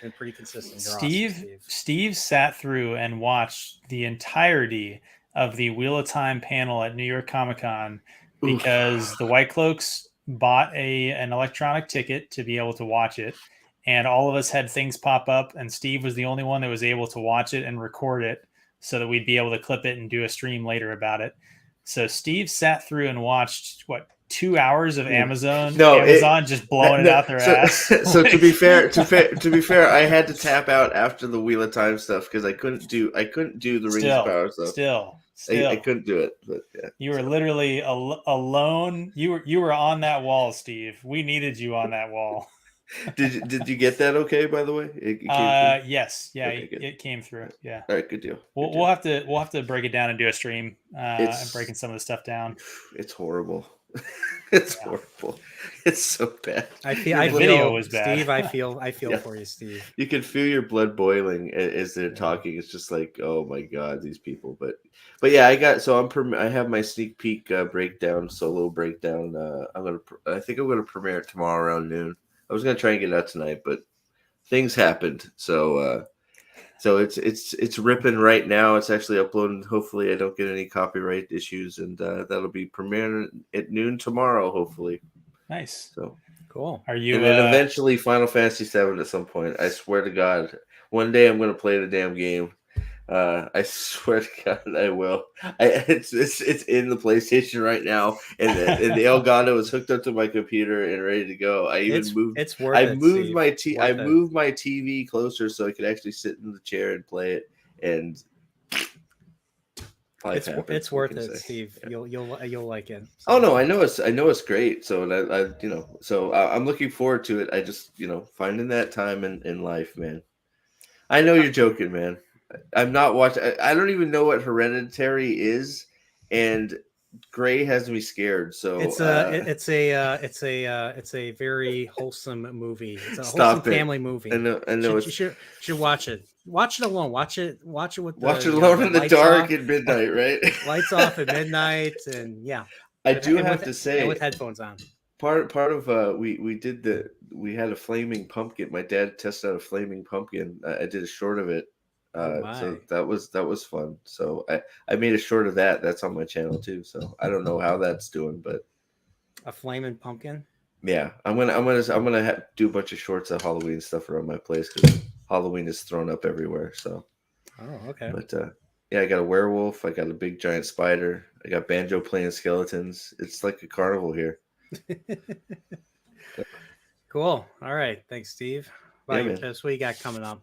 S1: been pretty consistent. You're
S3: Steve.
S1: awesome, Steve.
S3: Steve sat through and watched the entirety of the Wheel of Time panel at New York Comic Con because the White Cloaks bought an electronic ticket to be able to watch it. And all of us had things pop up, and Steve was the only one that was able to watch it and record it so that we'd be able to clip it and do a stream later about it. So Steve sat through and watched 2 hours of Amazon just blowing it out their ass.
S5: So to be fair, I had to tap out after the Wheel of Time stuff because I couldn't do the Rings of Power stuff.
S3: Still.
S5: I couldn't do it. But yeah,
S3: you were literally alone. You were on that wall, Steve. We needed you on that wall.
S5: Did you get that okay? By the way, it came through?
S3: Yes, yeah,
S5: Okay,
S3: it came through. Yeah.
S5: All right, good deal.
S3: We'll have to break it down and do a stream. And breaking some of the stuff down.
S5: It's horrible. It's horrible. It's so bad.
S1: I
S3: The
S1: feel
S3: video was bad.
S1: Steve, I feel
S5: Yeah.
S1: for you, Steve.
S5: You can feel your blood boiling as they're talking. It's just like, oh my god, these people. But yeah, I have my sneak peek solo breakdown. I think I'm gonna premiere it tomorrow around noon. I was gonna try and get it out tonight, but things happened. So it's ripping right now. It's actually uploading. Hopefully, I don't get any copyright issues, and that'll be premiering at noon tomorrow. Hopefully,
S3: Nice.
S5: so.
S1: Cool.
S3: Are you?
S5: And then eventually Final Fantasy VII at some point. I swear to God, one day I'm going to play the damn game. I swear to God, I will. It's in the PlayStation right now, and the Elgato is hooked up to my computer and ready to go. I moved my TV closer so I could actually sit in the chair and play it. And
S1: it's worth it, Steve. Yeah. You'll like it. So.
S5: Oh no, I know it's great. So I'm looking forward to it. I just finding that time in life, man. I know you're joking, man. I'm not watching. I don't even know what Hereditary is, and Gray has me scared. So
S1: it's a very wholesome movie. It's a wholesome family movie.
S5: I know.
S1: You should watch it. Watch it alone. Watch it with
S5: watch it alone in the dark at midnight, right?
S1: Lights off at midnight, and yeah.
S5: I do have to say,
S1: with headphones on.
S5: Part of we had a flaming pumpkin. My dad tested out a flaming pumpkin. I did a short of it. So that was fun. So I made a short of that. That's on my channel too. So I don't know how that's doing, but
S1: a flaming pumpkin.
S5: Yeah, I'm gonna do a bunch of shorts of Halloween stuff around my place because Halloween is thrown up everywhere. So
S1: okay.
S5: But yeah, I got a werewolf. I got a big giant spider. I got banjo playing skeletons. It's like a carnival here.
S1: Cool. All right. Thanks, Steve. What do you got coming up?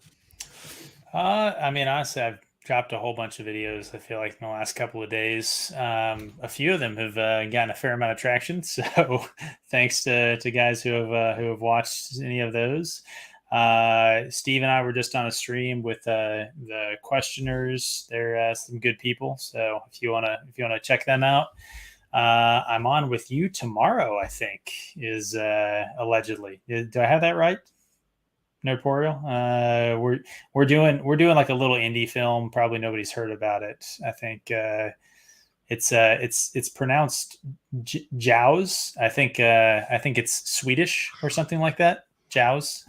S3: I mean, honestly, I've dropped a whole bunch of videos, I feel like, in the last couple of days. A few of them have gotten a fair amount of traction. So thanks to guys who have watched any of those. Steve and I were just on a stream with the questioners. They're some good people. So if you wanna check them out, I'm on with you tomorrow, I think, is allegedly. Do I have that right? Nerdporial. We're doing like a little indie film. Probably nobody's heard about it. I think it's pronounced Jaws. I think it's Swedish or something like that. Jaws.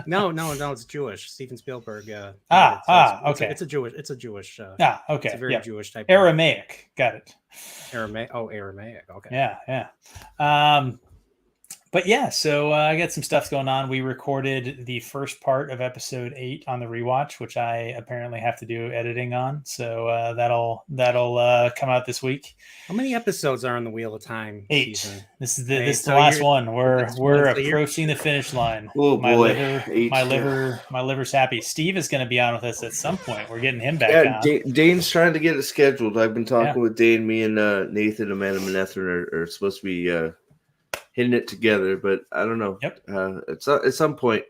S1: No, it's Jewish. Steven Spielberg.
S3: Okay.
S1: It's a Jewish. Okay.
S3: Okay.
S1: It's a very Jewish type.
S3: Aramaic. Got it.
S1: Aramaic. Okay.
S3: Yeah. But yeah, so I got some stuff going on. We recorded the first part of episode 8 on the rewatch, which I apparently have to do editing on. So that'll come out this week.
S1: How many episodes are on the Wheel of Time
S3: 8
S1: season?
S3: This is the last one. We're approaching the finish line.
S5: Oh boy,
S3: my liver's happy. Steve is going to be on with us at some point. We're getting him back on.
S5: Dane's trying to get it scheduled. I've been talking with Dane. Me and Nathan and Amanda Manethrin are supposed to be hitting it together, but I don't know.
S3: Yep.
S5: At some point,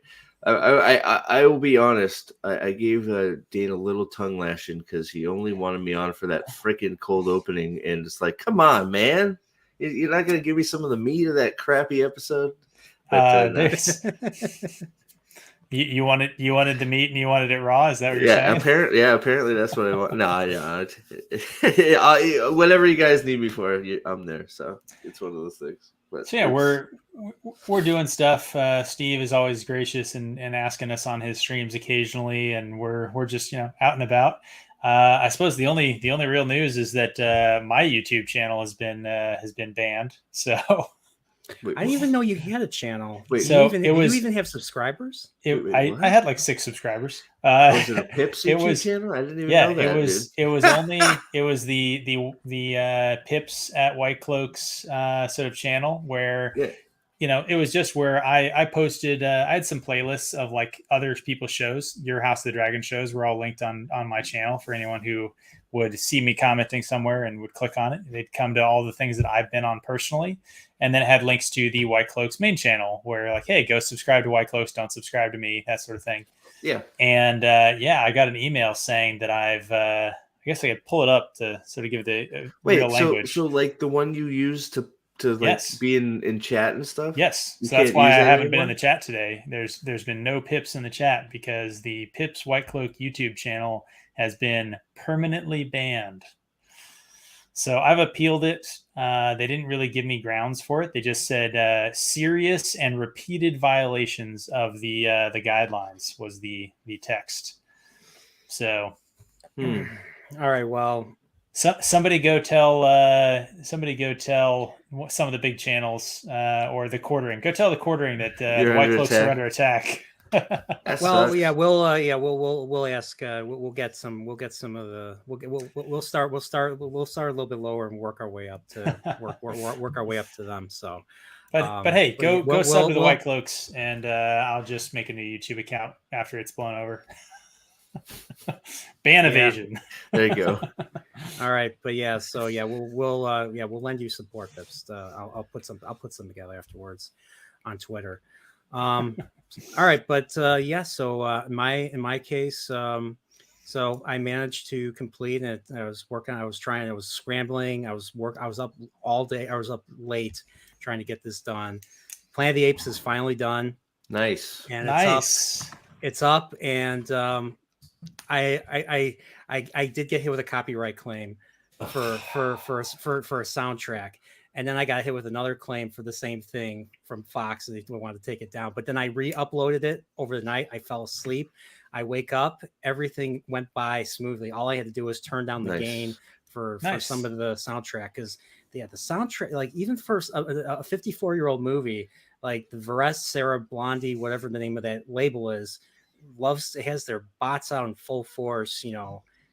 S5: I will be honest. I gave Dane a little tongue lashing because he only wanted me on for that freaking cold opening, and it's like, come on, man, you're not gonna give me some of the meat of that crappy episode.
S3: You wanted the meat and you wanted it raw. Is that what you're saying?
S5: Apparently that's what I want. No, whatever you guys need me for, I'm there. So it's one of those things. But
S3: so yeah, we're doing stuff. Steve is always gracious and asking us on his streams occasionally, and we're just out and about. I suppose the only real news is that my YouTube channel has been banned. So
S5: Wait,
S1: I didn't even know you had a channel.
S5: Wait,
S3: So
S1: do
S3: it was-
S1: you even have subscribers?
S5: Wait, what?
S3: I had like 6 subscribers.
S5: Was it a Pips
S3: it
S5: YouTube
S3: was-
S5: channel? I didn't even
S3: Yeah,
S5: know that.
S3: it was only it was the Pips at White Cloaks sort of channel where
S5: Yeah.
S3: it was just where I posted I had some playlists of like other people's shows. Your House of the Dragon shows were all linked on my channel for anyone who would see me commenting somewhere and would click on it. They'd come to all the things that I've been on personally, and then it had links to the White Cloaks main channel where like, hey, go subscribe to White Cloaks, don't subscribe to me, that sort of thing.
S5: Yeah.
S3: And I got an email saying that I've I guess I could pull it up to sort of give the real language.
S5: So like the one you use to like
S3: Yes.
S5: be in chat and stuff?
S3: Yes.
S5: You
S3: So that's
S5: can't
S3: why I
S5: use that
S3: haven't been in
S5: anymore?
S3: the chat today. There's been no Pips in the chat because the Pips White Cloak YouTube channel has been permanently banned. So I've appealed it. They didn't really give me grounds for it. They just said serious and repeated violations of the guidelines was the text. So
S5: Hmm.
S1: All right. Well,
S3: somebody go tell some of the big channels or the quartering. Go tell the quartering that
S5: You're
S3: the White
S5: under
S3: Cloaks
S5: attack.
S3: are under attack.
S5: That
S1: well,
S5: sucks.
S1: yeah, we'll ask. We'll get some of the. We'll start a little bit lower and work our way up to work our way up to them. So,
S3: But hey, go
S1: we'll-
S3: sub to the
S1: we'll-
S3: White Cloaks, and I'll just make a new YouTube account after it's blown over. Ban evasion.
S5: There you go.
S1: All right, but yeah, so yeah, we'll lend you support. That's I'll put some together afterwards on Twitter. All right, but yeah, so in my case, so I managed to complete it. I was scrambling. I was up all day. I was up late trying to get this done. Planet of the Apes is finally done,
S5: Nice.
S1: and
S3: Nice.
S1: it's up, and I did get hit with a copyright claim for a soundtrack, and then I got hit with another claim for the same thing from Fox, and they wanted to take it down. But then I re-uploaded it over the night. I fell asleep. I wake up, everything went by smoothly. All I had to do was turn down the
S5: Nice.
S1: gain for
S3: Nice.
S1: some of the soundtrack, because the soundtrack, like even for a 54-year-old movie, like the Varese Sarah Blondie, whatever the name of that label is, has their bots out in full force.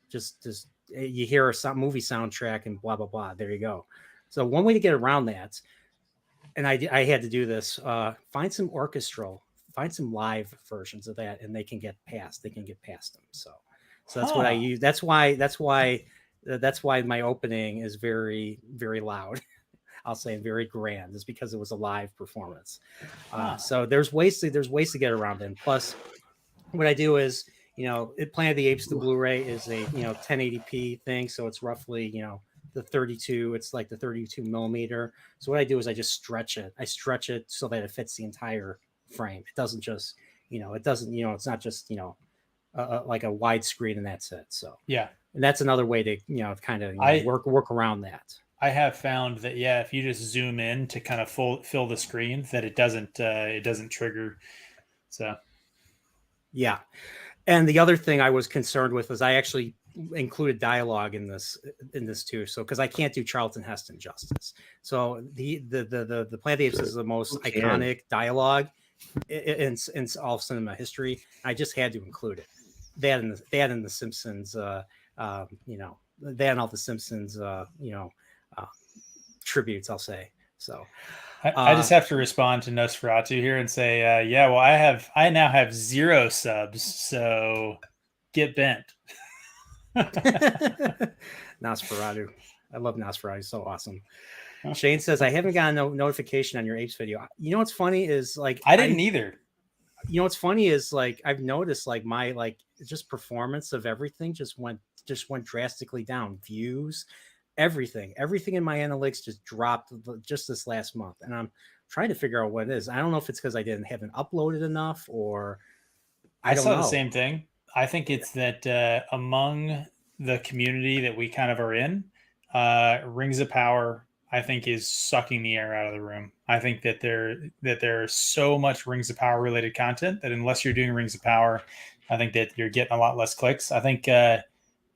S1: Just you hear a movie soundtrack and blah blah blah. There you go. So one way to get around that, and I had to do this, find some orchestral, find some live versions of that, and they can get past them. So that's what I use. That's why my opening is very, very loud. I'll say very grand, is because it was a live performance. So there's ways to get around it. And plus, what I do is, Planet of the Apes, the Blu-ray is a 1080p thing, so it's roughly the 32. It's like the 32 millimeter. So what I do is I just stretch it. I stretch it so that it fits the entire frame. It doesn't just it's not just like a widescreen and that's it. So
S3: Yeah.
S1: and that's another way to kind of work around that.
S3: I have found that if you just zoom in to kind of fill the screen, that it doesn't trigger. So
S1: yeah. And the other thing I was concerned with was I actually included dialogue in this too. So because I can't do Charlton Heston justice. So the Planet of the Apes is the most iconic dialogue in all cinema history. I just had to include it. That and the Simpsons, that and all the Simpsons, tributes, I'll say. So
S3: I just have to respond to Nosferatu here and say, well, I now have 0 subs, so get bent.
S1: Nosferatu. I love Nosferatu. He's so awesome. Shane says, I haven't gotten no notification on your Apes video. You know what's funny is like
S3: I didn't either.
S1: You know what's funny is like I've noticed like my just performance of everything just went drastically down. Views, everything in my analytics just dropped just this last month, and I'm trying to figure out what it is. I don't know if it's because I haven't uploaded enough, or I don't know.
S3: The same thing. I think it's that among the community that we kind of are in, Rings of Power, I think, is sucking the air out of the room. I think that there's so much Rings of Power related content that unless you're doing Rings of Power, I think that you're getting a lot less clicks. I think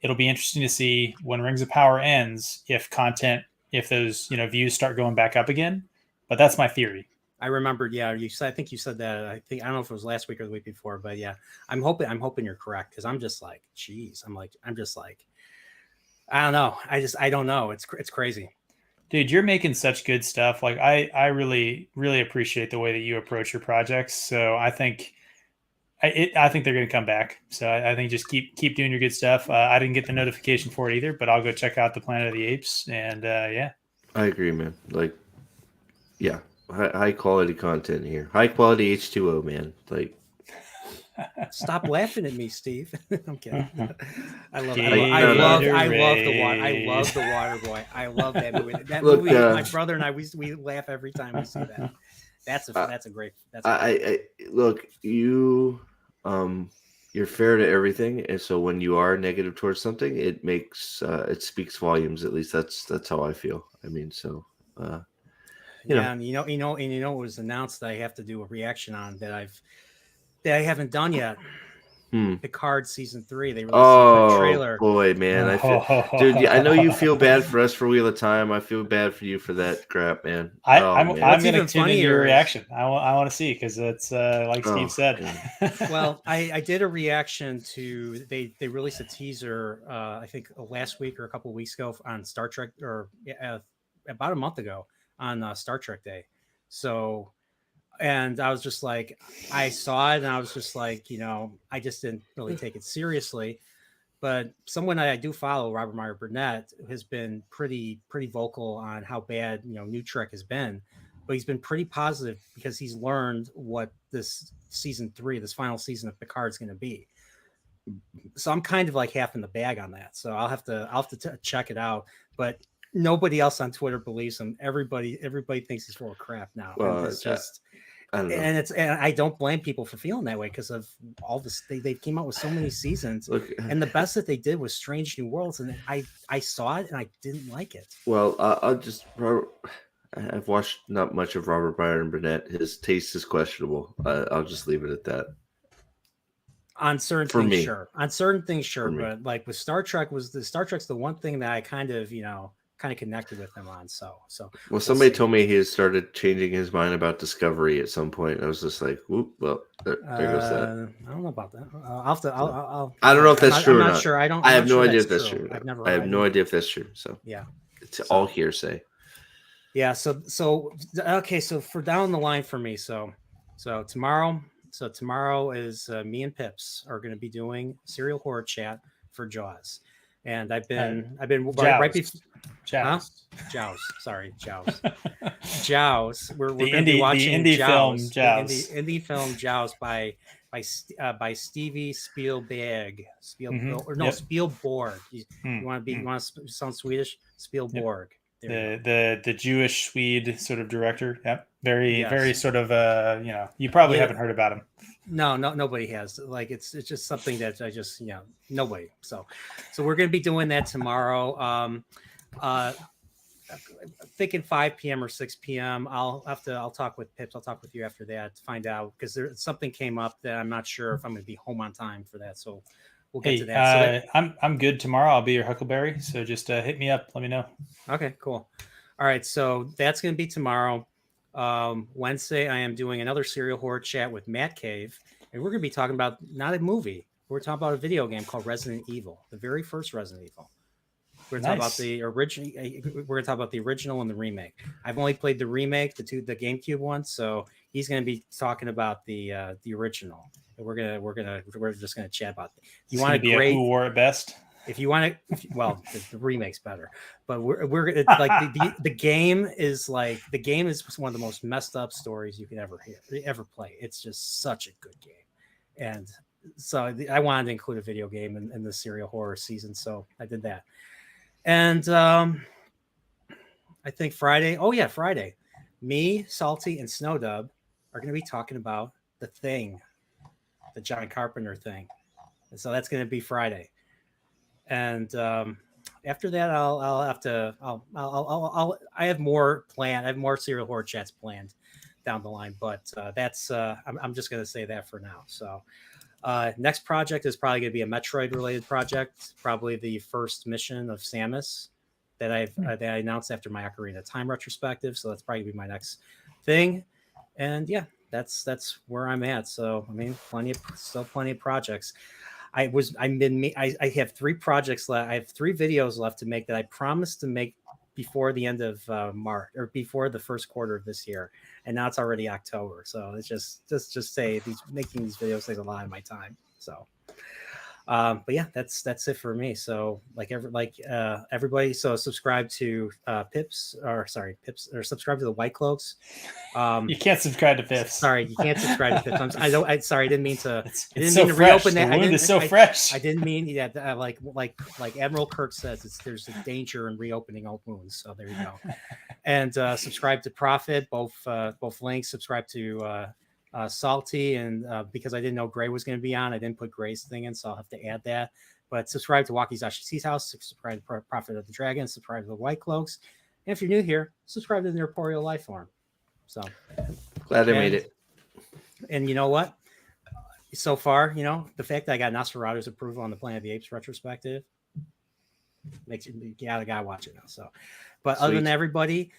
S3: it'll be interesting to see when Rings of Power ends if those views start going back up again. But that's my theory.
S1: I remembered. Yeah, I think you said that. I don't know if it was last week or the week before, but yeah, I'm hoping you're correct because I'm just like, geez, I'm just like, I don't know. I don't know. It's crazy.
S3: Dude, you're making such good stuff. Like I really, really appreciate the way that you approach your projects. So I think they're going to come back. So I think just keep doing your good stuff. I didn't get the notification for it either, but I'll go check out the Planet of the Apes. And yeah,
S5: I agree, man. Like, yeah, high quality content here. High quality H2O, man. Like,
S1: stop laughing at me, Steve. I'm kidding. I love the water. I love the Water Boy. I love that movie. That movie. My brother and I we laugh every time we see that. That's a great.
S5: Look, you're fair to everything, and so when you are negative towards something, it makes it speaks volumes. At least that's how I feel. I mean, so you know.
S1: And it was announced that I have to do a reaction on that I haven't done yet. Picard season 3. They released a trailer.
S5: Boy, man, dude, I know you feel bad for us for Wheel of Time. I feel bad for you for that crap, man.
S3: I'm going to tune in your reaction. I want to see because it's like Steve said.
S1: Well, I did a reaction to they released a teaser I think last week or a couple of weeks ago on Star Trek or about a month ago on Star Trek Day. So. And I was just like, I saw it and I was just like, I just didn't really take it seriously. But someone I do follow, Robert Meyer Burnett, has been pretty vocal on how bad, New Trek has been. But he's been pretty positive because he's learned what this season 3, this final season of Picard is going to be. So I'm kind of like half in the bag on that. So I'll have to check it out. But nobody else on Twitter believes him. Everybody thinks he's full of crap now.
S5: Well,
S1: it's just.
S5: I don't know.
S1: And I don't blame people for feeling that way because of all this. They came out with so many seasons, and the best that they did was Strange New Worlds, and I saw it and I didn't like it.
S5: Well, I've watched not much of Robert Byron Burnett. His taste is questionable. I'll just leave it at that.
S1: On certain things, sure. On certain things, sure. But like with Star Trek's the one thing that I kind of connected with him on. So
S5: well, somebody told me he had started changing his mind about Discovery at some point. I was just like, whoop, well, there goes that.
S1: I don't know about that.
S5: I don't know if that's true or not.
S1: I'm not sure.
S5: I have no idea if that's true. I have no idea if that's true. So
S1: yeah,
S5: it's all hearsay.
S1: Yeah. So okay. So for down the line for me. So tomorrow is me and Pips are going to be doing serial horror chat for Jaws. And I've been right before Jaws. Sorry, Jaws. Jaws. We're going to be watching
S3: the indie
S1: Jaws,
S3: film Jaws.
S1: The indie film Jaws by Stevie Spielberg. Spielborg. You want to sound Swedish? Spielborg.
S3: The Jewish Swede sort of director. Yep. Very sort of you probably haven't heard about him.
S1: No, nobody has. Like it's just something that I just nobody. So we're gonna be doing that tomorrow. Thinking 5 p.m. or 6 p.m. I'll talk with Pips. I'll talk with you after that to find out because something came up that I'm not sure if I'm gonna be home on time for that. So we'll get to that.
S3: I'm good tomorrow. I'll be your Huckleberry. So just hit me up. Let me know.
S1: Okay, cool. All right, so that's gonna be tomorrow. Wednesday, I am doing another serial horror chat with Matt Cave, and we're going to be talking about not a movie. We're talking about a video game called Resident Evil, the very first Resident Evil. We're going to talk about the original. We're going to talk about the original and the remake. I've only played the remake, the GameCube one, so he's going to be talking about the original. And we're just going to chat about it.
S3: You want to be who wore it best?
S1: If you want to, well, the remake's better, but we're like the game is one of the most messed up stories you can ever play. It's just such a good game, and so I wanted to include a video game in the serial horror season, so I did that. And I think Friday. Oh yeah, Friday. Me, Salty, and Snowdub are going to be talking about The Thing, the John Carpenter thing. And so that's going to be Friday. And after that, I have more planned. I have more serial horror chats planned down the line, but that's I'm just going to say that for now. So Next project is probably going to be a Metroid related project, probably the first mission of Samus that that I announced after my Ocarina of Time retrospective. So that's probably gonna be my next thing. And yeah, that's where I'm at. So I mean, still plenty of projects. I have 3 projects left. I have 3 videos left to make that I promised to make before the end of March or before the first quarter of this year, and now it's already October. So it's just say making these videos takes a lot of my time. So, but yeah, that's it for me. So everybody, so subscribe to Pips or subscribe to the White Cloaks.
S3: You can't subscribe to Pips.
S1: Sorry, you can't subscribe to Pips. Sorry, I didn't mean to. I didn't
S3: so
S1: mean to
S3: fresh.
S1: reopen that.
S3: The wound is so fresh.
S1: I didn't mean like Admiral Kirk says. There's a danger in reopening old wounds. So there you go. And subscribe to Prophet. Both links. Subscribe to Salty, and because I didn't know Gray was going to be on, I didn't put Gray's thing in, so I'll have to add that. But subscribe to Wakizashi House. Subscribe to Prophet of the Dragon. Subscribe to the White Cloaks. And if you're new here, subscribe to the Corporeal Life Form. So
S5: glad I made it.
S1: And you know what? So far, the fact that I got Nosferatu's approval on the Planet of the Apes retrospective makes you gotta watch it now. So, but other than everybody,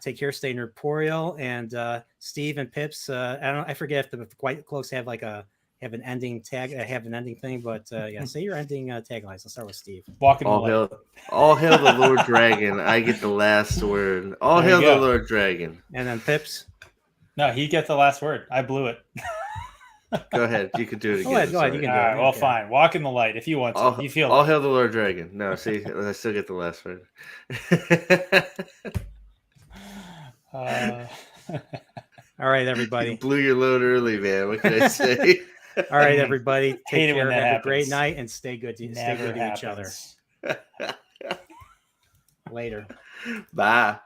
S1: take care, stay Nerdporial, and Steve and Pips. I forget if the White Cloaks have an ending tag, have an ending thing, but yeah, say your ending taglines. Let's start with Steve.
S5: All hail the Lord Dragon. I get the last word. All hail the Lord Dragon.
S1: And then Pips.
S3: No, he gets the last word. I blew it.
S5: Go ahead. You can do it again.
S1: Go ahead. You can do it.
S3: Right, well, fine. Walk in the light if you want to. You feel
S5: all hail the Lord Dragon. No, see, I still get the last word.
S1: All right, everybody.
S5: You blew your load early, man. What can I say?
S1: All right, everybody. Take care. Have
S3: happens.
S1: a great night and stay good to
S3: Never
S1: each other. Later.
S5: Bye.